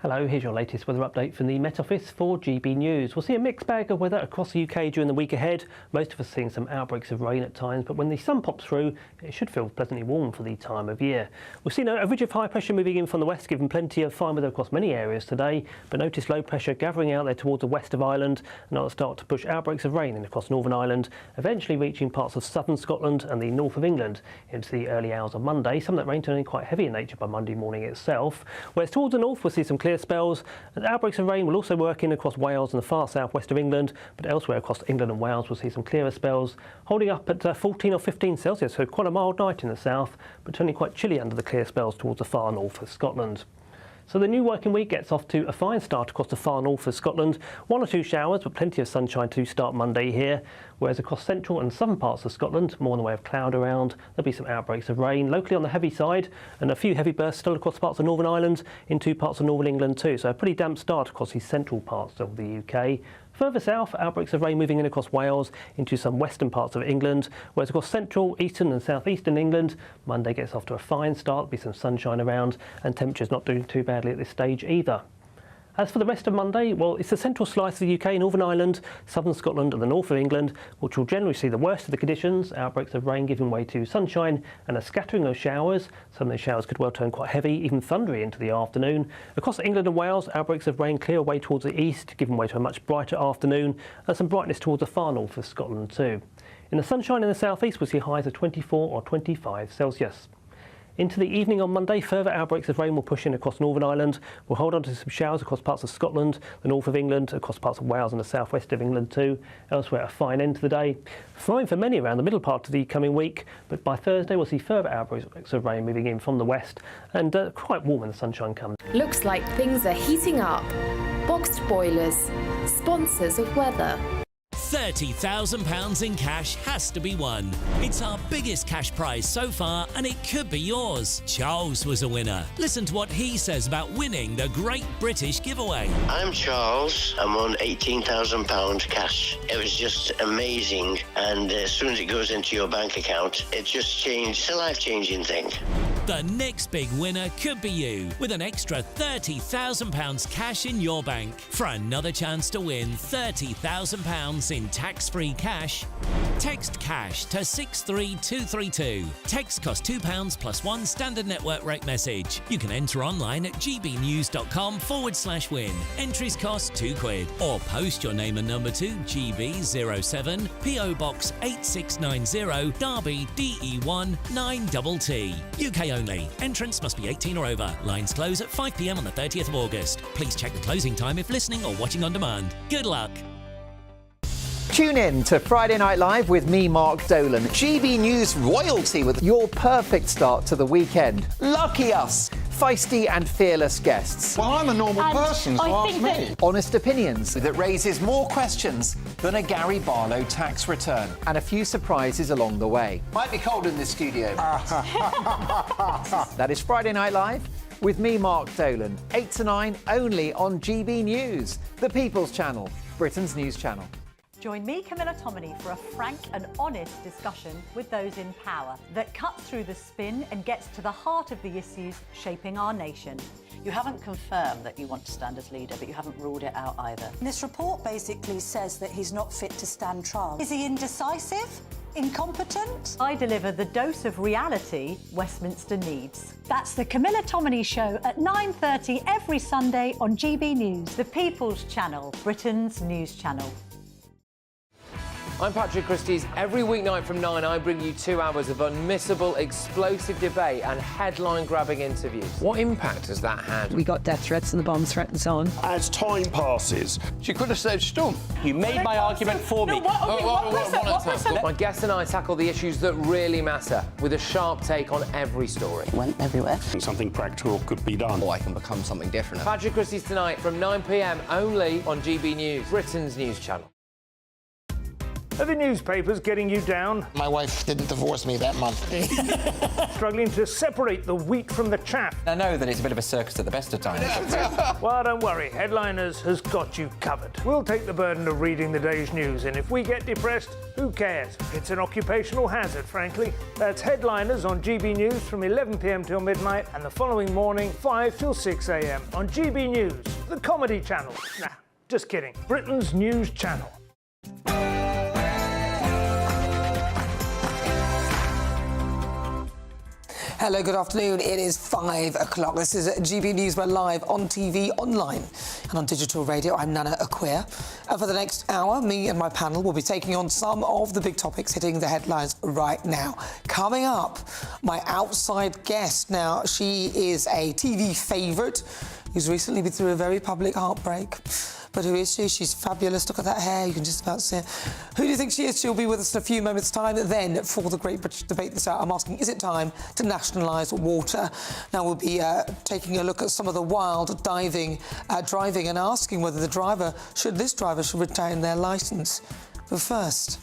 Hello, here's your latest weather update from the Met Office for GB News. We'll see a mixed bag of weather across the UK during the week ahead. Most of us seeing some outbreaks of rain at times, but when the sun pops through, it should feel pleasantly warm for the time of year. We've seen a ridge of high pressure moving in from the west, giving plenty of fine weather across many areas today, but notice low pressure gathering out there towards the west of Ireland, and that'll start to push outbreaks of rain in across Northern Ireland, eventually reaching parts of southern Scotland and the north of England into the early hours of Monday. Some of that rain turning quite heavy in nature by Monday morning itself. Whereas towards the north, we'll see some clear spells. And outbreaks of rain will also work in across Wales and the far southwest of England, but elsewhere across England and Wales we'll see some clearer spells, holding up at 14 or 15 Celsius, so quite a mild night in the south, but turning quite chilly under the clear spells towards the far north of Scotland. So the new working week gets off to a fine start across the far north of Scotland. 1 or 2 showers, but plenty of sunshine to start Monday here. Whereas across central and southern parts of Scotland, more in the way of cloud around. There'll be some outbreaks of rain, locally on the heavy side, and a few heavy bursts still across parts of Northern Ireland, into parts of northern England too. So a pretty damp start across the central parts of the UK. Further south, outbreaks of rain moving in across Wales into some western parts of England, whereas across central, eastern and southeastern England, Monday gets off to a fine start, there'll be some sunshine around, and temperatures not doing too badly at this stage either. As for the rest of Monday, well, it's the central slice of the UK, Northern Ireland, southern Scotland and the north of England, which will generally see the worst of the conditions, outbreaks of rain giving way to sunshine and a scattering of showers. Some of those showers could well turn quite heavy, even thundery into the afternoon. Across England and Wales, outbreaks of rain clear away towards the east, giving way to a much brighter afternoon, and some brightness towards the far north of Scotland too. In the sunshine in the southeast, we'll see highs of 24 or 25 Celsius. Into the evening on Monday, further outbreaks of rain will push in across Northern Ireland. We'll hold on to some showers across parts of Scotland, the north of England, across parts of Wales and the southwest of England too. Elsewhere, a fine end to the day. Fine for many around the middle part of the coming week, but by Thursday we'll see further outbreaks of rain moving in from the west, and quite warm when the sunshine comes. Looks like things are heating up. Boxed Boilers, sponsors of weather. £30,000 in cash has to be won. It's our biggest cash prize so far, and it could be yours. Charles was a winner. Listen to what he says about winning the Great British Giveaway. I'm Charles. I won £18,000 cash. It was just amazing, and as soon as it goes into your bank account, it just changed. It's a life-changing thing. The next big winner could be you, with an extra £30,000 cash in your bank. For another chance to win £30,000 in tax-free cash, text cash to 63232. Text costs £2 plus 1 standard network rate message. You can enter online at gbnews.com/win. Entries cost £2, or post your name and number to GB07 PO Box 8690 Derby DE1 9TT. UK only. Entrance must be 18 or over. Lines close at 5 p.m. on the 30th of August. Please check the closing time if listening or watching on demand. Good luck. Tune in to Friday Night Live with me, Mark Dolan. GB News royalty with your perfect start to the weekend. Lucky us! Feisty and fearless guests. Well, I'm a normal person, so ask me. Honest opinions that raises more questions than a Gary Barlow tax return. And a few surprises along the way. Might be cold in this studio. That is Friday Night Live with me, Mark Dolan. 8 to 9 only on GB News, the People's Channel, Britain's news channel. Join me, Camilla Tominey, for a frank and honest discussion with those in power that cuts through the spin and gets to the heart of the issues shaping our nation. You haven't confirmed that you want to stand as leader, but you haven't ruled it out either. This report basically says that he's not fit to stand trial. Is he indecisive? Incompetent? I deliver the dose of reality Westminster needs. That's the Camilla Tominey Show at 9:30 every Sunday on GB News, the People's Channel, Britain's news channel. I'm Patrick Christie's. Every weeknight from 9, I bring you 2 hours of unmissable, explosive debate and headline-grabbing interviews. What impact has that had? We got death threats and the bomb threats on. As time passes, she could have said storm. You made my argument for me. My guest and I tackle the issues that really matter with a sharp take on every story. It went everywhere. Something practical could be done. Or I can become something different. Patrick Christie's tonight from 9 p.m. only on GB News, Britain's news channel. Are the newspapers getting you down? My wife didn't divorce me that month. Struggling to separate the wheat from the chaff? I know that it's a bit of a circus at the best of times. Well, don't worry, Headliners has got you covered. We'll take the burden of reading the day's news, and if we get depressed, who cares? It's an occupational hazard, frankly. That's Headliners on GB News from 11 p.m. till midnight, and the following morning, 5 till 6 a.m. on GB News, the comedy channel. Nah, just kidding. Britain's news channel. Hello, good afternoon. It is 5 o'clock. This is GB News. We're live on TV, online and on digital radio. I'm Nana Akua. For the next hour, me and my panel will be taking on some of the big topics hitting the headlines right now. Coming up, my outside guest. Now, she is a TV favourite who's recently been through a very public heartbreak. But who is she? She's fabulous. Look at that hair. You can just about see it. Who do you think she is? She'll be with us in a few moments' time. Then, for the Great British Debate this hour, I'm asking, is it time to nationalise water? Now, we'll be taking a look at some of the wild driving and asking whether this driver should retain their licence. But first,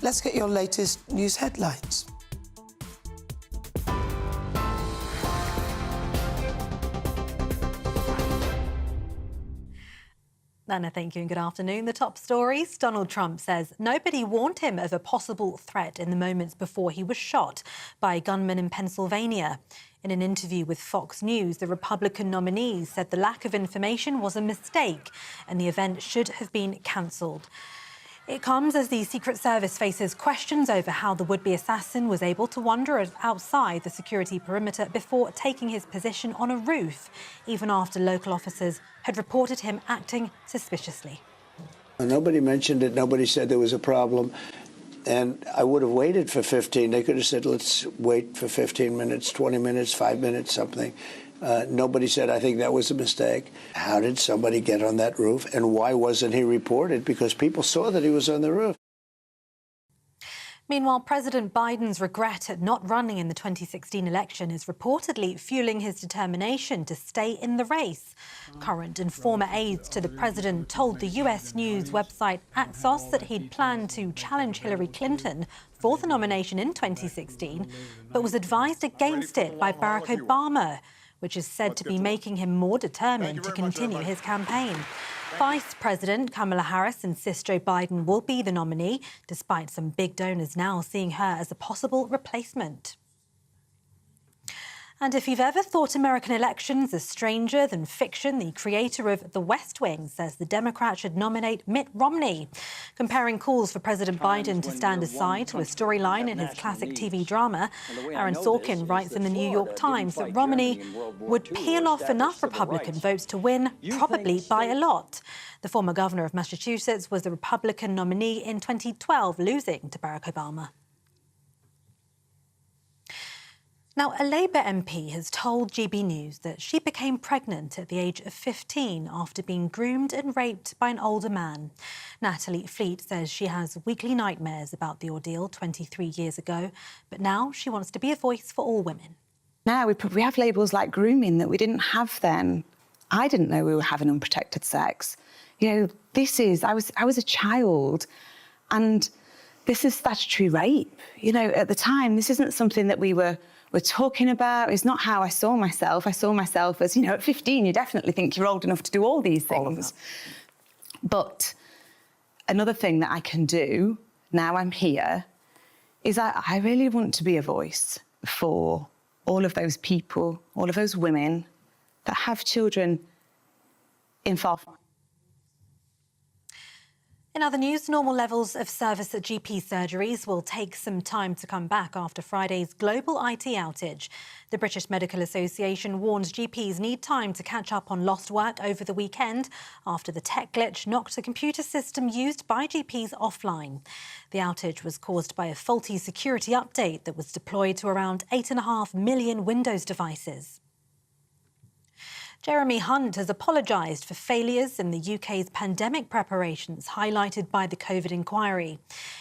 let's get your latest news headlines. Nana, thank you and good afternoon. The top stories. Donald Trump says nobody warned him of a possible threat in the moments before he was shot by a gunman in Pennsylvania. In an interview with Fox News, the Republican nominee said the lack of information was a mistake and the event should have been cancelled. It comes as the Secret Service faces questions over how the would-be assassin was able to wander outside the security perimeter before taking his position on a roof, even after local officers had reported him acting suspiciously. Nobody mentioned it. Nobody said there was a problem. And I would have waited for 15. They could have said, let's wait for 15 minutes, 20 minutes, 5 minutes, something. Nobody said, I think that was a mistake. How did somebody get on that roof? And why wasn't he reported? Because people saw that he was on the roof. Meanwhile, President Biden's regret at not running in the 2016 election is reportedly fueling his determination to stay in the race. Current and former aides to the president told the US news website Axios that he'd planned to challenge Hillary Clinton for the nomination in 2016, but was advised against it by Barack Obama, which is said to be making him more determined to continue his campaign. Vice President Kamala Harris insists Joe Biden will be the nominee, despite some big donors now seeing her as a possible replacement. And if you've ever thought American elections are stranger than fiction, the creator of The West Wing says the Democrat should nominate Mitt Romney. Comparing calls for President Biden to stand aside to a storyline in his classic TV drama, Aaron Sorkin writes in the New York Times that Romney would peel off enough Republican votes to win, probably by a lot. The former governor of Massachusetts was the Republican nominee in 2012, losing to Barack Obama. Now, a Labour MP has told GB News that she became pregnant at the age of 15 after being groomed and raped by an older man. Natalie Fleet says she has weekly nightmares about the ordeal 23 years ago, but now she wants to be a voice for all women. Now we have labels like grooming that we didn't have then. I didn't know we were having unprotected sex. You know, I was a child, and this is statutory rape. You know, at the time, this isn't something that we're talking about. It's not how I saw myself. I saw myself as, you know, at 15, you definitely think you're old enough to do all these things. But another thing that I can do, now I'm here, is I really want to be a voice for all of those people, all of those women that have children in far. In other news, normal levels of service at GP surgeries will take some time to come back after Friday's global IT outage. The British Medical Association warns GPs need time to catch up on lost work over the weekend after the tech glitch knocked a computer system used by GPs offline. The outage was caused by a faulty security update that was deployed to around 8.5 million Windows devices. Jeremy Hunt has apologised for failures in the UK's pandemic preparations highlighted by the COVID inquiry.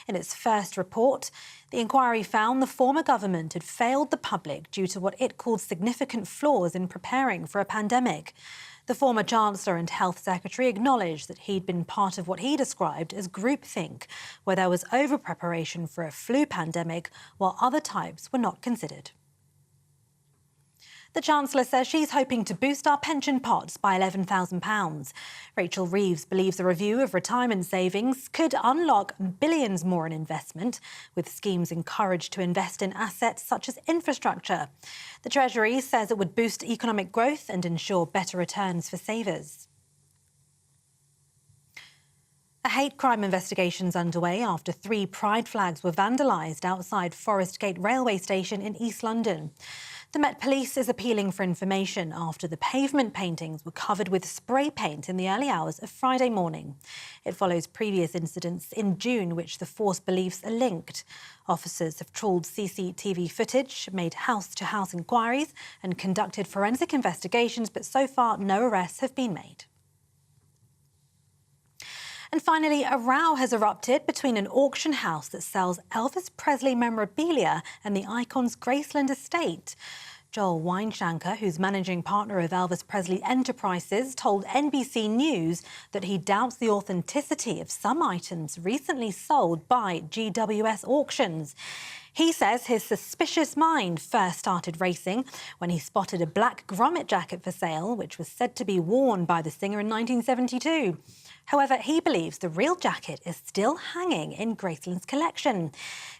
In its first report, the inquiry found the former government had failed the public due to what it called significant flaws in preparing for a pandemic. The former Chancellor and Health Secretary acknowledged that he'd been part of what he described as groupthink, where there was over-preparation for a flu pandemic while other types were not considered. The Chancellor says she's hoping to boost our pension pots by £11,000. Rachel Reeves believes a review of retirement savings could unlock billions more in investment, with schemes encouraged to invest in assets such as infrastructure. The Treasury says it would boost economic growth and ensure better returns for savers. A hate crime investigation is underway after 3 pride flags were vandalised outside Forest Gate railway station in East London. The Met Police is appealing for information after the pavement paintings were covered with spray paint in the early hours of Friday morning. It follows previous incidents in June, which the force believes are linked. Officers have trawled CCTV footage, made house-to-house inquiries and conducted forensic investigations, but so far no arrests have been made. And finally, a row has erupted between an auction house that sells Elvis Presley memorabilia and the icon's Graceland estate. Joel Weinshanker, who's managing partner of Elvis Presley Enterprises, told NBC News that he doubts the authenticity of some items recently sold by GWS auctions. He says his suspicious mind first started racing when he spotted a black grommet jacket for sale, which was said to be worn by the singer in 1972. However, he believes the real jacket is still hanging in Graceland's collection.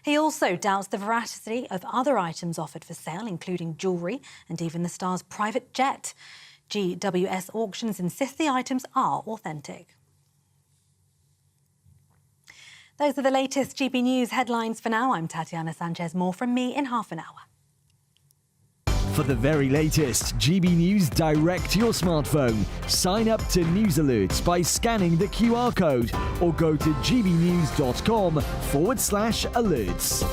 He also doubts the veracity of other items offered for sale, including jewellery and even the star's private jet. GWS Auctions insist the items are authentic. Those are the latest GB News headlines for now. I'm Tatiana Sanchez. More from me in half an hour. For the very latest GB News direct to your smartphone, sign up to News Alerts by scanning the QR code or go to gbnews.com/alerts.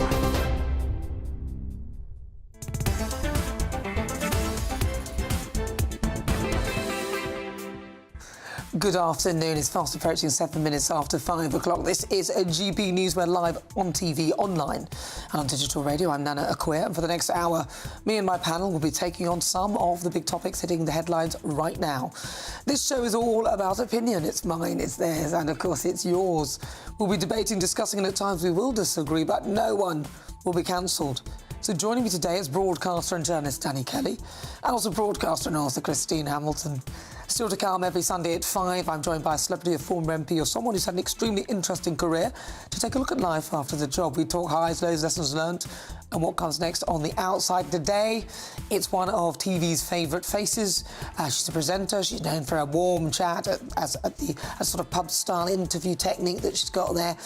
Good afternoon. It's fast approaching 7 minutes after 5 o'clock. This is a GB News. We're live on TV, online and on digital radio. I'm Nana Akua, and for the next hour, me and my panel will be taking on some of the big topics hitting the headlines right now. This show is all about opinion. It's mine, it's theirs, and of course it's yours. We'll be debating, discussing, and at times we will disagree, but no one will be cancelled. So joining me today is broadcaster and journalist Danny Kelly, and also broadcaster and author Christine Hamilton. Still to come every Sunday at 5, I'm joined by a celebrity, a former MP, or someone who's had an extremely interesting career to take a look at life after the job. We talk highs, lows, lessons learned, and what comes next on The Outside. Today, it's one of TV's favourite faces. She's a presenter. She's known for a warm chat as the sort of pub-style interview technique that she's got there.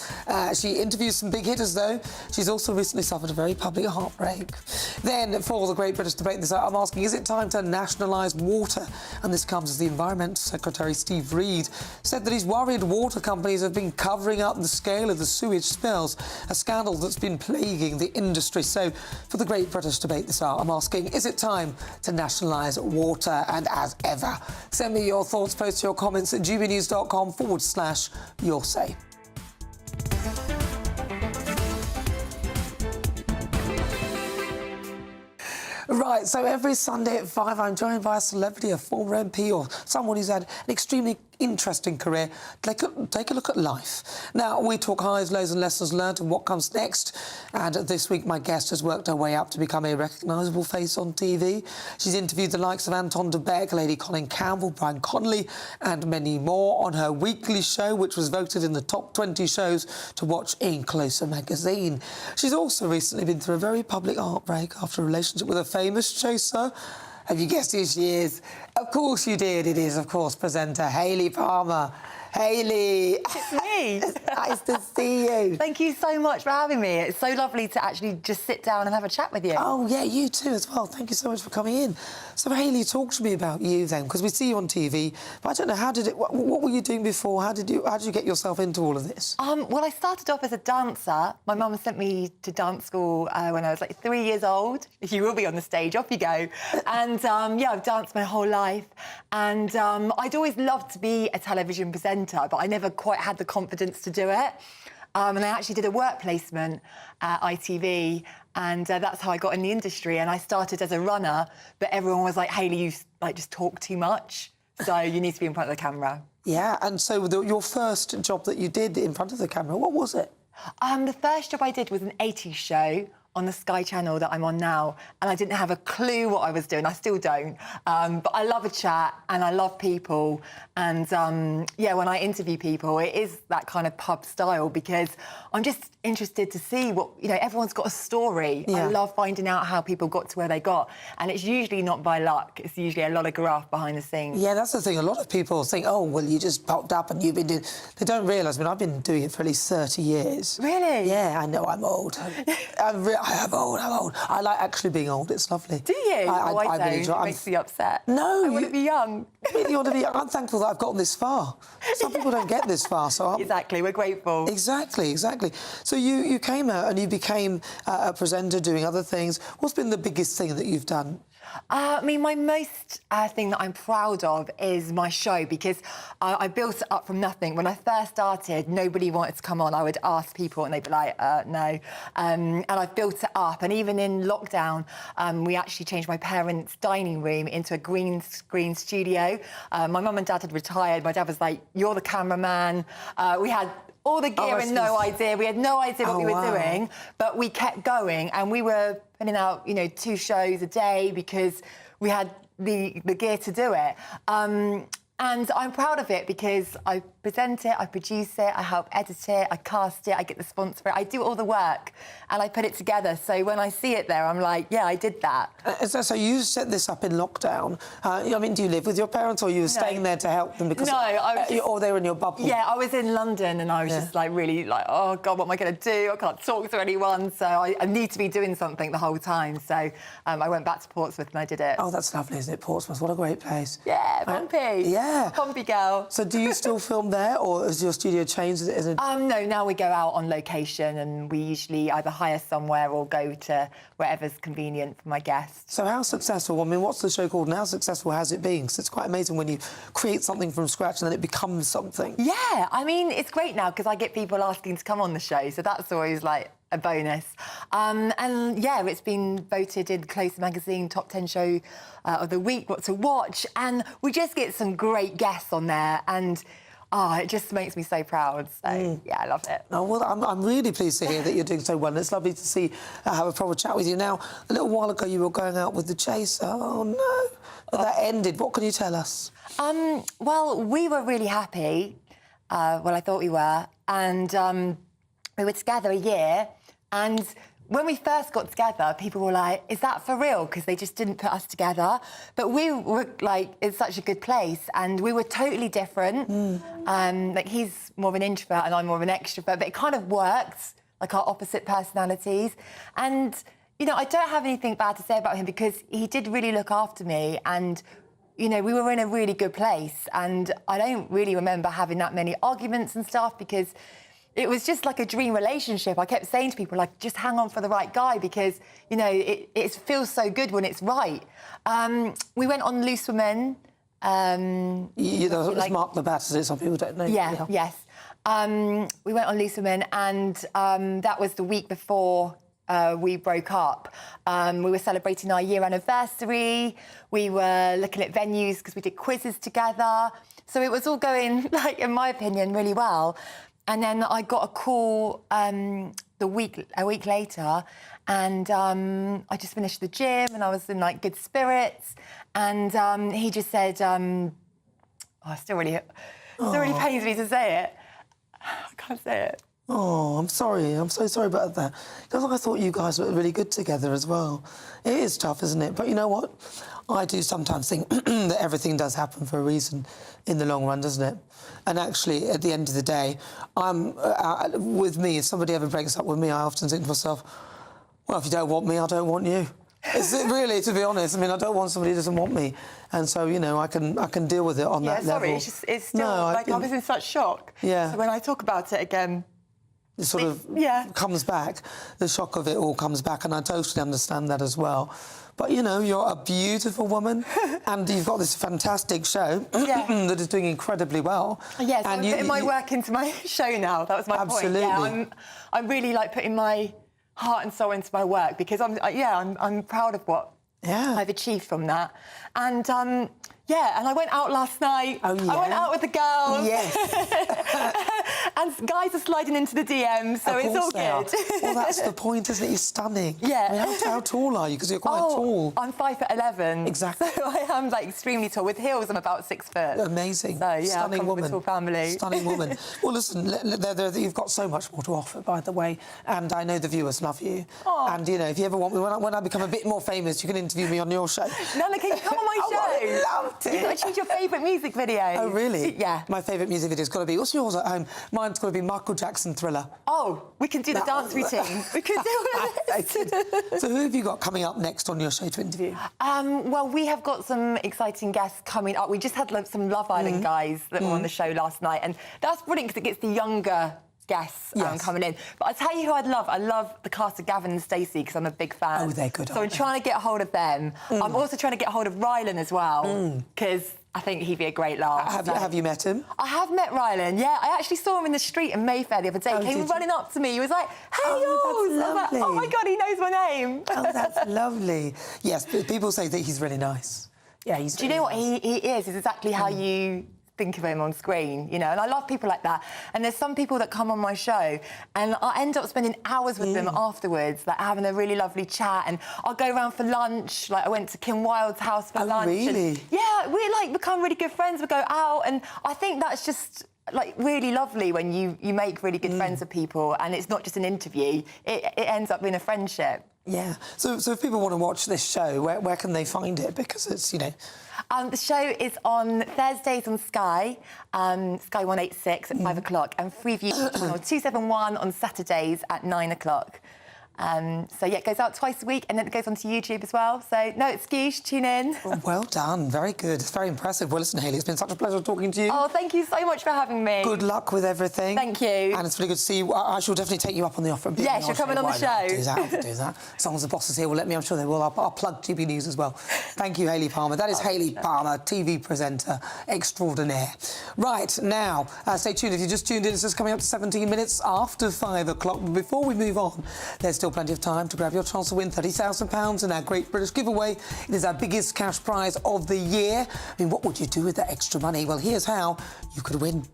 She interviews some big hitters, though. She's also recently suffered a very public heartbreak. Then, for the Great British Debate this hour, I'm asking, is it time to nationalise water? And this comes as the Environment Secretary Steve Reed said that he's worried water companies have been covering up the scale of the sewage spills, a scandal that's been plaguing the industry. So, for the Great British Debate this hour, I'm asking, is it time to nationalise water? And as ever, send me your thoughts, post your comments at gbnews.com/your say. Right, so every Sunday at 5, I'm joined by a celebrity, a former MP, or someone who's had an extremely interesting career. Take a look at life. Now, we talk highs, lows and lessons learned and what comes next. And this week, my guest has worked her way up to become a recognisable face on TV. She's interviewed the likes of Anton de Beck, Lady Colin Campbell, Brian Connolly and many more on her weekly show, which was voted in the top 20 shows to watch in Closer magazine. She's also recently been through a very public heartbreak after a relationship with a famous chaser. Have you guessed who she is? Of course you did. It is, of course, presenter Hayley Palmer. Hayley. It's me. me. Nice to see you. Thank you so much for having me. It's so lovely to actually just sit down and have a chat with you. Oh, yeah, you too as well. Thank you so much for coming in. So, Hayley, talk to me about you then, because we see you on TV, but I don't know, what were you doing before? How did you get yourself into all of this? Well, I started off as a dancer. My mum sent me to dance school when I was like 3 years old. You will be on the stage, off you go. And, yeah, I've danced my whole life. And I'd always loved to be a television presenter, but I never quite had the confidence to do it. And I actually did a work placement at ITV, and that's how I got in the industry. And I started as a runner, but everyone was like, Hayley, you just talk too much, so you need to be in front of the camera. Yeah, and so your first job that you did in front of the camera, what was it? The first job I did was an 80s show on the Sky Channel that I'm on now, and I didn't have a clue what I was doing. I still don't. But I love a chat, and I love people. And, yeah, when I interview people, it is that kind of pub style, because I'm just interested to see what, everyone's got a story. Yeah. I love finding out how people got to where they got. And it's usually not by luck. It's usually a lot of graft behind the scenes. Yeah, that's the thing. A lot of people think, oh, well, you just popped up and you've been doing... They don't realise, I've been doing it for at least 30 years. Really? Yeah, I know, I'm old. I'm old. I like actually being old. It's lovely. Do you? I don't. Really it makes me upset. No. I want to be young. Really want to be young. I'm thankful that I've gotten this far. Some people don't get this far, so... Exactly, we're grateful. Exactly. So you came out and you became a presenter doing other things. What's been the biggest thing that you've done? My most thing that I'm proud of is my show, because I built it up from nothing. When I first started, nobody wanted to come on. I would ask people and they'd be like, no. And I've built it up. And even in lockdown, we actually changed my parents' dining room into a green screen studio. My mum and dad had retired. My dad was like, you're the cameraman. We had all the gear and no idea. We had no idea what we were doing, but we kept going, and we were putting out, 2 shows a day because we had the gear to do it. And I'm proud of it because I present it, I produce it, I help edit it, I cast it, I get the sponsor for it, I do all the work and I put it together. So when I see it there, I'm like, yeah, I did that. So you set this up in lockdown. Do you live with your parents, or you were staying there to help them because... No, I was or they were in your bubble? Yeah, I was in London and I was just really oh, God, what am I going to do? I can't talk to anyone, so I need to be doing something the whole time. So I went back to Portsmouth and I did it. Oh, that's lovely, isn't it, Portsmouth? What a great place. Yeah, Pompey. Yeah. Pompey girl. So do you still film there, or has your studio changed? No, now we go out on location and we usually either hire somewhere or go to wherever's convenient for my guests. So how successful, what's the show called and how successful has it been? Because it's quite amazing when you create something from scratch and then it becomes something. Yeah, it's great now because I get people asking to come on the show, so that's always a bonus. And yeah, it's been voted in Close magazine top 10 show of the week, what to watch, and we just get some great guests on there, and it just makes me so proud. So yeah, I love it. Oh, well, I'm really pleased to hear that you're doing so well, and it's lovely to see have a proper chat with you. Now, a little while ago you were going out with the Chase. Oh no, but that ended. What can you tell us? Well, we were really happy. I thought we were, and we were together a year, and when we first got together, people were like, is that for real? Because they just didn't put us together. But we were, it's such a good place, and we were totally different. He's more of an introvert and I'm more of an extrovert, but it kind of worked, our opposite personalities. And, I don't have anything bad to say about him because he did really look after me, and we were in a really good place, and I don't really remember having that many arguments and stuff because it was just like a dream relationship. I kept saying to people, just hang on for the right guy because, it feels so good when it's right. We went on Loose Women. It's Mark the Batter, some people don't know. Yeah, yes. We went on Loose Women, and that was the week before we broke up. We were celebrating our year anniversary. We were looking at venues because we did quizzes together. So it was all going, in my opinion, really well. And then I got a call a week later, and I just finished the gym and I was in good spirits. And he just said, it still really pains me to say it. I can't say it. Oh, I'm sorry. I'm so sorry about that. Because I thought you guys were really good together as well. It is tough, isn't it? But you know what? I do sometimes think that everything does happen for a reason in the long run, doesn't it? And actually, at the end of the day, with me, if somebody ever breaks up with me, I often think to myself, well, if you don't want me, I don't want you. It's really, to be honest. I mean, I don't want somebody who doesn't want me, and so you know, I can deal with it on that level. Yeah, sorry, it's still I was in such shock. Yeah. So when I talk about it again, it sort of comes back. The shock of it all comes back, and I totally understand that as well. But you know, you're a beautiful woman, and you've got this fantastic show that is doing incredibly well. Yeah, so I'm putting my work into my show now. That was my point. Absolutely. Yeah, I'm really like putting my heart and soul into my work because I'm proud of what I've achieved from that. And and I went out last night. Oh, yeah? I went out with the girls. Yes. And guys are sliding into the DMs, so it's all good. Well, that's the point, isn't it? You're stunning. Yeah. I mean, how tall are you? Because you're quite tall. I'm 5'11". Exactly. So I am like extremely tall. With heels, I'm about 6 foot. Amazing. So yeah, stunning I come woman. from a tall family. Stunning woman. Well, listen, you've got so much more to offer, by the way, and I know the viewers love you. Aww. And you know, if you ever want me, when I become a bit more famous, you can interview me on your show. Nana, can you come on my show? I loved it. You've got to choose your favourite music video. Oh, really? Yeah. My favourite music video's got to be. What's yours at home? Mine's got to be Michael Jackson Thriller. Oh, we can do the dance routine. We could do it. So who have you got coming up next on your show to interview? Well, we have got some exciting guests coming up. We just had some Love Island guys that were on the show last night, and that's brilliant because it gets the younger guests coming in. But I'll tell you who I'd love. I love the cast of Gavin and Stacey because I'm a big fan. Oh, they're good, So I'm trying to get a hold of them. I'm also trying to get a hold of Rylan as well because I think he'd be a great laugh. Have you met him? I have met Rylan, yeah. I actually saw him in the street in Mayfair the other day. He came running up to me. He was like, hey, yours! I was like, oh, my God, he knows my name. Oh, that's lovely. Yes, people say that he's really nice. Yeah, he's. Do you know what he is? Is exactly how you think of him on screen, you know, and I love people like that. And there's some people that come on my show and I end up spending hours with them afterwards, like having a really lovely chat, and I'll go around for lunch. Like I went to Kim Wilde's house for lunch. Really? And, yeah, we like become really good friends. We go out, and I think that's just like really lovely when you make really good friends with people, and it's not just an interview. It ends up being a friendship. Yeah. So if people want to watch this show, where can they find it? Because it's, you know. The show is on Thursdays on Sky, Sky 186 at 5 o'clock, and Freeview channel 271 on Saturdays at 9 o'clock. So, yeah, it goes out twice a week, and then it goes onto YouTube as well. So, no excuse, tune in. Well done. Very good. It's very impressive. Well, listen, Hayley, it's been such a pleasure talking to you. Oh, thank you so much for having me. Good luck with everything. Thank you. And it's really good to see you. I shall definitely take you up on the offer. Yes, you're coming on the show. I'll do that. As long as the bosses here will let me, I'm sure they will. I'll plug GB News as well. Thank you, Hayley Palmer. That is Hayley Palmer, TV presenter extraordinaire. Right, now, stay tuned. If you just tuned in, it's just coming up to 17 minutes after 5 o'clock. But before we move on, there's still plenty of time to grab your chance to win £30,000 in our Great British Giveaway. It is our biggest cash prize of the year. I mean, what would you do with that extra money? Well, here's how you could win.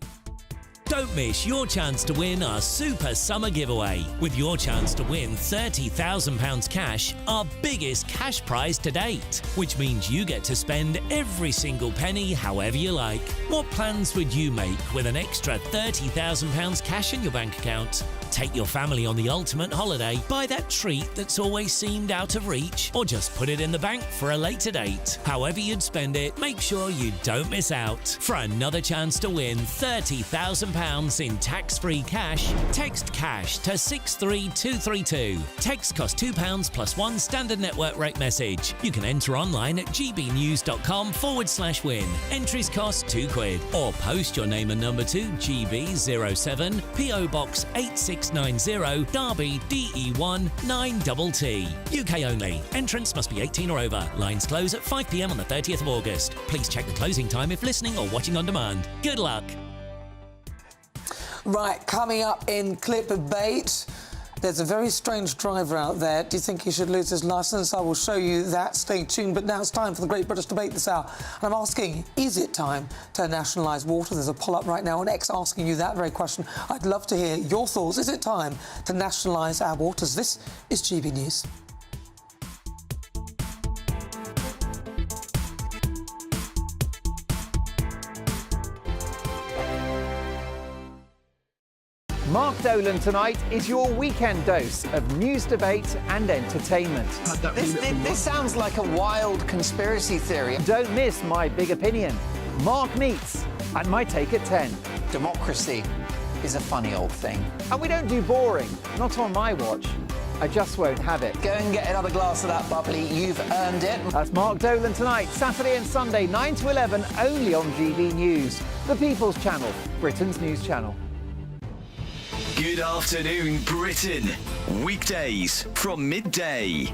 Don't miss your chance to win our Super Summer Giveaway. With your chance to win £30,000 cash, our biggest cash prize to date, which means you get to spend every single penny however you like. What plans would you make with an extra £30,000 cash in your bank account? Take your family on the ultimate holiday, buy that treat that's always seemed out of reach, or just put it in the bank for a later date. However you'd spend it, make sure you don't miss out. For another chance to win £30,000 in tax-free cash, text CASH to 63232. Text costs £2 plus one standard network rate message. You can enter online at gbnews.com/win. Entries cost £2. Or post your name and number to GB07, PO Box 8690, Derby, DE1 9TT. UK only. Entrance must be 18 or over. Lines close at 5 p.m. on the 30th of August. Please check the closing time if listening or watching on demand. Good luck. Right, coming up in Clickbait, there's a very strange driver out there. Do you think he should lose his licence? I will show you that. Stay tuned. But now it's time for the Great British Debate this hour. And I'm asking, is it time to nationalise water? There's a poll up right now on X asking you that very question. I'd love to hear your thoughts. Is it time to nationalise our waters? This is GB News. Mark Dolan tonight is your weekend dose of news, debate and entertainment. This sounds like a wild conspiracy theory. Don't miss my big opinion, Mark Meets, and my take at 10. Democracy is a funny old thing. And we don't do boring, not on my watch. I just won't have it. Go and get another glass of that bubbly, you've earned it. That's Mark Dolan tonight, Saturday and Sunday, 9 to 11, only on GB News, the People's Channel, Britain's news channel. Good afternoon, Britain. Weekdays from midday.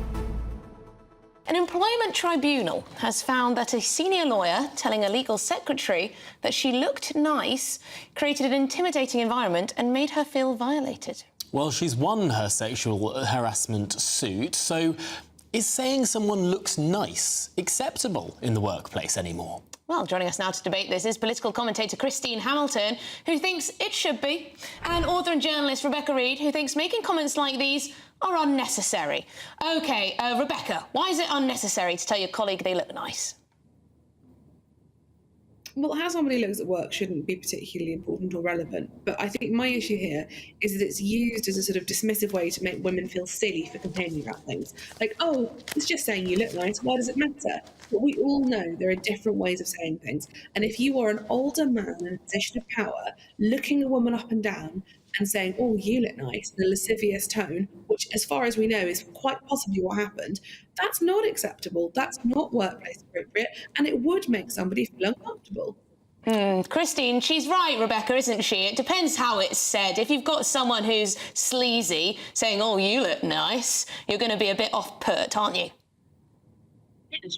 An employment tribunal has found that a senior lawyer telling a legal secretary that she looked nice created an intimidating environment and made her feel violated. Well, she's won her sexual harassment suit, so is saying someone looks nice acceptable in the workplace anymore? Well, joining us now to debate this is political commentator Christine Hamilton, who thinks it should be, and author and journalist Rebecca Reid, who thinks making comments like these are unnecessary. OK, Rebecca, why is it unnecessary to tell your colleague they look nice? Well, how somebody looks at work shouldn't be particularly important or relevant. But I think my issue here is that it's used as a sort of dismissive way to make women feel silly for complaining about things. Like, oh, it's just saying you look nice. Why does it matter? But we all know there are different ways of saying things. And if you are an older man in a position of power, looking a woman up and down and saying, oh, you look nice, in a lascivious tone, which, as far as we know, is quite possibly what happened, that's not acceptable. That's not workplace appropriate, and it would make somebody feel uncomfortable. Christine, she's right, Rebecca, isn't she? It depends how it's said. If you've got someone who's sleazy saying, oh, you look nice, you're going to be a bit off-put, aren't you?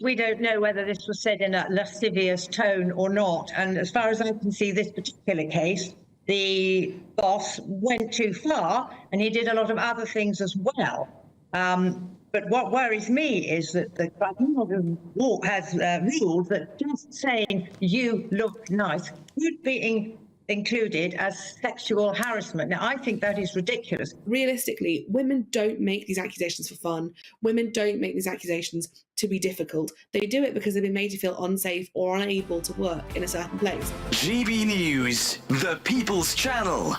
We don't know whether this was said in a lascivious tone or not, and as far as I can see this particular case, the boss went too far and he did a lot of other things as well. But what worries me is that the tribunal has ruled that just saying you look nice could be included as sexual harassment. Now, I think that is ridiculous. Realistically, women don't make these accusations for fun. Women don't make these accusations to be difficult. They do it because they've been made to feel unsafe or unable to work in a certain place. GB News, the People's Channel.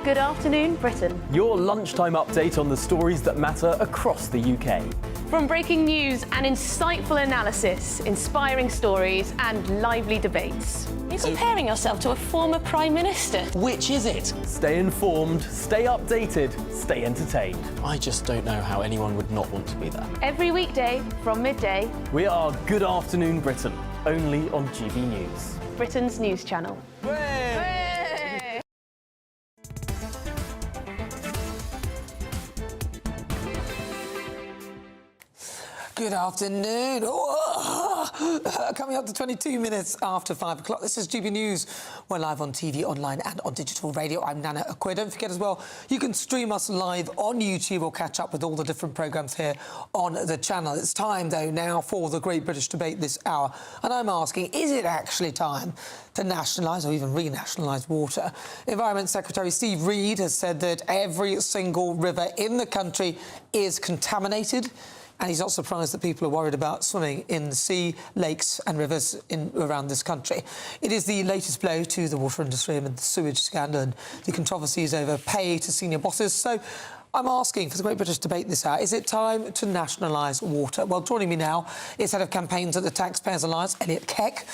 Good afternoon, Britain. Your lunchtime update on the stories that matter across the UK. From breaking news and insightful analysis, inspiring stories and lively debates. You're comparing yourself to a former Prime Minister. Which is it? Stay informed, stay updated, stay entertained. I just don't know how anyone would not want to be there. Every weekday from midday. We are Good Afternoon Britain, only on GB News, Britain's news channel. Good afternoon. Coming up to 22 minutes after 5 o'clock. This is GB News. We're live on TV, online and on digital radio. I'm Nana Akua. Don't forget as well, you can stream us live on YouTube or catch up with all the different programmes here on the channel. It's time, though, now for the Great British Debate this hour. And I'm asking, is it actually time to nationalise or even renationalise water? Environment Secretary Steve Reid has said that every single river in the country is contaminated. And he's not surprised that people are worried about swimming in the sea, lakes and rivers around this country. It is the latest blow to the water industry amid the sewage scandal and the controversies over pay to senior bosses. So I'm asking for the Great British Debate this hour, is it time to nationalise water? Well, joining me now is Head of Campaigns at the Taxpayers Alliance, Elliot Keck,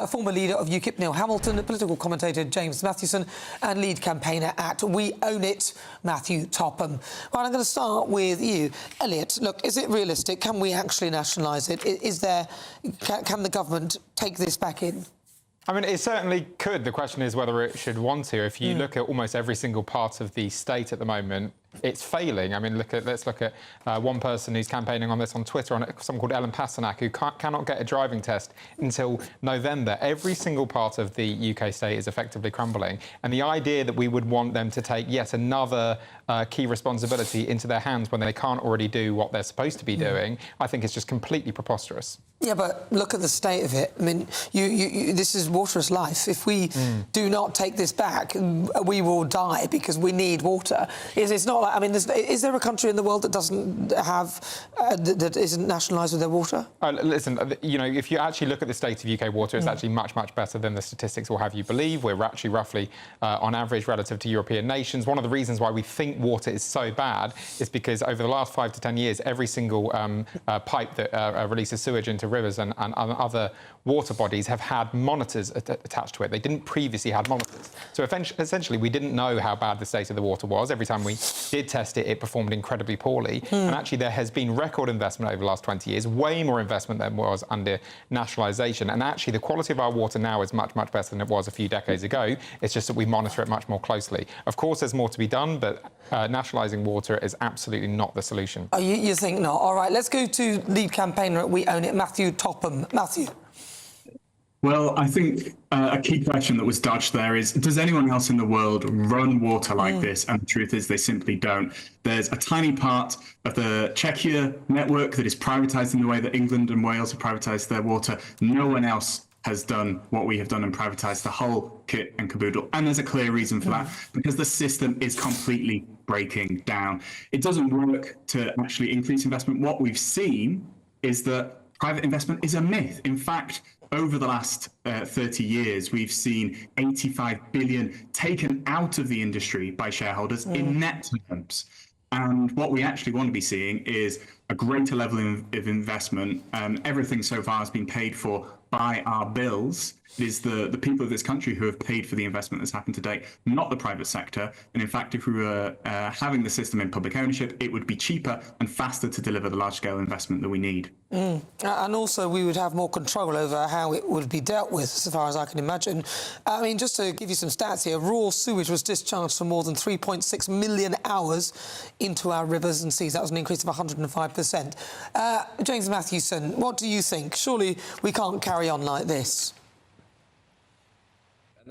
former leader of UKIP, Neil Hamilton, political commentator James Mathewson, and lead campaigner at We Own It, Matthew Topham. Right, I'm going to start with you. Elliot, look, is it realistic? Can we actually nationalise it? Can the government take this back in? I mean, it certainly could. The question is whether it should want to. If you look at almost every single part of the state at the moment, it's failing. I mean, let's look at one person who's campaigning on this on Twitter, someone called Ellen Passanak, who cannot get a driving test until November. Every single part of the UK state is effectively crumbling. And the idea that we would want them to take yet another key responsibility into their hands when they can't already do what they're supposed to be doing, I think is just completely preposterous. Yeah, but look at the state of it. I mean, this is water is life. If we do not take this back, we will die because we need water. It's not I mean, is there a country in the world that doesn't have, that isn't nationalised with their water? Listen, you know, if you actually look at the state of UK water, it's actually much, much better than the statistics will have you believe. We're actually roughly on average relative to European nations. One of the reasons why we think water is so bad is because over the last 5 to 10 years, every single pipe that releases sewage into rivers and other water bodies have had monitors attached to it. They didn't previously have monitors. So essentially, we didn't know how bad the state of the water was. Every time we did test it, it performed incredibly poorly. And actually, there has been record investment over the last 20 years, way more investment than was under nationalisation. And actually, the quality of our water now is much, much better than it was a few decades ago. It's just that we monitor it much more closely. Of course, there's more to be done, but nationalising water is absolutely not the solution. Oh, you think not? All right, let's go to lead campaigner at We Own It, Matthew Topham. Matthew. Well, I think a key question that was dodged there is, does anyone else in the world run water like this? And the truth is they simply don't. There's a tiny part of the Czechia network that is privatised in the way that England and Wales have privatised their water. No one else has done what we have done and privatised the whole kit and caboodle. And there's a clear reason for that, because the system is completely breaking down. It doesn't work to actually increase investment. What we've seen is that private investment is a myth. In fact, over the last 30 years, we've seen 85 billion taken out of the industry by shareholders in net terms. And what we actually want to be seeing is a greater level of investment. Everything so far has been paid for by our bills. It is the people of this country who have paid for the investment that's happened to date, not the private sector. And in fact, if we were having the system in public ownership, it would be cheaper and faster to deliver the large-scale investment that we need. And also, we would have more control over how it would be dealt with, as far as I can imagine. I mean, just to give you some stats here, raw sewage was discharged for more than 3.6 million hours into our rivers and seas. That was an increase of 105%. James Matthewson, what do you think? Surely we can't carry on like this.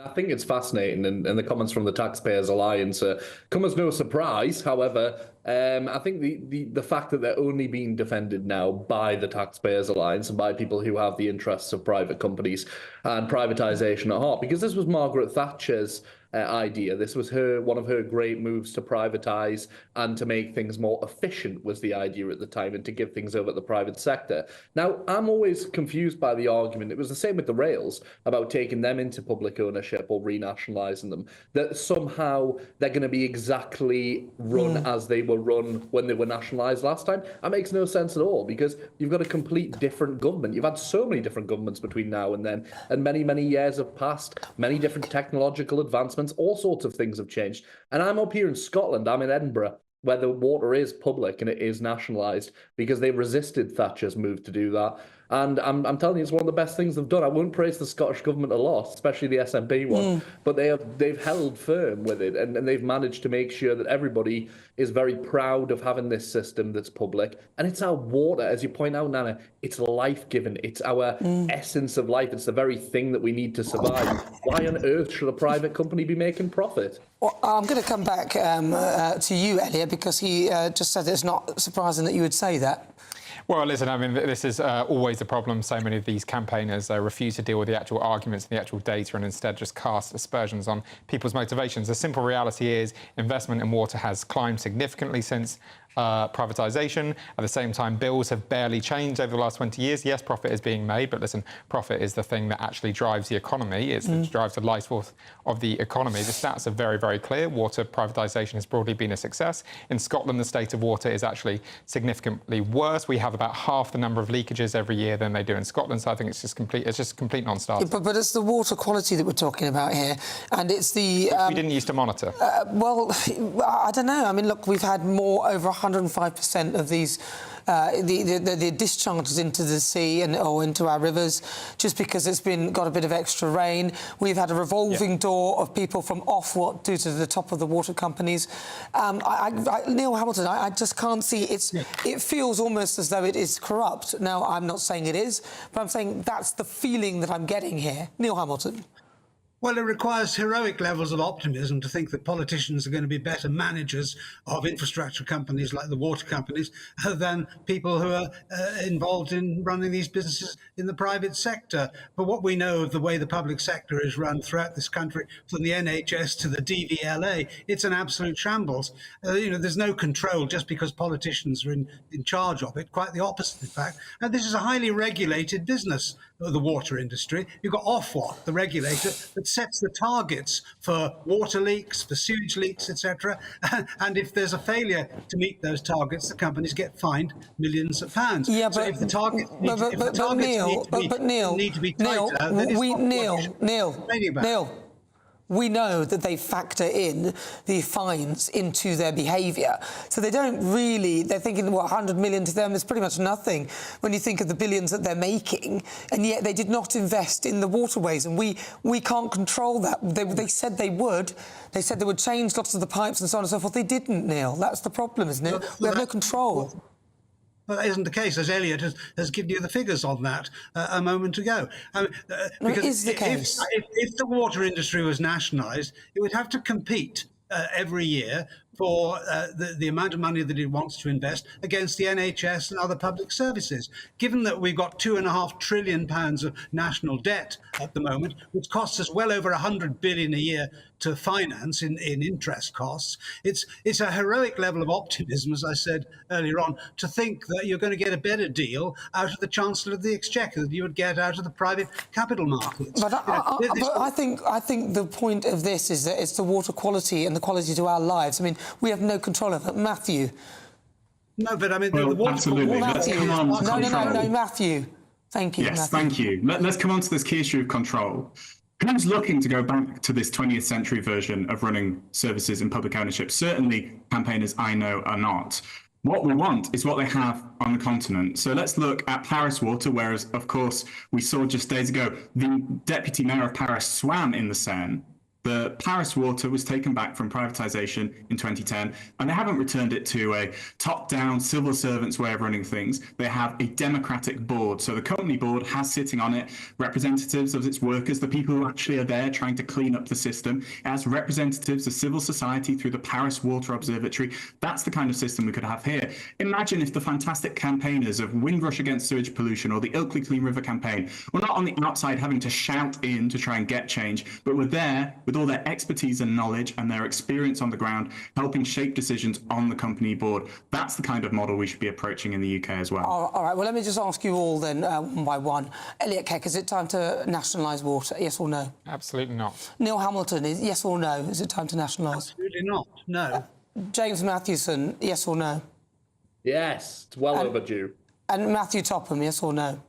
I think it's fascinating, and the comments from the Taxpayers Alliance come as no surprise. However, I think the fact that they're only being defended now by the Taxpayers Alliance and by people who have the interests of private companies and privatisation at heart, because this was Margaret Thatcher's idea. This was one of her great moves to privatise and to make things more efficient was the idea at the time, and to give things over to the private sector. Now, I'm always confused by the argument. It was the same with the rails, about taking them into public ownership or renationalising them, that somehow they're going to be exactly run as they were run when they were nationalised last time. That makes no sense at all, because you've got a complete different government. You've had so many different governments between now and then, and many, many years have passed, many different technological advancements. All sorts of things have changed. And I'm up here in Scotland, I'm in Edinburgh, where the water is public and it is nationalised, because they resisted Thatcher's move to do that. And I'm telling you, it's one of the best things they've done. I won't praise the Scottish Government a lot, especially the SNP one, but they've held firm with it, and they've managed to make sure that everybody is very proud of having this system that's public. And it's our water, as you point out, Nana, it's life-giving. It's our essence of life. It's the very thing that we need to survive. Why on earth should a private company be making profit? Well, I'm going to come back to you, Elliot, because he just said it's not surprising that you would say that. Well, listen, I mean, this is always the problem. So many of these campaigners refuse to deal with the actual arguments and the actual data, and instead just cast aspersions on people's motivations. The simple reality is investment in water has climbed significantly since privatisation. At the same time, bills have barely changed over the last 20 years. Yes, profit is being made, but listen, profit is the thing that actually drives the economy. It drives the life force of the economy. The stats are very, very clear. Water privatisation has broadly been a success. In Scotland, the state of water is actually significantly worse. We have about half the number of leakages every year than they do in Scotland. So I think it's just complete non-starter. But it's the water quality that we're talking about here, and it's the we didn't used to monitor. Well, I don't know. I mean, look, we've had over 105% of these the discharges into the sea or into our rivers, just because it's got a bit of extra rain. We've had a revolving door of people from Ofwat due to the top of the water companies. Neil Hamilton, I just can't see it feels almost as though it is corrupt. Now, I'm not saying it is, but I'm saying that's the feeling that I'm getting here. Neil Hamilton. Well, it requires heroic levels of optimism to think that politicians are going to be better managers of infrastructure companies like the water companies than people who are involved in running these businesses in the private sector. But what we know of the way the public sector is run throughout this country, from the NHS to the DVLA, it's an absolute shambles. There's no control just because politicians are in charge of it. Quite the opposite, in fact. And this is a highly regulated business, the water industry. You've got Ofwat, the regulator, that sets the targets for water leaks, for sewage leaks, etc. And if there's a failure to meet those targets, the companies get fined millions of pounds. Yeah, so but if the targets Neil, need to be tighter, then it's not Neil, we know that they factor in the fines into their behaviour. So they don't really, they're thinking, what, 100 million to them is pretty much nothing when you think of the billions that they're making, and yet they did not invest in the waterways, and we can't control that. They said they would. They said they would change lots of the pipes and so on and so forth. They didn't, Neil. That's the problem, isn't it? We have no control. Well, that isn't the case, as Elliot has given you the figures on that a moment ago. Because it is the case. If the water industry was nationalised, it would have to compete every year for the amount of money that it wants to invest against the NHS and other public services. Given that we've got £2.5 trillion of national debt at the moment, which costs us well over 100 billion a year to finance in interest costs, it's a heroic level of optimism, as I said earlier on, to think that you're going to get a better deal out of the Chancellor of the Exchequer than you would get out of the private capital markets. But I think the point of this is that it's the water quality and the quality to our lives. I mean, we have no control of it. Matthew. No, but I mean, the water. Absolutely. Let's come on to control. No, Matthew. Thank you. Yes, Matthew. thank you. Let's come on to this key issue of control. Who's looking to go back to this 20th century version of running services in public ownership? Certainly, campaigners I know are not. What we want is what they have on the continent. So let's look at Paris Water, whereas, of course, we saw just days ago the deputy mayor of Paris swam in the Seine. The Paris Water was taken back from privatisation in 2010, and they haven't returned it to a top-down civil servants way of running things. They have a democratic board. So the company board has sitting on it representatives of its workers, the people who actually are there trying to clean up the system. It has representatives of civil society through the Paris Water Observatory. That's the kind of system we could have here. Imagine if the fantastic campaigners of Windrush Against Sewage Pollution or the Ilkley Clean River campaign were not on the outside having to shout in to try and get change, but were there with all their expertise and knowledge and their experience on the ground, helping shape decisions on the company board. That's the kind of model we should be approaching in the UK as well. All right, well, let me just ask you all then, one by one. Elliot Keck, is it time to nationalise water, yes or no? Absolutely not. Neil Hamilton, yes or no? Is it time to nationalise? Absolutely not, no. James Matthewson, yes or no? Yes, it's well overdue. And Matthew Topham, yes or no?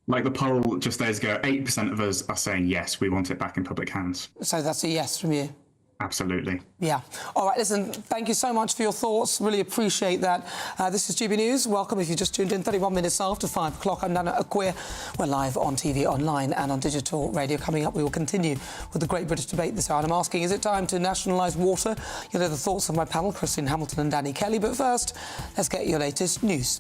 Like the poll just days ago, 8% of us are saying yes, we want it back in public hands. So that's a yes from you? Absolutely. Yeah. All right, listen, thank you so much for your thoughts. Really appreciate that. This is GB News. Welcome if you just tuned in. 31 minutes after 5 o'clock. I'm Nana Akua. We're live on TV, online and on digital radio. Coming up, we will continue with the Great British Debate this hour. And I'm asking, is it time to nationalise water? You'll hear the thoughts of my panel, Christine Hamilton and Danny Kelly. But first, let's get your latest news.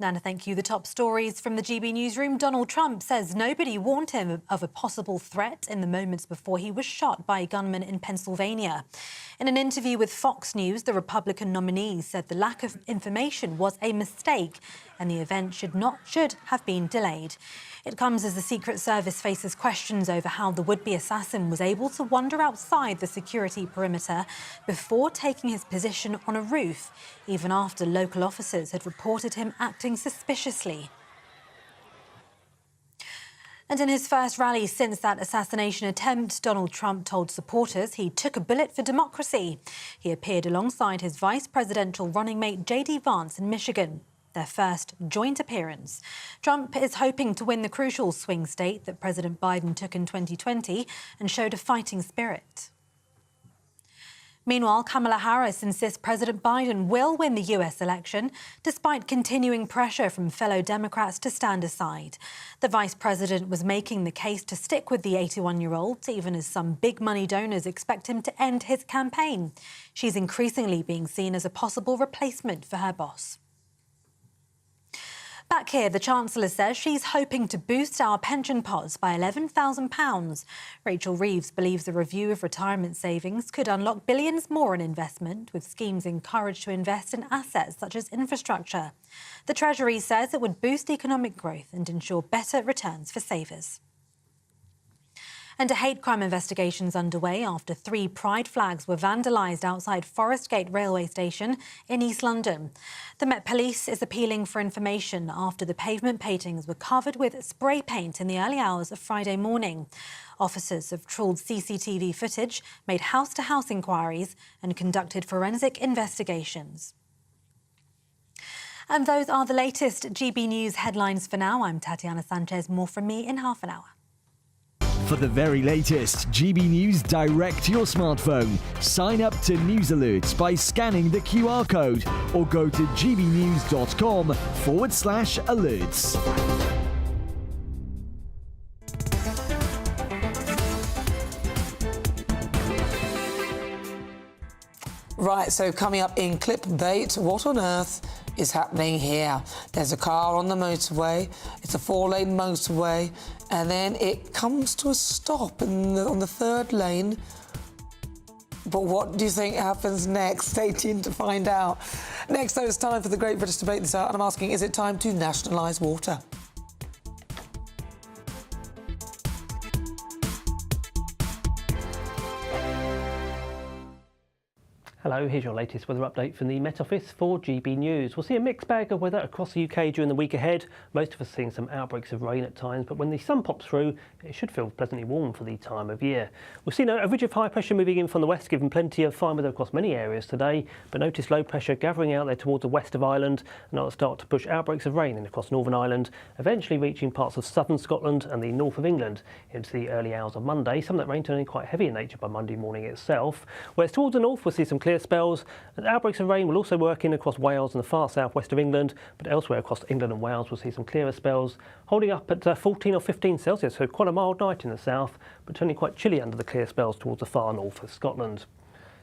Nana, thank you. The top stories from the GB newsroom. Donald Trump says nobody warned him of a possible threat in the moments before he was shot by a gunman in Pennsylvania. In an interview with Fox News, the Republican nominee said the lack of information was a mistake and the event should have been delayed. It comes as the Secret Service faces questions over how the would-be assassin was able to wander outside the security perimeter before taking his position on a roof, even after local officers had reported him acting suspiciously. And in his first rally since that assassination attempt, Donald Trump told supporters he took a bullet for democracy. He appeared alongside his vice presidential running mate J.D. Vance in Michigan, their first joint appearance. Trump is hoping to win the crucial swing state that President Biden took in 2020 and showed a fighting spirit. Meanwhile, Kamala Harris insists President Biden will win the US election, despite continuing pressure from fellow Democrats to stand aside. The vice president was making the case to stick with the 81-year-old, even as some big money donors expect him to end his campaign. She's increasingly being seen as a possible replacement for her boss. Back here, the Chancellor says she's hoping to boost our pension pots by £11,000. Rachel Reeves believes a review of retirement savings could unlock billions more in investment, with schemes encouraged to invest in assets such as infrastructure. The Treasury says it would boost economic growth and ensure better returns for savers. And a hate crime investigation is underway after 3 pride flags were vandalised outside Forest Gate railway station in East London. The Met Police is appealing for information after the pavement paintings were covered with spray paint in the early hours of Friday morning. Officers have trawled CCTV footage, made house-to-house inquiries and conducted forensic investigations. And those are the latest GB News headlines for now. I'm Tatiana Sanchez. More from me in half an hour. For the very latest GB News direct to your smartphone, sign up to News Alerts by scanning the QR code or go to gbnews.com/alerts. Right, so coming up in clickbait, what on earth is happening here? There's a car on the motorway, it's a 4-lane motorway, and then it comes to a stop on the 3rd lane. But what do you think happens next? Stay tuned to find out. Next, though, it's time for the Great British Debate this hour, and I'm asking, is it time to nationalise water? Hello, here's your latest weather update from the Met Office for GB News. We'll see a mixed bag of weather across the UK during the week ahead. Most of us seeing some outbreaks of rain at times, but when the sun pops through, it should feel pleasantly warm for the time of year. We've seen a ridge of high pressure moving in from the west, giving plenty of fine weather across many areas today, but notice low pressure gathering out there towards the west of Ireland, and that'll start to push outbreaks of rain in across Northern Ireland, eventually reaching parts of southern Scotland and the north of England into the early hours of Monday. Some of that rain turning quite heavy in nature by Monday morning itself. Whereas towards the north, we'll see some clear spells. And outbreaks of rain will also work in across Wales and the far southwest of England, but elsewhere across England and Wales we'll see some clearer spells, holding up at 14 or 15 Celsius, so quite a mild night in the south, but turning quite chilly under the clear spells towards the far north of Scotland.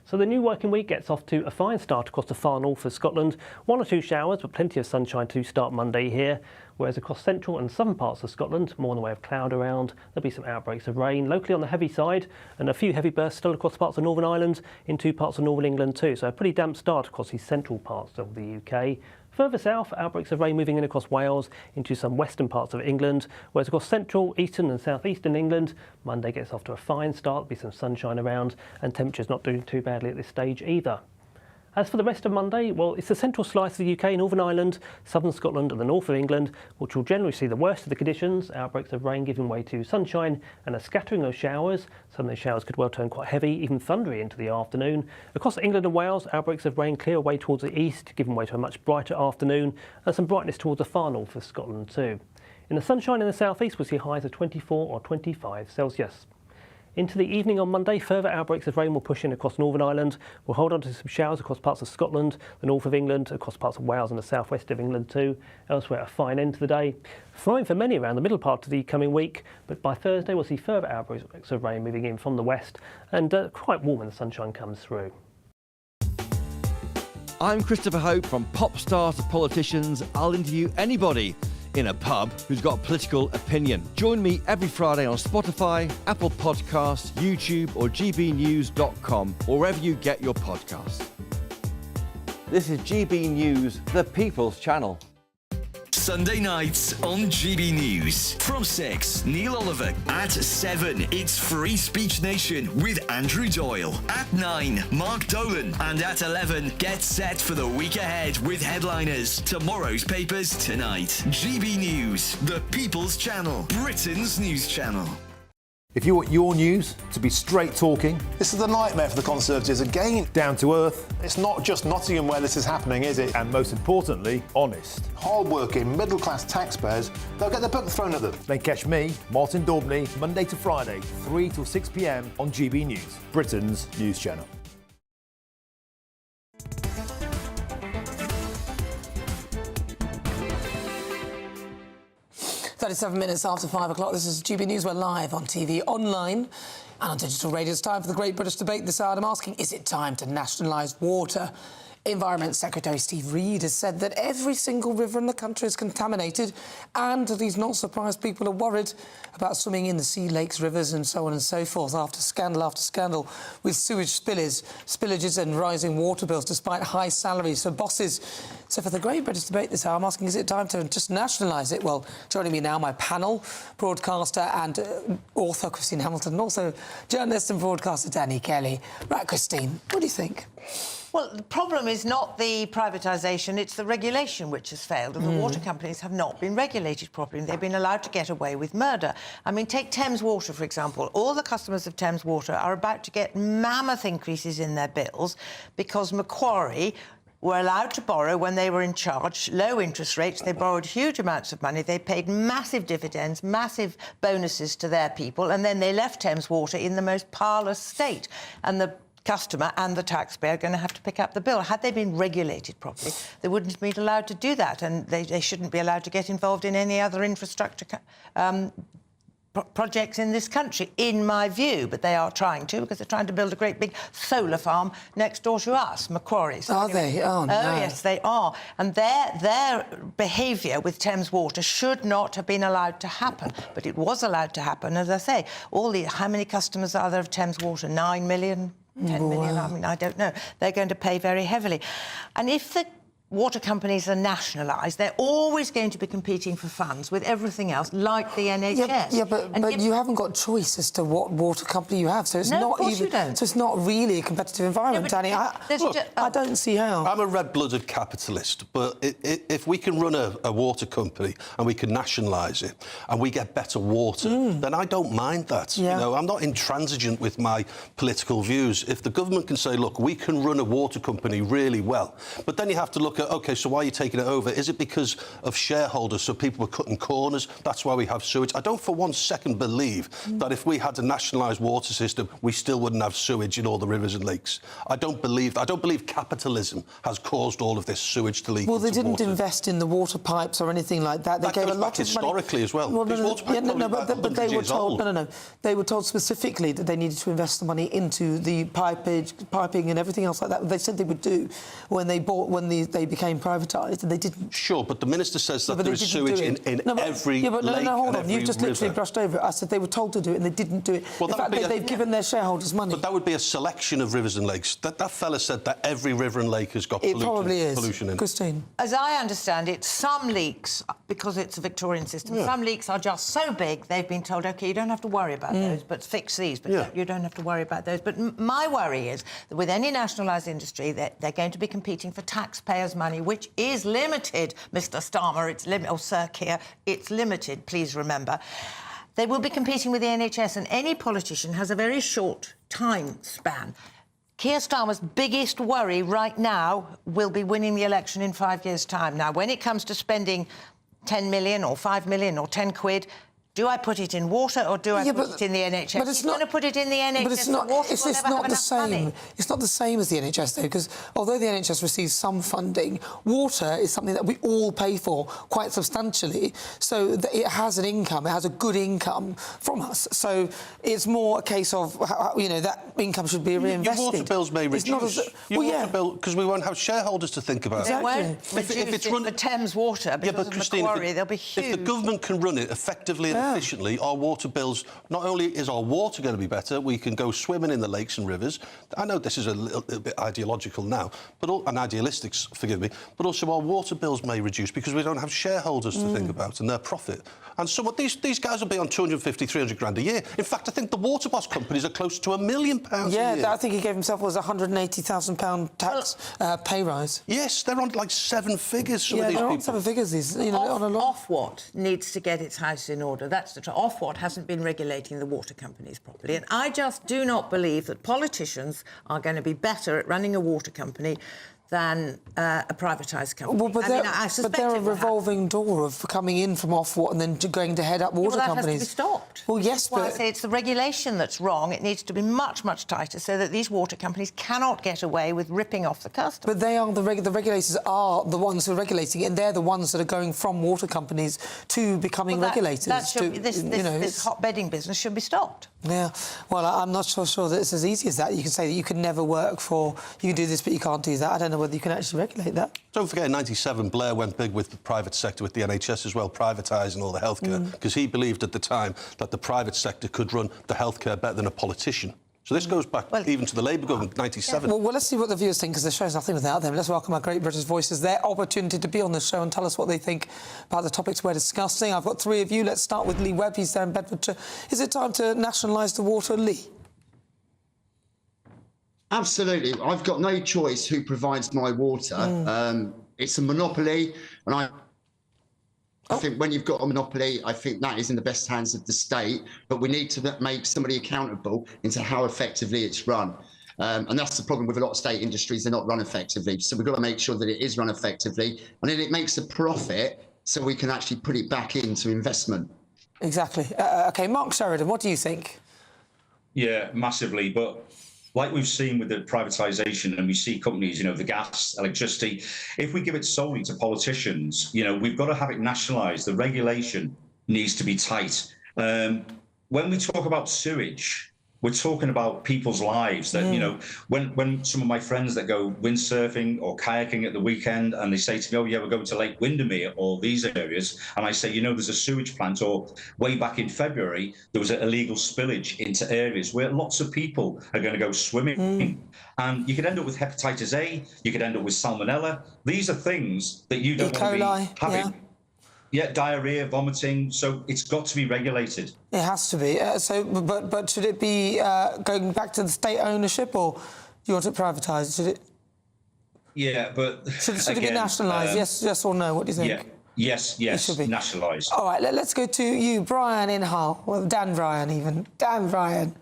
So the new working week gets off to a fine start across the far north of Scotland. 1 or 2 showers, but plenty of sunshine to start Monday here. Whereas across central and southern parts of Scotland, more in the way of cloud around, there'll be some outbreaks of rain, locally on the heavy side, and a few heavy bursts still across parts of Northern Ireland, into parts of Northern England too. So a pretty damp start across the central parts of the UK. Further south, outbreaks of rain moving in across Wales into some western parts of England, whereas across central, eastern and southeastern England, Monday gets off to a fine start, there'll be some sunshine around, and temperatures not doing too badly at this stage either. As for the rest of Monday, well, it's the central slice of the UK, Northern Ireland, southern Scotland and the north of England, which will generally see the worst of the conditions, outbreaks of rain giving way to sunshine and a scattering of showers. Some of those showers could well turn quite heavy, even thundery into the afternoon. Across England and Wales, outbreaks of rain clear away towards the east, giving way to a much brighter afternoon, and some brightness towards the far north of Scotland too. In the sunshine in the southeast, we'll see highs of 24 or 25 Celsius. Into the evening on Monday, further outbreaks of rain will push in across Northern Ireland. We'll hold on to some showers across parts of Scotland, the north of England, across parts of Wales and the southwest of England too. Elsewhere, a fine end to the day. Fine for many around the middle part of the coming week, but by Thursday we'll see further outbreaks of rain moving in from the west, and quite warm when the sunshine comes through. I'm Christopher Hope. From pop stars to politicians, I'll interview anybody in a pub who's got a political opinion. Join me every Friday on Spotify, Apple Podcasts, YouTube or gbnews.com, or wherever you get your podcasts. This is GB News, the People's Channel. Sunday nights on GB News. From 6, Neil Oliver. At 7, it's Free Speech Nation with Andrew Doyle. At 9, Mark Dolan. And at 11, get set for the week ahead with headliners. Tomorrow's papers tonight. GB News, the People's Channel, Britain's news channel. If you want your news to be straight talking... This is a nightmare for the Conservatives again. Down to earth. It's not just Nottingham where this is happening, is it? And most importantly, honest. Hard-working, middle-class taxpayers, they'll get their book thrown at them. Then catch me, Martin Daubney, Monday to Friday, 3 till 6 p.m. on GB News, Britain's news channel. 37 minutes after 5 o'clock. This is GB News. We're live on TV, online and on digital radio. It's time for the Great British Debate this hour. I'm asking, is it time to nationalise water? Environment Secretary Steve Reed has said that every single river in the country is contaminated, and that he's not surprised people are worried about swimming in the sea, lakes, rivers and so on and so forth after scandal with sewage spillages and rising water bills despite high salaries for bosses. So for the Great British Debate this hour, I'm asking, is it time to just nationalise it? Well, joining me now, my panel, broadcaster and author Christine Hamilton, and also journalist and broadcaster Danny Kelly. Right, Christine, what do you think? Well, the problem is not the privatisation, it's the regulation which has failed, and the water companies have not been regulated properly, and they've been allowed to get away with murder. I mean, take Thames Water, for example. All the customers of Thames Water are about to get mammoth increases in their bills because Macquarie were allowed to borrow when they were in charge, low interest rates. They borrowed huge amounts of money. They paid massive dividends, massive bonuses to their people, and then they left Thames Water in the most parlous state. And the customer and the taxpayer are going to have to pick up the bill. Had they been regulated properly, they wouldn't have been allowed to do that, and they shouldn't be allowed to get involved in any other infrastructure projects in this country, in my view. But they are trying to, because they're trying to build a great big solar farm next door to us, Macquarie. So anyway, they? Oh, no. Oh, yes, they are. And their behaviour with Thames Water should not have been allowed to happen. But it was allowed to happen, as I say. How many customers are there of Thames Water? 9 million? 10 million, I mean, I don't know. They're going to pay very heavily. And if the water companies are nationalised, they're always going to be competing for funds with everything else, like the NHS. But you haven't got choice as to what water company you have, so it's not even. You don't. So it's not really a competitive environment, Danny. I don't see how. I'm a red-blooded capitalist, but if we can run a water company and we can nationalise it and we get better water, then I don't mind that. Yeah. You know, I'm not intransigent with my political views. If the government can say, look, we can run a water company really well, but then you have to look at, OK, so why are you taking it over? Is it because of shareholders, so people were cutting corners? That's why we have sewage. I don't for 1 second believe that if we had a nationalised water system, we still wouldn't have sewage in all the rivers and lakes. I don't believe capitalism has caused all of this sewage to leak. Well, they didn't invest in the water pipes or anything like that. They gave a lot of historically money. as well. But they were told they were told specifically that they needed to invest the money into the piping and everything else like that. They said they would do when they became privatised, and they didn't. Sure, but the minister says that there is sewage in every lake. Hold on. You've just literally brushed over it. I said they were told to do it, and they didn't do it. Well, in fact, they've given their shareholders money. But that would be a selection of rivers and lakes. That fella said that every river and lake has got pollution in it. Christine. As I understand it, some leaks, because it's a Victorian system, some leaks are just so big, they've been told, OK, you don't have to worry about those, but fix these, but you don't have to worry about those. But my worry is that with any nationalised industry, they're going to be competing for taxpayers' money, which is limited, Mr Starmer, it's limited, or Sir Keir, it's limited, please remember. They will be competing with the NHS, and any politician has a very short time span. Keir Starmer's biggest worry right now will be winning the election in 5 years' time. Now, when it comes to spending 10 million or 5 million or 10 quid, do I put it in water or do I put it in the NHS? But it's not going to put it in the NHS. But it's not. It's not the same. It's not the same as the NHS though, because although the NHS receives some funding, water is something that we all pay for quite substantially. So it has an income. It has a good income from us. So it's more a case of that income should be reinvested. Your water bills may reduce. Water bill, because we won't have shareholders to think about. They won't reduce it for Thames Water because of Macquarie. They'll be huge. If the government can run it effectively and efficiently, our water bills, not only is our water going to be better, we can go swimming in the lakes and rivers. I know this is a little bit ideological now, and idealistic, forgive me, but also our water bills may reduce because we don't have shareholders to think about and their profit. And so these guys will be on 250, 300 grand a year. In fact, I think the water boss companies are close to £1 million a year. Yeah, I think he gave himself a £180,000 tax pay rise. Yes, they're on like 7 figures, some of these they're people. on 7 figures, on a lot. Ofwat needs to get its house in order. That's the truth. Ofwat hasn't been regulating the water companies properly. And I just do not believe that politicians are going to be better at running a water company than a privatised company. Well, but they're a revolving door of coming in from Ofwat and then going to head up water companies. That has to be stopped. Well, yes, but I say it's the regulation that's wrong. It needs to be much, much tighter so that these water companies cannot get away with ripping off the customer. But they are the regulators are the ones who are regulating it, and they're the ones that are going from water companies to becoming regulators. This hot bedding business should be stopped. Yeah, well, I'm not sure that it's as easy as that. You can say that you can never work for, you can do this, but you can't do that. I don't know know whether you can actually regulate that. Don't forget, in '97, Blair went big with the private sector, with the NHS as well, privatising all the healthcare, because he believed at the time that the private sector could run the healthcare better than a politician. So this goes back even to the Labour government, '97. Well, let's see what the viewers think, because the show's nothing without them. Let's welcome our great British voices, their opportunity to be on the show and tell us what they think about the topics we're discussing. I've got three of you. Let's start with Lee Webb. He's there in Bedfordshire. Is it time to nationalise the water, Lee? Absolutely. I've got no choice who provides my water. It's a monopoly, and I think when you've got a monopoly, I think that is in the best hands of the state, but we need to make somebody accountable into how effectively it's run. And that's the problem with a lot of state industries, they're not run effectively. So we've got to make sure that it is run effectively, and then it makes a profit so we can actually put it back into investment. Exactly. OK, Mark Sheridan, what do you think? Yeah, massively, but like we've seen with the privatisation, and we see companies, the gas, electricity, if we give it solely to politicians, we've got to have it nationalised. The regulation needs to be tight. When we talk about sewage, we're talking about people's lives that, when some of my friends that go windsurfing or kayaking at the weekend and they say to me, oh, yeah, we're going to Lake Windermere or these areas, and I say, there's a sewage plant, or way back in February, there was an illegal spillage into areas where lots of people are going to go swimming. And you could end up with hepatitis A, you could end up with salmonella. These are things that you don't want to be having. Yeah, diarrhea, vomiting. So it's got to be regulated. It has to be. But should it be going back to the state ownership, or you want it privatised? Should it? Yeah, but should it be nationalised? Yes or no? What do you think? Yeah. Yes, nationalised. All right, let's go to you, Brian in Hull. Well, Dan Bryan, even. Dan Bryan.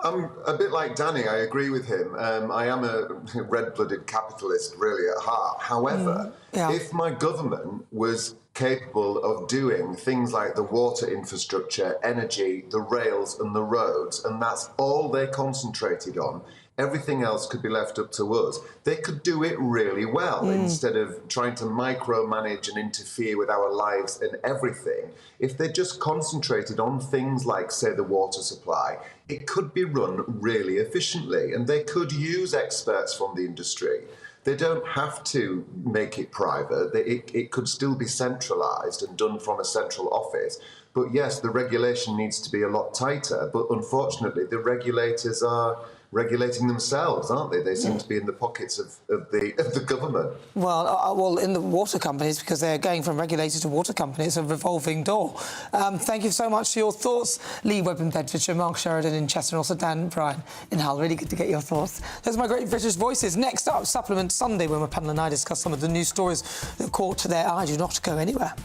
I'm a bit like Danny, I agree with him. I am a red-blooded capitalist, really, at heart. However, if my government was capable of doing things like the water infrastructure, energy, the rails and the roads, and that's all they concentrated on, everything else could be left up to us. They could do it really well instead of trying to micromanage and interfere with our lives and everything. If they just concentrated on things like, say, the water supply, it could be run really efficiently, and they could use experts from the industry. They don't have to make it private. It could still be centralised and done from a central office. But yes, the regulation needs to be a lot tighter. But unfortunately, the regulators are regulating themselves, aren't they? They seem to be in the pockets of the government. Well, in the water companies, because they're going from regulator to water company, it's a revolving door. Thank you so much for your thoughts. Lee Webb in Bedfordshire, Mark Sheridan in Chester, and also Dan Bryan in Hull. Really good to get your thoughts. Those are my great British voices. Next up, Supplement Sunday, when my panel and I discuss some of the news stories that caught their eye. Do not go anywhere.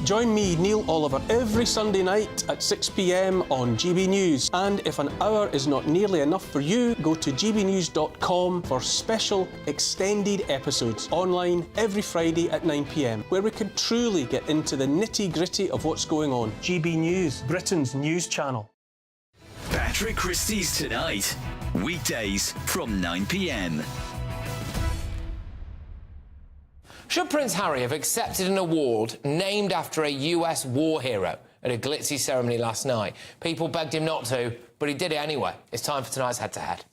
Join me, Neil Oliver, every Sunday night at 6 p.m. on GB News. And if an hour is not nearly enough for you, go to gbnews.com for special extended episodes online every Friday at 9 p.m, where we can truly get into the nitty-gritty of what's going on. GB News, Britain's news channel. Patrick Christie's Tonight, weekdays from 9 p.m. Should Prince Harry have accepted an award named after a US war hero at a glitzy ceremony last night? People begged him not to, but he did it anyway. It's time for tonight's head-to-head.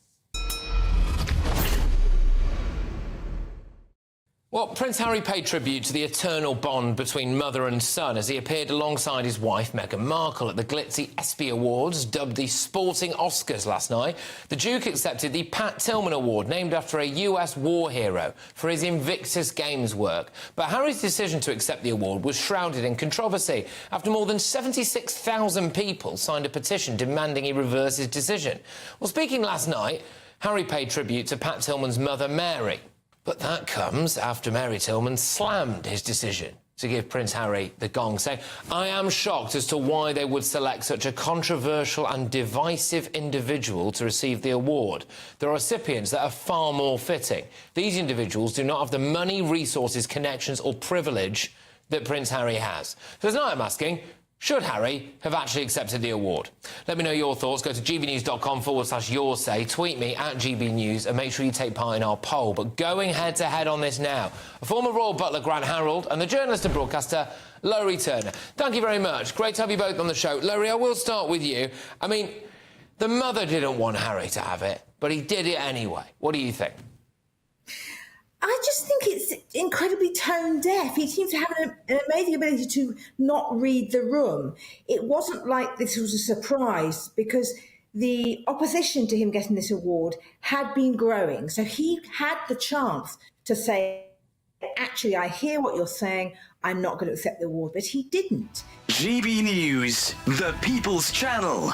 Well, Prince Harry paid tribute to the eternal bond between mother and son as he appeared alongside his wife, Meghan Markle, at the glitzy ESPY Awards, dubbed the Sporting Oscars last night. The Duke accepted the Pat Tillman Award, named after a US war hero, for his Invictus Games work. But Harry's decision to accept the award was shrouded in controversy after more than 76,000 people signed a petition demanding he reverse his decision. Well, speaking last night, Harry paid tribute to Pat Tillman's mother, Mary. But that comes after Mary Tillman slammed his decision to give Prince Harry the gong, saying, "I am shocked as to why they would select such a controversial and divisive individual to receive the award. There are recipients that are far more fitting. These individuals do not have the money, resources, connections or privilege that Prince Harry has." So tonight I'm asking, should Harry have actually accepted the award? Let me know your thoughts. Go to gbnews.com/your-say. Tweet me at GBNews and make sure you take part in our poll. But going head-to-head on this now, a former royal butler, Grant Harold, and the journalist and broadcaster, Lowry Turner. Thank you very much. Great to have you both on the show. Lowry, I will start with you. I mean, The mother didn't want Harry to have it, but he did it anyway. What do you think? I just think it's incredibly tone deaf. He seems to have an amazing ability to not read the room. It wasn't like this was a surprise because the opposition to him getting this award had been growing. So he had the chance to say, actually, I hear what you're saying. I'm not going to accept the award. But he didn't. GB News, the People's Channel.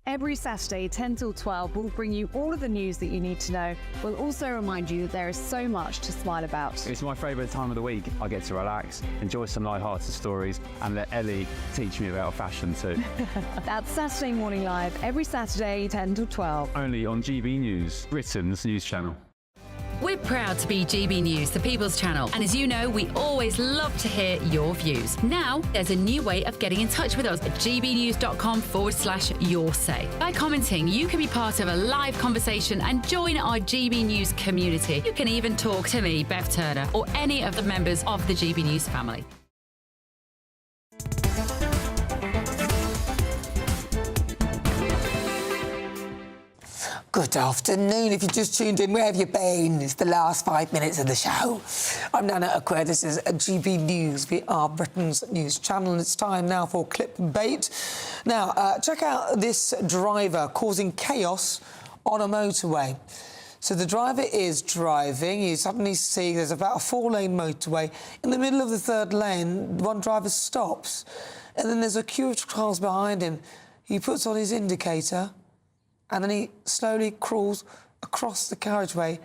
Every Saturday, 10 till 12, we'll bring you all of the news that you need to know. We'll also remind you that there is so much to smile about. It's my favourite time of the week. I get to relax, enjoy some light-hearted stories, and let Ellie teach me about fashion too. That's Saturday Morning Live, every Saturday, 10 till 12. Only on GB News, Britain's news channel. We're proud to be GB News, the People's Channel, and as you know, we always love to hear your views. Now, there's a new way of getting in touch with us at gbnews.com/your say. By commenting, you can be part of a live conversation and join our GB News community. You can even talk to me, Bev Turner, or any of the members of the GB News family. Good afternoon. If you just tuned in, where have you been? It's the last 5 minutes of the show. I'm Nana Akua. This is GB News. We are Britain's news channel, and it's time now for clickbait. Now, check out this driver causing chaos on a motorway. So the driver is driving. You suddenly see there's about a 4-lane motorway. In the middle of the 3rd lane, one driver stops, and then there's a queue of cars behind him. He puts on his indicator, and then he slowly crawls across the carriageway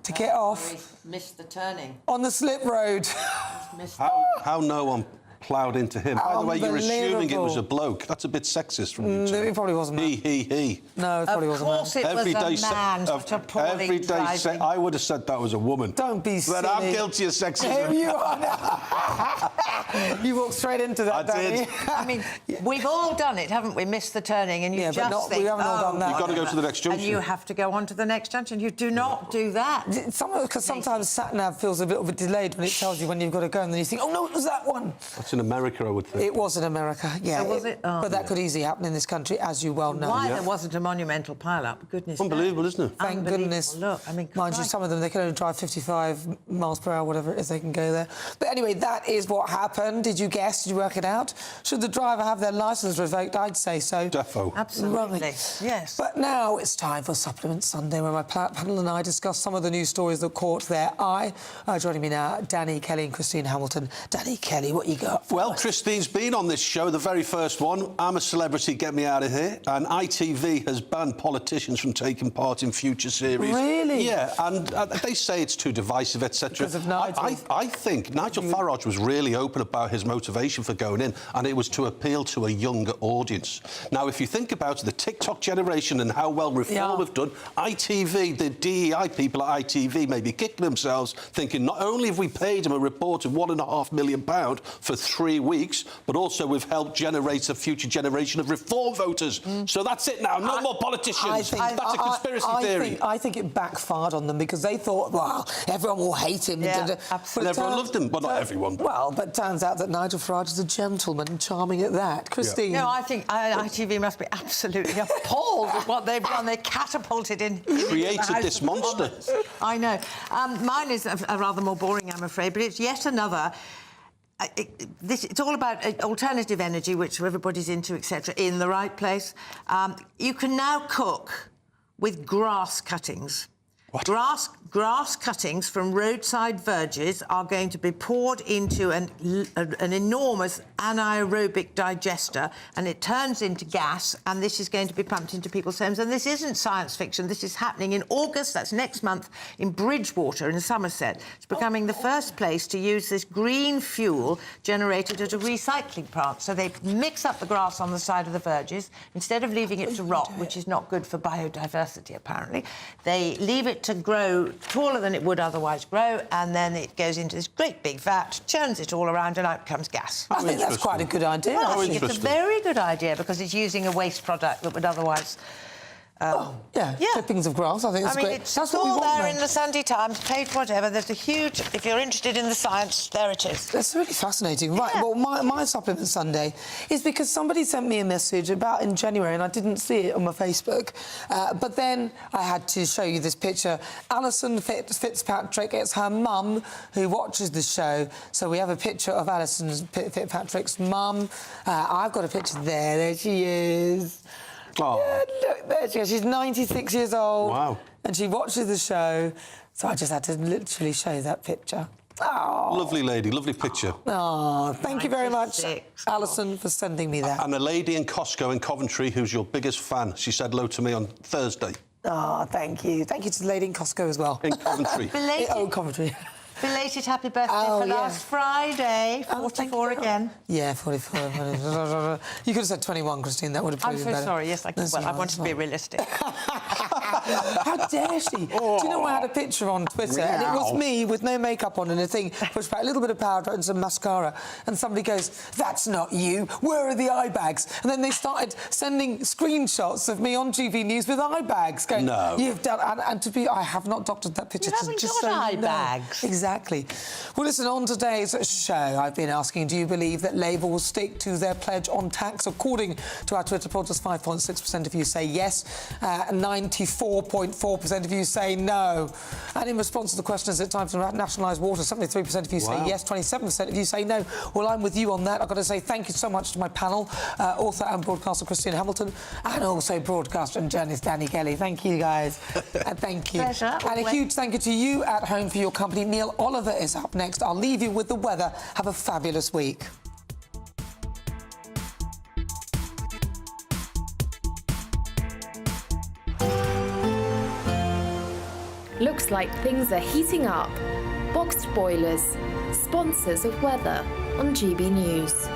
to get off. Missed the turning. On the slip road. How no one ploughed into him. By the way, you're assuming it was a bloke. That's a bit sexist from you. It probably wasn't. He. No, it probably wasn't. Of course it was a man, such a poorly driving. I would have said that was a woman. Don't be silly. But I'm guilty of sexism. You are. You walked straight into that, Danny. I mean, we've all done it, haven't we? Missed the turning, and you but just think, we haven't all done that. You've got to go to the next junction. And you have to go on to the next junction. You do not do that. Because sometimes sat-nav feels a little bit delayed when it tells you when you've got to go, and then you think, oh, no, it was that one. That's in America, I would think. It was in America, yeah. So was it? Oh. But that could easily happen in this country, as you well know. Why there wasn't a monumental pile-up? Goodness. Unbelievable, isn't it? Thank goodness. Look, I mean, mind you, some of them, they can only drive 55 miles per hour, whatever it is, they can go there. But anyway, that is what happened. Did you guess? Did you work it out? Should the driver have their licence revoked? I'd say so. Defo. Absolutely. Right. Yes. But now it's time for Supplement Sunday, where my panel and I discuss some of the news stories that caught their eye. Joining me now, Danny Kelly and Christine Hamilton. Danny Kelly, what you got? Well, Christine's been on this show, the very first one. I'm a celebrity, get me out of here. And ITV has banned politicians from taking part in future series. Really? Yeah, and they say it's too divisive, etc. Because of Nigel. I think Nigel Farage was really open about his motivation for going in, and it was to appeal to a younger audience. Now, if you think about the TikTok generation and how well Reform have done, ITV, the DEI people at ITV may be kicking themselves, thinking not only have we paid them a report of £1.5 million for 3 weeks, but also we've helped generate a future generation of Reform voters. So that's it now. No more politicians. That's a conspiracy theory. I think it backfired on them because they thought, well, everyone will hate him. Yeah, absolutely. Everyone loved him. Well, not everyone. Well, but it turns out that Nigel Farage is a gentleman and charming at that. Christine? No, I think ITV must be absolutely appalled at what they've done. They catapulted in... Created this monster. I know. Mine is a rather more boring, I'm afraid, but it's yet another... it's all about alternative energy, which everybody's into, etc., in the right place. You can now cook with grass cuttings. What? Grass cuttings from roadside verges are going to be poured into an enormous anaerobic digester, and it turns into gas, and this is going to be pumped into people's homes. And this isn't science fiction. This is happening in August, that's next month, in Bridgewater in Somerset. It's becoming the first place to use this green fuel generated at a recycling plant. So they mix up the grass on the side of the verges. Instead of leaving it to rot, which is not good for biodiversity, apparently, they leave it to grow taller than it would otherwise grow, and then it goes into this great big vat, churns it all around, and out comes gas. I think that's quite a good idea. Well, I think it's a very good idea because it's using a waste product that would otherwise clippings of grass. I think it's great. It's That's what we all want, there though. in the Sunday Times, page whatever. There's a huge... If you're interested in the science, there it is. That's really fascinating. Right, well, my supplement Sunday is because somebody sent me a message about in January and I didn't see it on my Facebook. But then I had to show you this picture. Alison Fitzpatrick, it's her mum who watches the show. So we have a picture of Alison Fitzpatrick's mum. I've got a picture there. There she is. Oh. Yeah, look, there she is. She's 96 years old. Wow. And she watches the show. So I just had to literally show you that picture. Oh. Lovely lady, lovely picture. Oh, thank you very much, Alison, for sending me that. And a lady in Costco in Coventry who's your biggest fan. She said hello to me on Thursday. Oh, thank you. Thank you to the lady in Costco as well. In Coventry. Coventry. Belated happy birthday for last Friday. 44 again. Yeah, 44. You could have said 21, Christine. That would have probably been better. I'm so sorry. Yes, I could. Well, I wanted to be realistic. How dare she? Do you know I had a picture on Twitter and it was me with no makeup on and a thing pushed back, a little bit of powder and some mascara, and somebody goes, "That's not you. Where are the eye bags?" And then they started sending screenshots of me on GB News with eye bags, going, "No, you've done." And to be, I have not doctored that picture. You haven't got eye bags. Exactly. Well, listen, on today's show, I've been asking, do you believe that Labour will stick to their pledge on tax? According to our Twitter poll, just 5.6% of you say yes, 94.4% of you say no. And in response to the question, is it time to nationalise water? 73% of you say yes, 27% of you say no. Well, I'm with you on that. I've got to say thank you so much to my panel, author and broadcaster Christine Hamilton, and also broadcaster and journalist Danny Kelly. Thank you, guys. And thank you. Pleasure. And a huge thank you to you at home for your company. Neil Oliver is up next. I'll leave you with the weather. Have a fabulous week. Looks like things are heating up. Boxed boilers, sponsors of weather on GB News.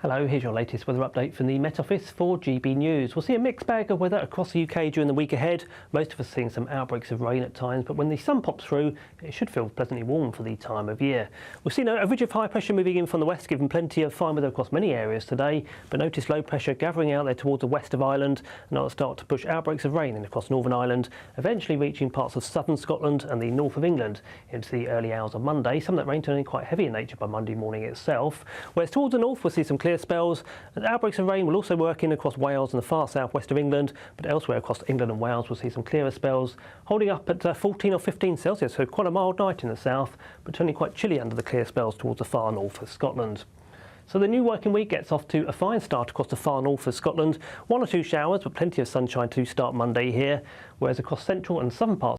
Hello, here's your latest weather update from the Met Office for GB News. We'll see a mixed bag of weather across the UK during the week ahead. Most of us seeing some outbreaks of rain at times, but when the sun pops through, it should feel pleasantly warm for the time of year. We've seen a ridge of high pressure moving in from the west, giving plenty of fine weather across many areas today, but notice low pressure gathering out there towards the west of Ireland, and that'll start to push outbreaks of rain in across Northern Ireland, eventually reaching parts of southern Scotland and the north of England into the early hours of Monday. Some of that rain turning quite heavy in nature by Monday morning itself. Whereas towards the north, we'll see some clear spells, and outbreaks of rain will also work in across Wales and the far southwest of England, but elsewhere across England and Wales we'll see some clearer spells, holding up at 14 or 15 Celsius, so quite a mild night in the south, but turning quite chilly under the clear spells towards the far north of Scotland. So the new working week gets off to a fine start across the far north of Scotland. 1 or 2 showers, but plenty of sunshine to start Monday here, whereas across central and southern parts